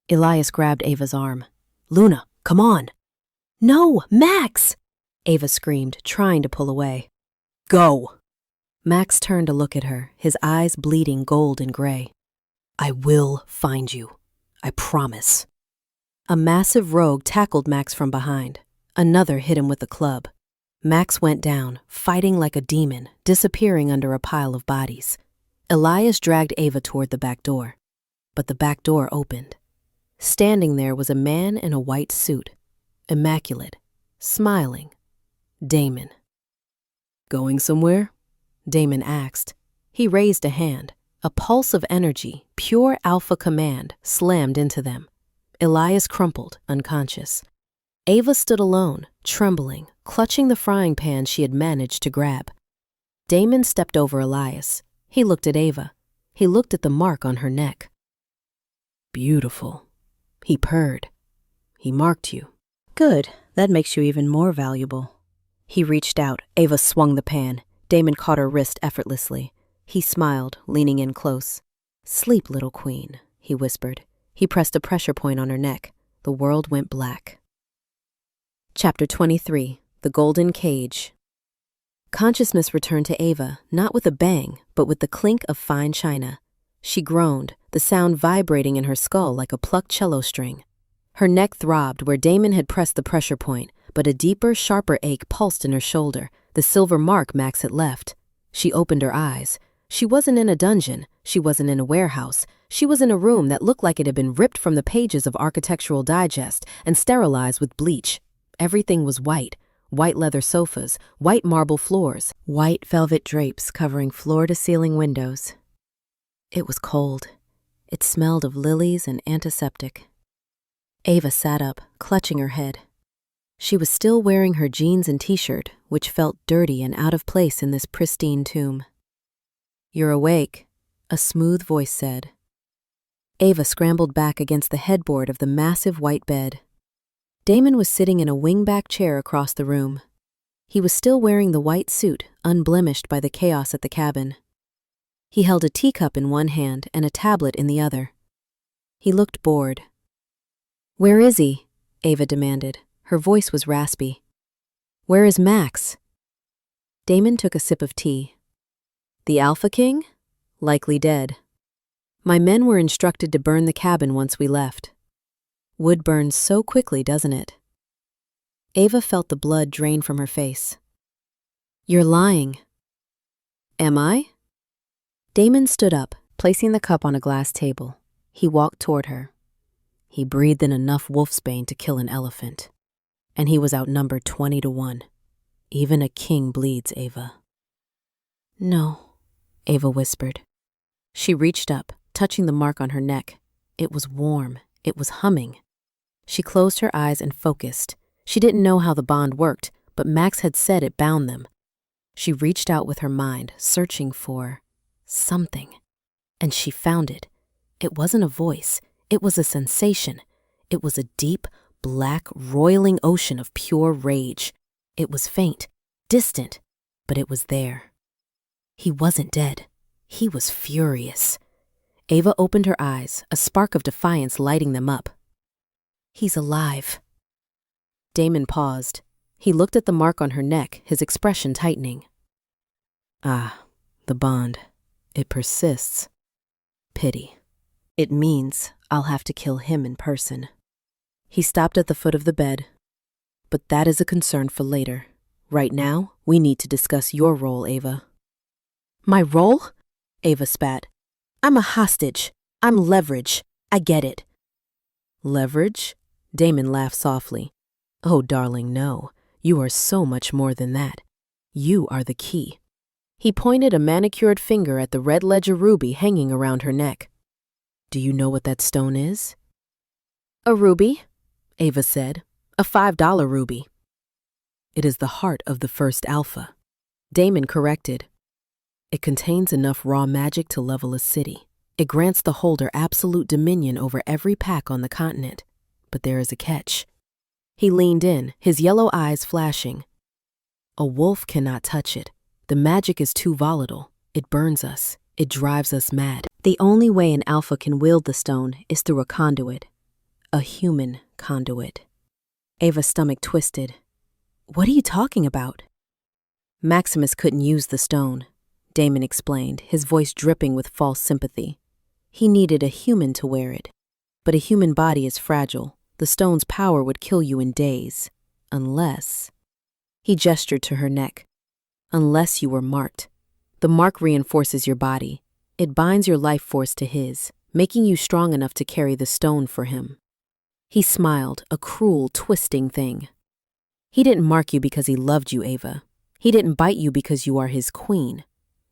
Elias grabbed Ava's arm. Luna, come on. No, Max! Ava screamed, trying to pull away. Go! Max turned to look at her, his eyes bleeding gold and gray. I will find you. I promise. A massive rogue tackled Max from behind. Another hit him with a club. Max went down, fighting like a demon, disappearing under a pile of bodies. Elias dragged Ava toward the back door. But the back door opened. Standing there was a man in a white suit, immaculate, smiling. Damon. Going somewhere? Damon asked. He raised a hand. A pulse of energy, pure alpha command, slammed into them. Elias crumpled, unconscious. Ava stood alone, trembling, clutching the frying pan she had managed to grab. Damon stepped over Elias. He looked at Ava. He looked at the mark on her neck. Beautiful. He purred. He marked you. Good. That makes you even more valuable. He reached out. Ava swung the pan. Damon caught her wrist effortlessly. He smiled, leaning in close. Sleep, little queen, he whispered. He pressed a pressure point on her neck. The world went black. Chapter 23. The Golden Cage. Consciousness returned to Ava, not with a bang, but with the clink of fine china. She groaned, the sound vibrating in her skull like a plucked cello string. Her neck throbbed where Damon had pressed the pressure point, but a deeper, sharper ache pulsed in her shoulder, the silver mark Max had left. She opened her eyes. She wasn't in a dungeon. She wasn't in a warehouse. She was in a room that looked like it had been ripped from the pages of Architectural Digest and sterilized with bleach. Everything was white. White leather sofas, white marble floors, white velvet drapes covering floor-to-ceiling windows. It was cold. It smelled of lilies and antiseptic. Ava sat up, clutching her head. She was still wearing her jeans and t-shirt, which felt dirty and out of place in this pristine tomb. "You're awake," a smooth voice said. Ava scrambled back against the headboard of the massive white bed. Damon was sitting in a wingback chair across the room. He was still wearing the white suit, unblemished by the chaos at the cabin. He held a teacup in one hand and a tablet in the other. He looked bored. "Where is he?" Ava demanded. Her voice was raspy. "Where is Max?" Damon took a sip of tea. "The Alpha King? Likely dead. My men were instructed to burn the cabin once we left. Wood burns so quickly, doesn't it?" Ava felt the blood drain from her face. "You're lying." "Am I?" Damon stood up, placing the cup on a glass table. He walked toward her. He breathed in enough wolfsbane to kill an elephant. And he was outnumbered 20-1. Even a king bleeds, Ava. "No," Ava whispered. She reached up, touching the mark on her neck. It was warm. It was humming. She closed her eyes and focused. She didn't know how the bond worked, but Max had said it bound them. She reached out with her mind, searching for something. And she found it. It wasn't a voice. It was a sensation. It was a deep, black, roiling ocean of pure rage. It was faint, distant, but it was there. He wasn't dead. He was furious. Ava opened her eyes, a spark of defiance lighting them up. "He's alive." Damon paused. He looked at the mark on her neck, his expression tightening. "Ah, the bond. It persists. Pity. It means I'll have to kill him in person." He stopped at the foot of the bed. "But that is a concern for later. Right now, we need to discuss your role, Ava." "My role?" Ava spat. "I'm a hostage. I'm leverage. I get it." "Leverage?" Damon laughed softly. "Oh, darling, no. You are so much more than that. You are the key." He pointed a manicured finger at the red ledger ruby hanging around her neck. "Do you know what that stone is?" "A ruby," Ava said. "A $5 ruby." "It is the heart of the first alpha." Damon corrected. "It contains enough raw magic to level a city. It grants the holder absolute dominion over every pack on the continent. But there is a catch." He leaned in, his yellow eyes flashing. "A wolf cannot touch it. The magic is too volatile. It burns us. It drives us mad. The only way an alpha can wield the stone is through a conduit. A human conduit." Ava's stomach twisted. "What are you talking about?" "Maximus couldn't use the stone," Damon explained, his voice dripping with false sympathy. "He needed a human to wear it. But a human body is fragile. The stone's power would kill you in days. Unless..." He gestured to her neck. "Unless you were marked. The mark reinforces your body. It binds your life force to his, making you strong enough to carry the stone for him." He smiled, a cruel, twisting thing. "He didn't mark you because he loved you, Ava. He didn't bite you because you are his queen.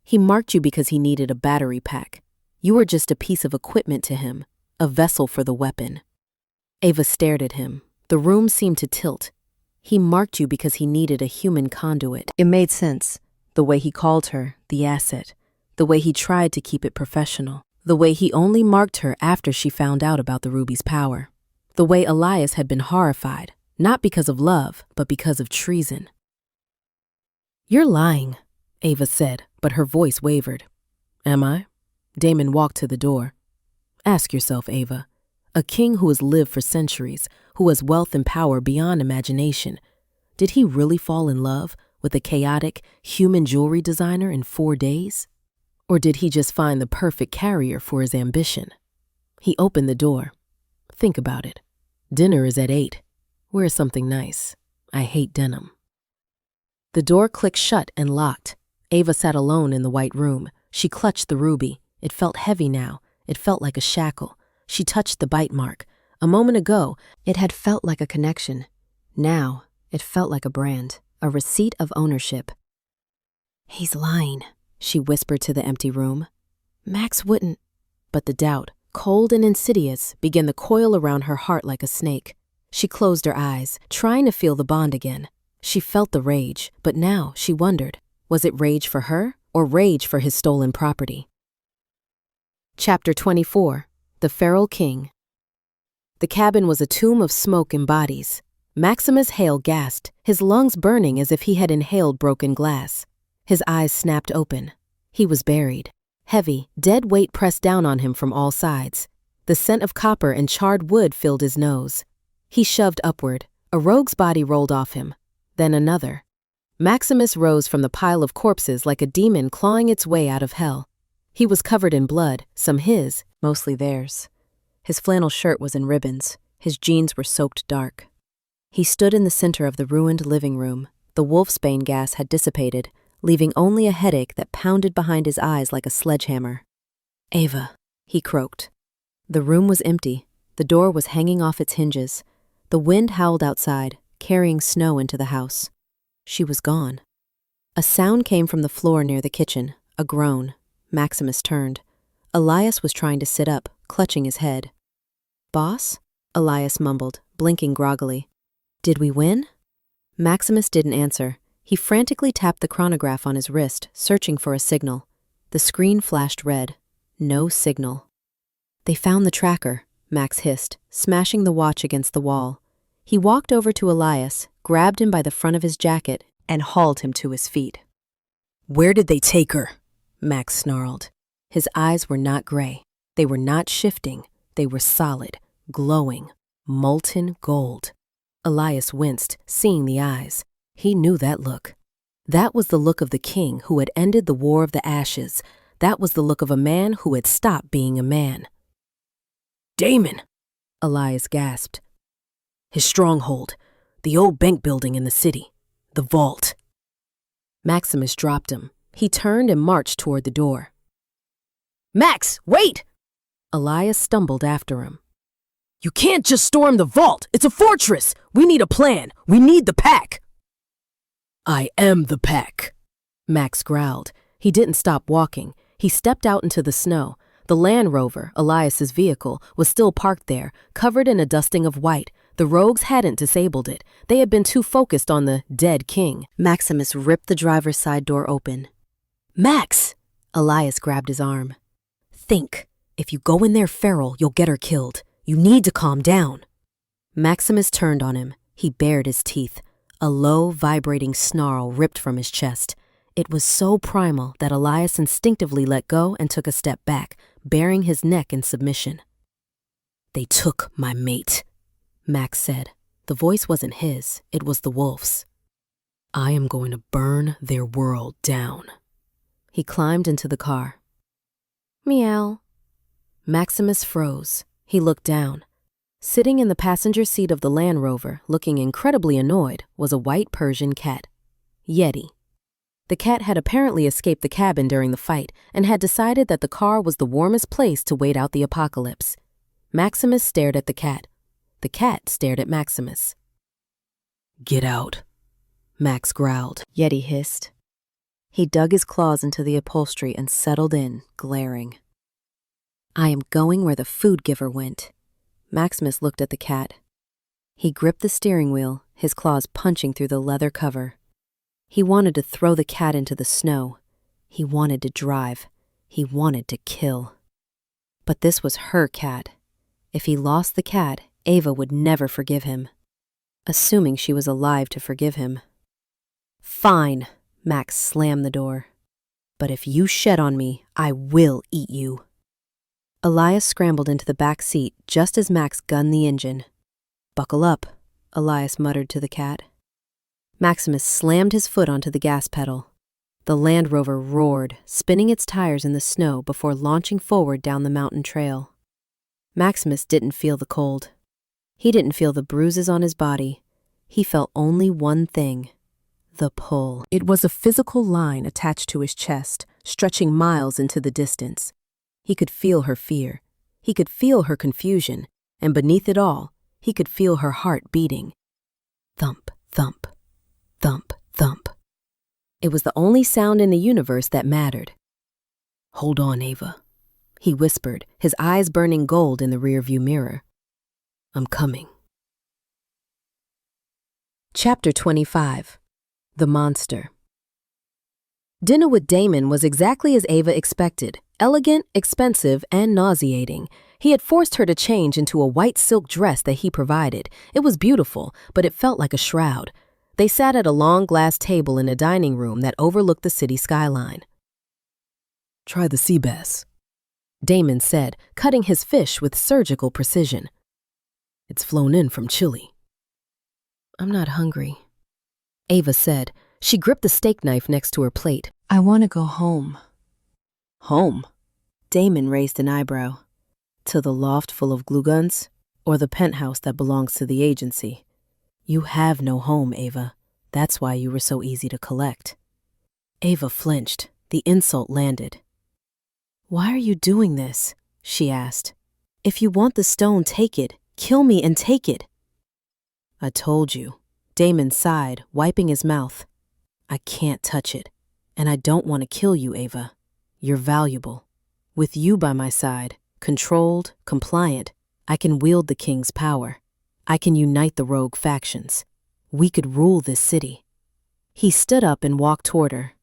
He marked you because he needed a battery pack. You were just a piece of equipment to him, a vessel for the weapon." Ava stared at him. The room seemed to tilt. He marked you because he needed a human conduit. It made sense. The way he called her, the asset. The way he tried to keep it professional. The way he only marked her after she found out about the ruby's power. The way Elias had been horrified, not because of love, but because of treason. "You're lying," Ava said, but her voice wavered. "Am I?" Damon walked to the door. "Ask yourself, Ava. A king who has lived for centuries, who has wealth and power beyond imagination, did he really fall in love with a chaotic, human jewelry designer in 4 days? Or did he just find the perfect carrier for his ambition?" He opened the door. "Think about it. Dinner is at 8. Wear something nice. I hate denim." The door clicked shut and locked. Ava sat alone in the white room. She clutched the ruby. It felt heavy now. It felt like a shackle. She touched the bite mark. A moment ago, it had felt like a connection. Now, it felt like a brand, a receipt of ownership. "He's lying," she whispered to the empty room. "Max wouldn't." But the doubt, cold and insidious, began to coil around her heart like a snake. She closed her eyes, trying to feel the bond again. She felt the rage, but now she wondered, was it rage for her or rage for his stolen property? Chapter 24. The Feral King. The cabin was a tomb of smoke and bodies. Maximus Hale gasped, his lungs burning as if he had inhaled broken glass. His eyes snapped open. He was buried. Heavy, dead weight pressed down on him from all sides. The scent of copper and charred wood filled his nose. He shoved upward. A rogue's body rolled off him. Then another. Maximus rose from the pile of corpses like a demon clawing its way out of hell. He was covered in blood, some his, mostly theirs. His flannel shirt was in ribbons. His jeans were soaked dark. He stood in the center of the ruined living room. The wolfsbane gas had dissipated, leaving only a headache that pounded behind his eyes like a sledgehammer. "Ava," he croaked. The room was empty. The door was hanging off its hinges. The wind howled outside, carrying snow into the house. She was gone. A sound came from the floor near the kitchen, a groan. Maximus turned. Elias was trying to sit up, clutching his head. "Boss?" Elias mumbled, blinking groggily. "Did we win?" Maximus didn't answer. He frantically tapped the chronograph on his wrist, searching for a signal. The screen flashed red. No signal. "They found the tracker," Max hissed, smashing the watch against the wall. He walked over to Elias, grabbed him by the front of his jacket, and hauled him to his feet. "Where did they take her?" Max snarled. His eyes were not gray. They were not shifting. They were solid, glowing, molten gold. Elias winced, seeing the eyes. He knew that look. That was the look of the king who had ended the War of the Ashes. That was the look of a man who had stopped being a man. "Damon!" Elias gasped. "His stronghold, the old bank building in the city, the vault." Maximus dropped him. He turned and marched toward the door. "Max, wait!" Elias stumbled after him. "You can't just storm the vault. It's a fortress. We need a plan. We need the pack." "I am the pack," Max growled. He didn't stop walking. He stepped out into the snow. The Land Rover, Elias's vehicle, was still parked there, covered in a dusting of white. The rogues hadn't disabled it. They had been too focused on the dead king. Maximus ripped the driver's side door open. "Max!" Elias grabbed his arm. "Think. If you go in there feral, you'll get her killed. You need to calm down." Maximus turned on him. He bared his teeth. A low, vibrating snarl ripped from his chest. It was so primal that Elias instinctively let go and took a step back, baring his neck in submission. "They took my mate," Max said. The voice wasn't his, it was the wolf's. "I am going to burn their world down." He climbed into the car. "Meow." Maximus froze. He looked down. Sitting in the passenger seat of the Land Rover, looking incredibly annoyed, was a white Persian cat. Yeti. The cat had apparently escaped the cabin during the fight and had decided that the car was the warmest place to wait out the apocalypse. Maximus stared at the cat. The cat stared at Maximus. "Get out," Max growled. Yeti hissed. He dug his claws into the upholstery and settled in, glaring. "I am going where the food giver went." Maximus looked at the cat. He gripped the steering wheel, his claws punching through the leather cover. He wanted to throw the cat into the snow. He wanted to drive. He wanted to kill. But this was her cat. If he lost the cat, Ava would never forgive him. Assuming she was alive to forgive him. Fine, Max slammed the door. But if you shed on me, I will eat you. Elias scrambled into the back seat just as Max gunned the engine. Buckle up, Elias muttered to the cat. Maximus slammed his foot onto the gas pedal. The Land Rover roared, spinning its tires in the snow before launching forward down the mountain trail. Maximus didn't feel the cold. He didn't feel the bruises on his body. He felt only one thing: the pull. It was a physical line attached to his chest, stretching miles into the distance. He could feel her fear. He could feel her confusion. And beneath it all, he could feel her heart beating. Thump, thump, thump, thump. It was the only sound in the universe that mattered. "Hold on, Ava," he whispered, his eyes burning gold in the rearview mirror. "I'm coming." Chapter 25. The Monster. Dinner with Damon was exactly as Ava expected, elegant, expensive, and nauseating. He had forced her to change into a white silk dress that he provided. It was beautiful, but it felt like a shroud. They sat at a long glass table in a dining room that overlooked the city skyline. "Try the sea bass," Damon said, cutting his fish with surgical precision. "It's flown in from Chile." "I'm not hungry," Ava said. She gripped the steak knife next to her plate. "I want to go home." "Home?" Damon raised an eyebrow. "To the loft full of glue guns, or the penthouse that belongs to the agency? You have no home, Ava. That's why you were so easy to collect." Ava flinched. The insult landed. "Why are you doing this?" she asked. "If you want the stone, take it. Kill me and take it." "I told you." Damon sighed, wiping his mouth. "I can't touch it. And I don't want to kill you, Ava. You're valuable. With you by my side, controlled, compliant, I can wield the king's power. I can unite the rogue factions. We could rule this city." He stood up and walked toward her.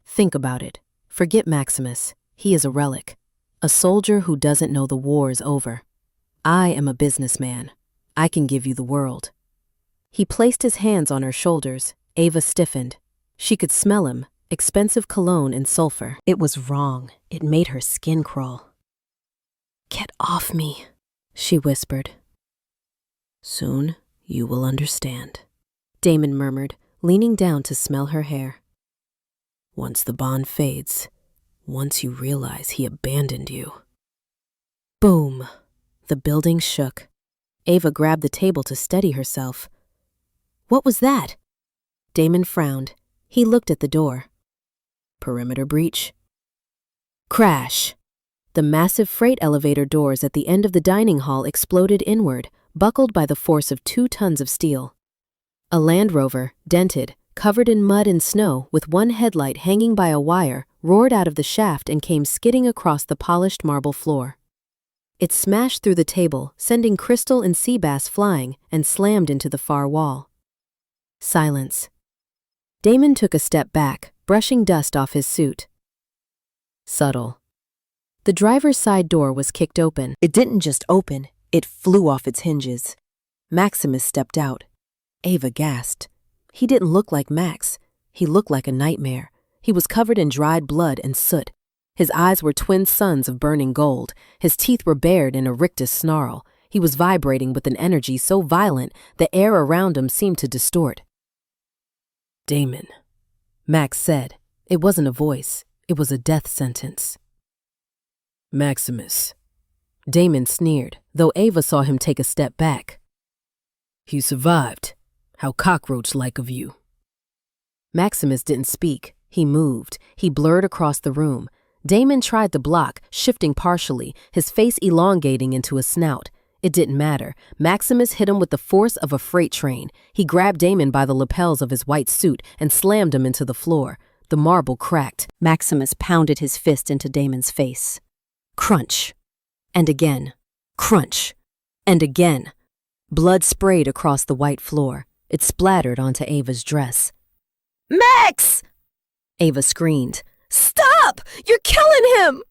"Think about it. Forget Maximus. He is a relic. A soldier who doesn't know the war is over. I am a businessman. I can give you the world." He placed his hands on her shoulders. Ava stiffened. She could smell him, expensive cologne and sulfur. It was wrong. It made her skin crawl. "Get off me," she whispered. "Soon you will understand," Damon murmured, leaning down to smell her hair. "Once the bond fades, once you realize he abandoned you." Boom! The building shook. Ava grabbed the table to steady herself. "What was that?" Damon frowned. He looked at the door. "Perimeter breach." Crash! The massive freight elevator doors at the end of the dining hall exploded inward, buckled by the force of 2 tons of steel. A Land Rover, dented, covered in mud and snow, with one headlight hanging by a wire, roared out of the shaft and came skidding across the polished marble floor. It smashed through the table, sending crystal and sea bass flying, and slammed into the far wall. Silence. Damon took a step back, brushing dust off his suit. Subtle. The driver's side door was kicked open. It didn't just open, it flew off its hinges. Maximus stepped out. Ava gasped. He didn't look like Max. He looked like a nightmare. He was covered in dried blood and soot. His eyes were twin suns of burning gold. His teeth were bared in a rictus snarl. He was vibrating with an energy so violent the air around him seemed to distort. "Damon," Max said. It wasn't a voice. It was a death sentence. "Maximus." Damon sneered, though Ava saw him take a step back. "He survived. How cockroach-like of you." Maximus didn't speak. He moved. He blurred across the room. Damon tried to block, shifting partially, his face elongating into a snout. It didn't matter. Maximus hit him with the force of a freight train. He grabbed Damon by the lapels of his white suit and slammed him into the floor. The marble cracked. Maximus pounded his fist into Damon's face. Crunch. And again. Crunch. And again. Blood sprayed across the white floor. It splattered onto Ava's dress. "Max!" Ava screamed. "Stop! You're killing him!"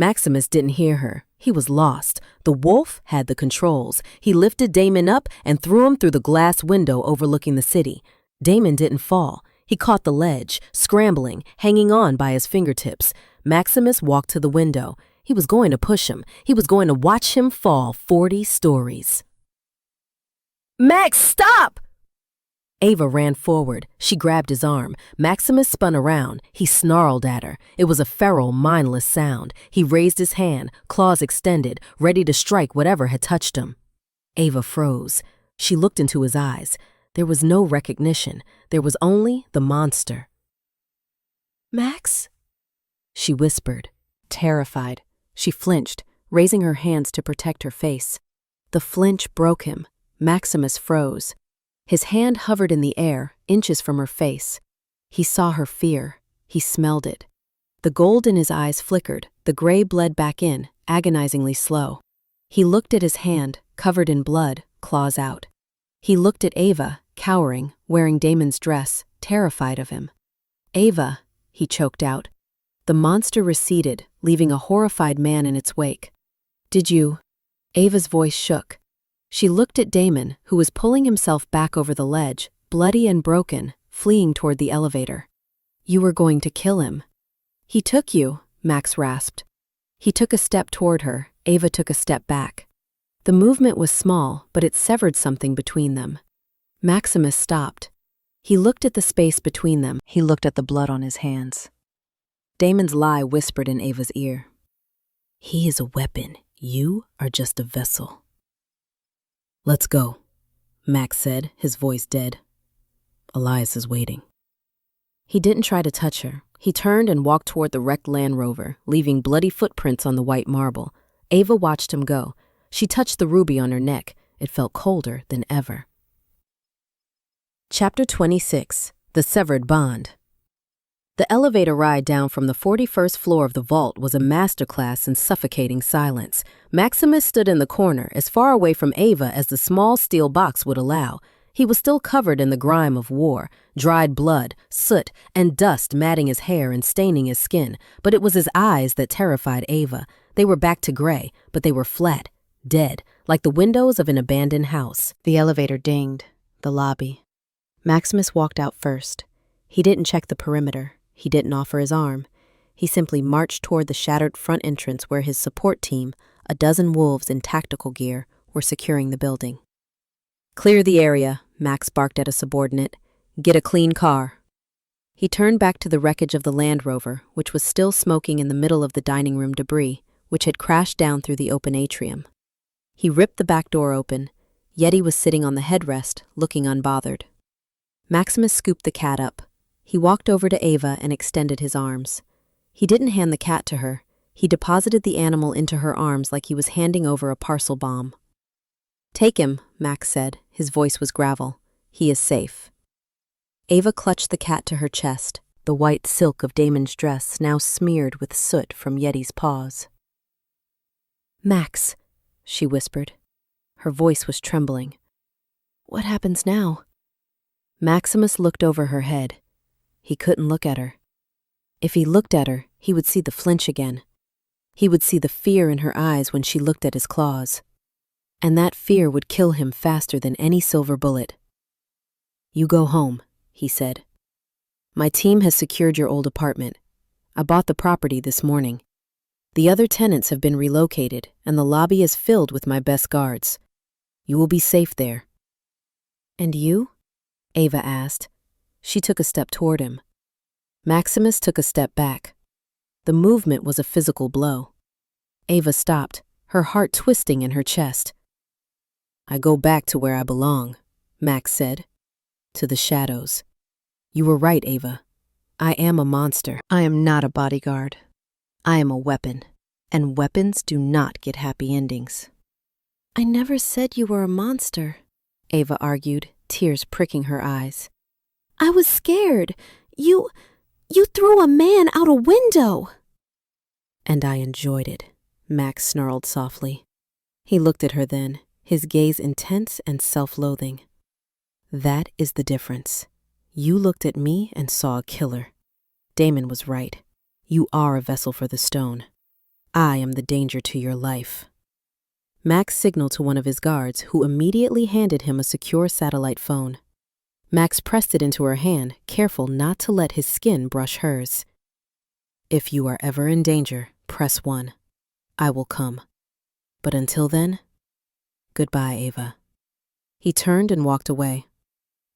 Maximus didn't hear her. He was lost. The wolf had the controls. He lifted Damon up and threw him through the glass window overlooking the city. Damon didn't fall. He caught the ledge, scrambling, hanging on by his fingertips. Maximus walked to the window. He was going to push him. He was going to watch him fall 40 stories. Max, stop! Ava ran forward. She grabbed his arm. Maximus spun around. He snarled at her. It was a feral, mindless sound. He raised his hand, claws extended, ready to strike whatever had touched him. Ava froze. She looked into his eyes. There was no recognition. There was only the monster. Max? She whispered. Terrified, she flinched, raising her hands to protect her face. The flinch broke him. Maximus froze. His hand hovered in the air, inches from her face. He saw her fear. He smelled it. The gold in his eyes flickered. The gray bled back in, agonizingly slow. He looked at his hand, covered in blood, claws out. He looked at Ava, cowering, wearing Damon's dress, terrified of him. Ava, he choked out. The monster receded, leaving a horrified man in its wake. Did you? Ava's voice shook. She looked at Damon, who was pulling himself back over the ledge, bloody and broken, fleeing toward the elevator. You were going to kill him. He took you, Max rasped. He took a step toward her. Ava took a step back. The movement was small, but it severed something between them. Maximus stopped. He looked at the space between them. He looked at the blood on his hands. Damon's lie whispered in Ava's ear. He is a weapon. You are just a vessel. Let's go, Max said, his voice dead. Elias is waiting. He didn't try to touch her. He turned and walked toward the wrecked Land Rover, leaving bloody footprints on the white marble. Ava watched him go. She touched the ruby on her neck. It felt colder than ever. Chapter 26. The Severed Bond. The elevator ride down from the 41st floor of the vault was a masterclass in suffocating silence. Maximus stood in the corner, as far away from Ava as the small steel box would allow. He was still covered in the grime of war, dried blood, soot, and dust matting his hair and staining his skin, but it was his eyes that terrified Ava. They were back to gray, but they were flat, dead, like the windows of an abandoned house. The elevator dinged. The lobby. Maximus walked out first. He didn't check the perimeter. He didn't offer his arm. He simply marched toward the shattered front entrance where his support team, a dozen wolves in tactical gear, were securing the building. Clear the area, Max barked at a subordinate. Get a clean car. He turned back to the wreckage of the Land Rover, which was still smoking in the middle of the dining room debris, which had crashed down through the open atrium. He ripped the back door open. Yeti was sitting on the headrest, looking unbothered. Maximus scooped the cat up. He walked over to Ava and extended his arms. He didn't hand the cat to her. He deposited the animal into her arms like he was handing over a parcel bomb. Take him, Max said. His voice was gravel. He is safe. Ava clutched the cat to her chest, the white silk of Damon's dress now smeared with soot from Yeti's paws. Max, she whispered. Her voice was trembling. What happens now? Maximus looked over her head. He couldn't look at her. If he looked at her, he would see the flinch again. He would see the fear in her eyes when she looked at his claws. And that fear would kill him faster than any silver bullet. You go home, he said. My team has secured your old apartment. I bought the property this morning. The other tenants have been relocated, and the lobby is filled with my best guards. You will be safe there. And you? Ava asked. She took a step toward him. Maximus took a step back. The movement was a physical blow. Ava stopped, her heart twisting in her chest. I go back to where I belong, Max said. To the shadows. You were right, Ava. I am a monster. I am not a bodyguard. I am a weapon, and weapons do not get happy endings. I never said you were a monster, Ava argued, tears pricking her eyes. I was scared. You threw a man out a window. And I enjoyed it, Max snarled softly. He looked at her then, his gaze intense and self-loathing. That is the difference. You looked at me and saw a killer. Damon was right. You are a vessel for the stone. I am the danger to your life. Max signaled to one of his guards, who immediately handed him a secure satellite phone. Max pressed it into her hand, careful not to let his skin brush hers. If you are ever in danger, press 1. I will come. But until then, goodbye, Ava. He turned and walked away.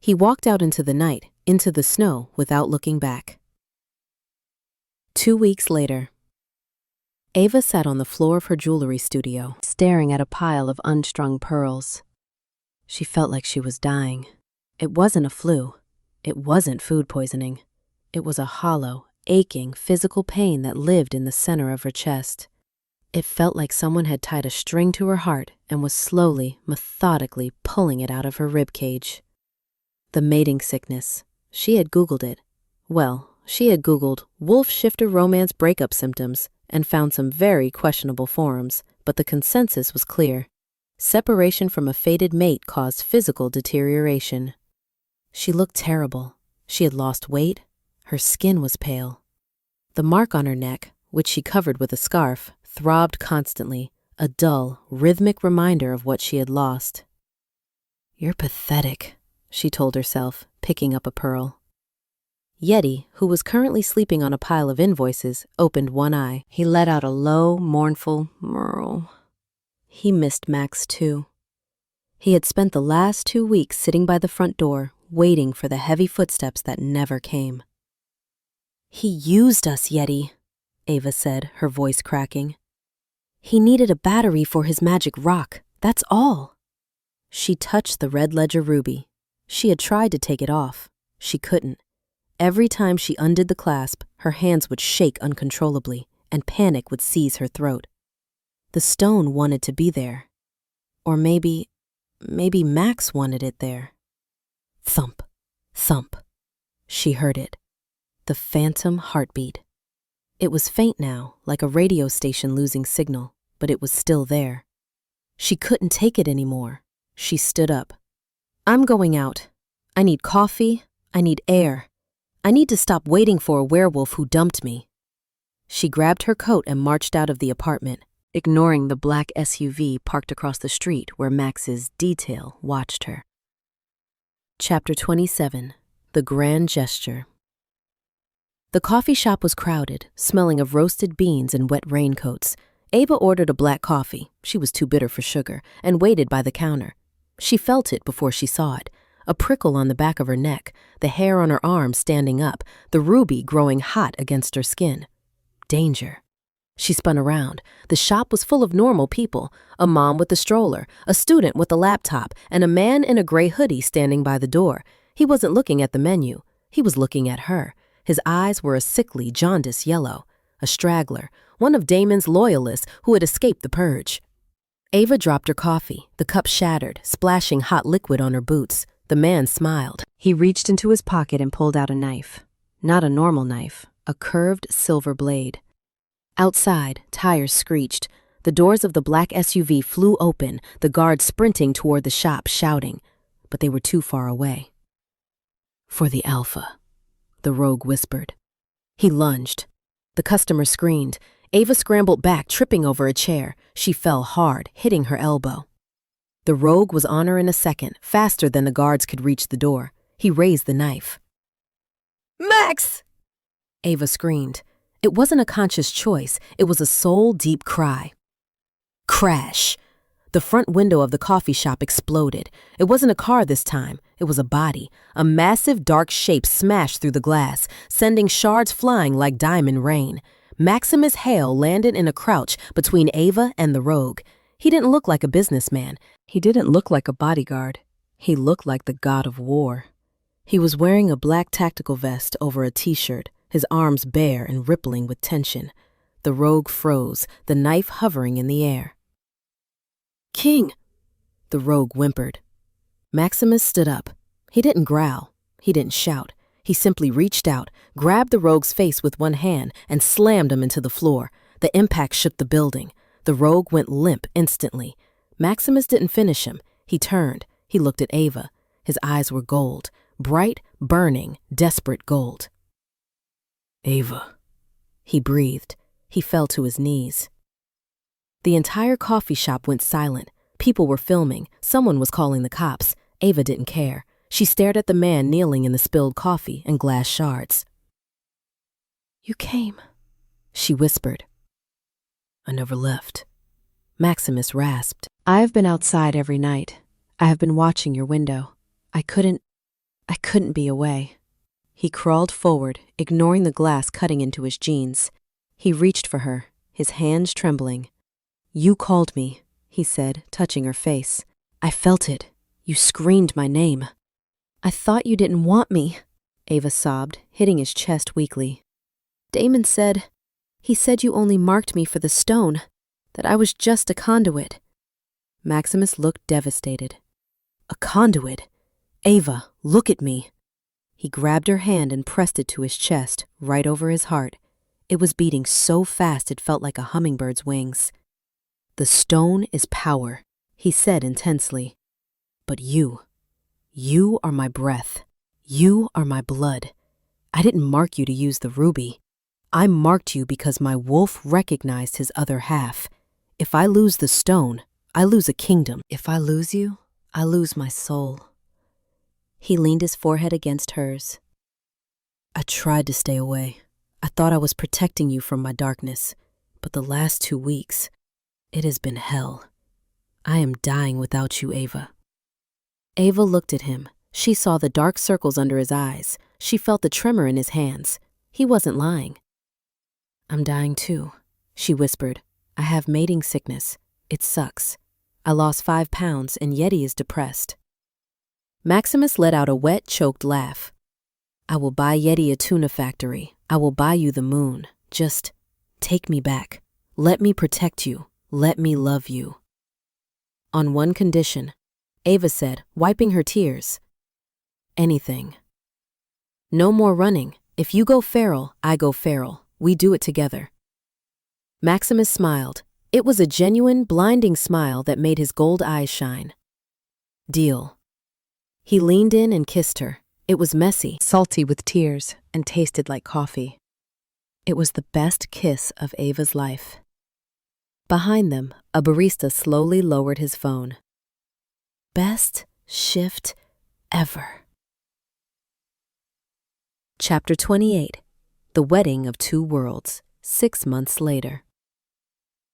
He walked out into the night, into the snow, without looking back. 2 weeks later, Ava sat on the floor of her jewelry studio, staring at a pile of unstrung pearls. She felt like she was dying. It wasn't a flu. It wasn't food poisoning. It was a hollow, aching, physical pain that lived in the center of her chest. It felt like someone had tied a string to her heart and was slowly, methodically pulling it out of her ribcage. The mating sickness. She had Googled it. Well, she had Googled wolf shifter romance breakup symptoms and found some very questionable forums, but the consensus was clear. Separation from a fated mate caused physical deterioration. She looked terrible. She had lost weight. Her skin was pale. The mark on her neck, which she covered with a scarf, throbbed constantly, a dull, rhythmic reminder of what she had lost. You're pathetic, she told herself, picking up a pearl. Yeti, who was currently sleeping on a pile of invoices, opened one eye. He let out a low, mournful murr. He missed Max too. He had spent the last 2 weeks sitting by the front door, waiting for the heavy footsteps that never came. He used us, Yeti, Ava said, her voice cracking. He needed a battery for his magic rock, that's all. She touched the red ledger ruby. She had tried to take it off. She couldn't. Every time she undid the clasp, her hands would shake uncontrollably, and panic would seize her throat. The stone wanted to be there. Or maybe Max wanted it there. Thump, thump. She heard it. The phantom heartbeat. It was faint now, like a radio station losing signal, but it was still there. She couldn't take it anymore. She stood up. I'm going out. I need coffee. I need air. I need to stop waiting for a werewolf who dumped me. She grabbed her coat and marched out of the apartment, ignoring the black SUV parked across the street where Max's detail watched her. Chapter 27. The Grand Gesture. The coffee shop was crowded, smelling of roasted beans and wet raincoats. Ava ordered a black coffee, she was too bitter for sugar, and waited by the counter. She felt it before she saw it. A prickle on the back of her neck, the hair on her arm standing up, the ruby growing hot against her skin. Danger. She spun around. The shop was full of normal people, a mom with a stroller, a student with a laptop, and a man in a gray hoodie standing by the door. He wasn't looking at the menu. He was looking at her. His eyes were a sickly, jaundiced yellow. A straggler, one of Damon's loyalists who had escaped the purge. Ava dropped her coffee. The cup shattered, splashing hot liquid on her boots. The man smiled. He reached into his pocket and pulled out a knife. Not a normal knife, a curved silver blade. Outside, tires screeched. The doors of the black SUV flew open, the guards sprinting toward the shop, shouting. But they were too far away. For the Alpha, the rogue whispered. He lunged. The customer screamed. Ava scrambled back, tripping over a chair. She fell hard, hitting her elbow. The rogue was on her in a second, faster than the guards could reach the door. He raised the knife. Max! Ava screamed. It wasn't a conscious choice. It was a soul-deep cry. Crash! The front window of the coffee shop exploded. It wasn't a car this time. It was a body. A massive dark shape smashed through the glass, sending shards flying like diamond rain. Maximus Hale landed in a crouch between Ava and the rogue. He didn't look like a businessman. He didn't look like a bodyguard. He looked like the god of war. He was wearing a black tactical vest over a t-shirt, his arms bare and rippling with tension. The rogue froze, the knife hovering in the air. King! The rogue whimpered. Maximus stood up. He didn't growl. He didn't shout. He simply reached out, grabbed the rogue's face with one hand, and slammed him into the floor. The impact shook the building. The rogue went limp instantly. Maximus didn't finish him. He turned. He looked at Ava. His eyes were gold. Bright, burning, desperate gold. Ava. He breathed. He fell to his knees. The entire coffee shop went silent. People were filming. Someone was calling the cops. Ava didn't care. She stared at the man kneeling in the spilled coffee and glass shards. "You came," she whispered. "I never left." Maximus rasped. "I have been outside every night. I have been watching your window. I couldn't be away." He crawled forward, ignoring the glass cutting into his jeans. He reached for her, his hands trembling. "You called me," he said, touching her face. "I felt it. You screamed my name." "I thought you didn't want me," Ava sobbed, hitting his chest weakly. "Damon said you only marked me for the stone, that I was just a conduit." Maximus looked devastated. "A conduit? Ava, look at me." He grabbed her hand and pressed it to his chest, right over his heart. It was beating so fast it felt like a hummingbird's wings. "The stone is power," he said intensely. "But you are my breath. You are my blood. I didn't mark you to use the ruby. I marked you because my wolf recognized his other half. If I lose the stone, I lose a kingdom. If I lose you, I lose my soul." He leaned his forehead against hers. "I tried to stay away. I thought I was protecting you from my darkness. But the last 2 weeks, it has been hell. I am dying without you, Ava." Ava looked at him. She saw the dark circles under his eyes. She felt the tremor in his hands. He wasn't lying. "I'm dying too," she whispered. "I have mating sickness. It sucks. I lost 5 pounds and Yeti is depressed." Maximus let out a wet, choked laugh. "I will buy Yeti a tuna factory. I will buy you the moon. Just take me back. Let me protect you. Let me love you." "On one condition," Ava said, wiping her tears. "Anything. No more running. If you go feral, I go feral. We do it together." Maximus smiled. It was a genuine, blinding smile that made his gold eyes shine. "Deal." He leaned in and kissed her. It was messy, salty with tears, and tasted like coffee. It was the best kiss of Ava's life. Behind them, a barista slowly lowered his phone. Best shift ever. Chapter 28. The Wedding of Two Worlds, 6 months later.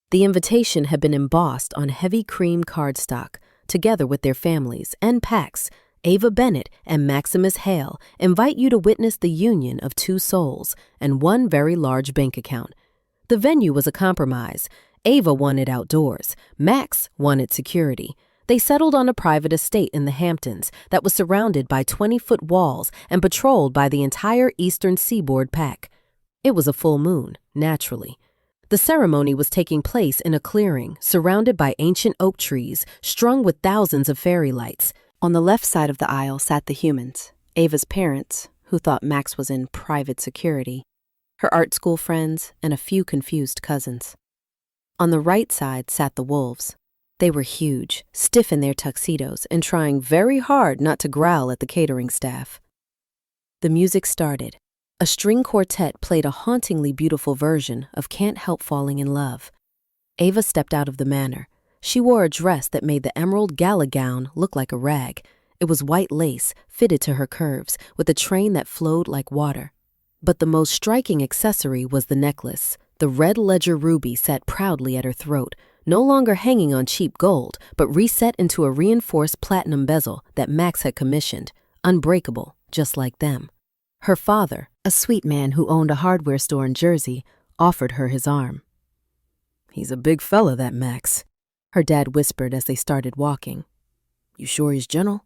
The invitation had been embossed on heavy cream cardstock. Together with their families and packs, Ava Bennett and Maximus Hale invite you to witness the union of 2 souls and 1 very large bank account. The venue was a compromise. Ava wanted outdoors. Max wanted security. They settled on a private estate in the Hamptons that was surrounded by 20-foot walls and patrolled by the entire Eastern Seaboard pack. It was a full moon, naturally. The ceremony was taking place in a clearing surrounded by ancient oak trees strung with thousands of fairy lights. On the left side of the aisle sat the humans, Ava's parents, who thought Max was in private security, her art school friends, and a few confused cousins. On the right side sat the wolves. They were huge, stiff in their tuxedos, and trying very hard not to growl at the catering staff. The music started. A string quartet played a hauntingly beautiful version of Can't Help Falling in Love. Ava stepped out of the manor. She wore a dress that made the emerald gala gown look like a rag. It was white lace, fitted to her curves, with a train that flowed like water. But the most striking accessory was the necklace. The red ledger ruby sat proudly at her throat, no longer hanging on cheap gold, but reset into a reinforced platinum bezel that Max had commissioned, unbreakable, just like them. Her father, a sweet man who owned a hardware store in Jersey, offered her his arm. "He's a big fella, that Max," her dad whispered as they started walking. "You sure he's gentle?"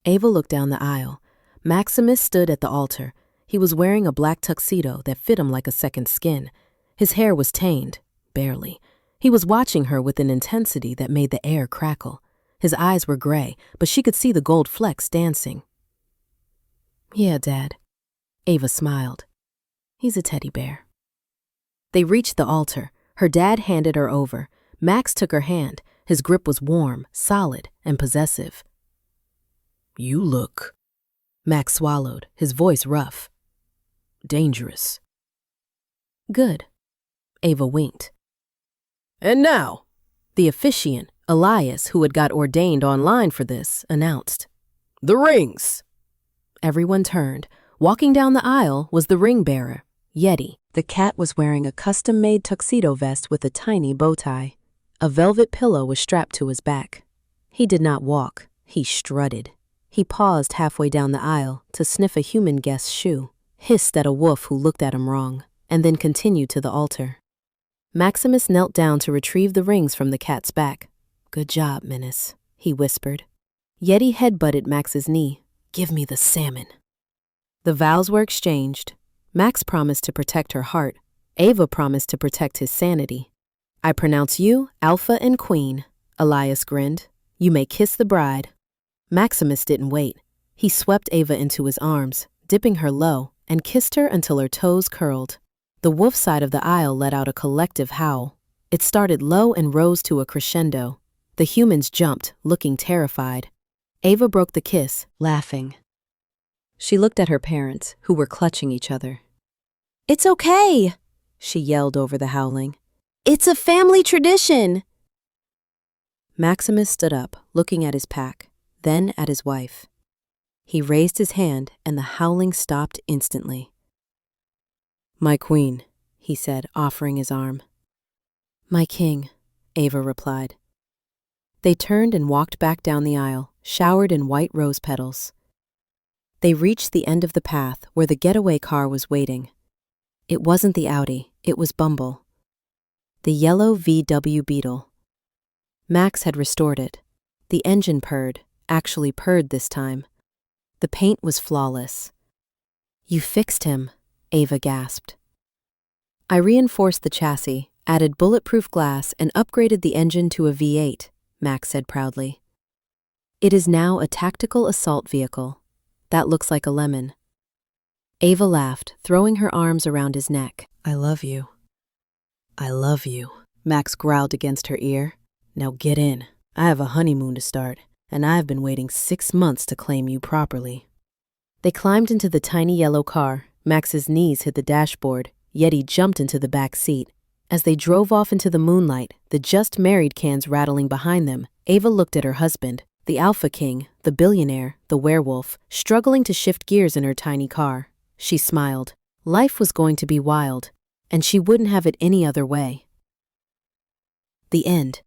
Ava looked down the aisle. Maximus stood at the altar. He was wearing a black tuxedo that fit him like a second skin. His hair was tamed, barely. He was watching her with an intensity that made the air crackle. His eyes were gray, but she could see the gold flecks dancing. "Yeah, Dad." Ava smiled. "He's a teddy bear." They reached the altar. Her dad handed her over. Max took her hand. His grip was warm, solid, and possessive. "You look..." Max swallowed, his voice rough. "Dangerous." "Good." Ava winked. And now, the officiant, Elias, who had got ordained online for this, announced, "The rings!" Everyone turned. Walking down the aisle was the ring bearer, Yeti. The cat was wearing a custom-made tuxedo vest with a tiny bow tie. A velvet pillow was strapped to his back. He did not walk, he strutted. He paused halfway down the aisle to sniff a human guest's shoe, hissed at a wolf who looked at him wrong, and then continued to the altar. Maximus knelt down to retrieve the rings from the cat's back. "Good job, Minas," he whispered. Yeti headbutted Max's knee. "Give me the salmon." The vows were exchanged. Max promised to protect her heart. Ava promised to protect his sanity. "I pronounce you Alpha and Queen," Elias grinned. "You may kiss the bride." Maximus didn't wait. He swept Ava into his arms, dipping her low, and kissed her until her toes curled. The wolf side of the aisle let out a collective howl. It started low and rose to a crescendo. The humans jumped, looking terrified. Ava broke the kiss, laughing. She looked at her parents, who were clutching each other. "It's okay," she yelled over the howling. "It's a family tradition." Maximus stood up, looking at his pack, then at his wife. He raised his hand, and the howling stopped instantly. "My queen," he said, offering his arm. "My king," Ava replied. They turned and walked back down the aisle, showered in white rose petals. They reached the end of the path where the getaway car was waiting. It wasn't the Audi, it was Bumble. The yellow VW Beetle. Max had restored it. The engine purred, actually purred this time. The paint was flawless. "You fixed him," Ava gasped. "I reinforced the chassis, added bulletproof glass, and upgraded the engine to a V8, Max said proudly. "It is now a tactical assault vehicle. That looks like a lemon." Ava laughed, throwing her arms around his neck. "I love you. I love you," Max growled against her ear. "Now get in. I have a honeymoon to start, and I've been waiting 6 months to claim you properly." They climbed into the tiny yellow car. Max's knees hit the dashboard. Yeti jumped into the back seat. As they drove off into the moonlight, the just-married cans rattling behind them, Ava looked at her husband, the Alpha King, the billionaire, the werewolf, struggling to shift gears in her tiny car. She smiled. Life was going to be wild, and she wouldn't have it any other way. The end.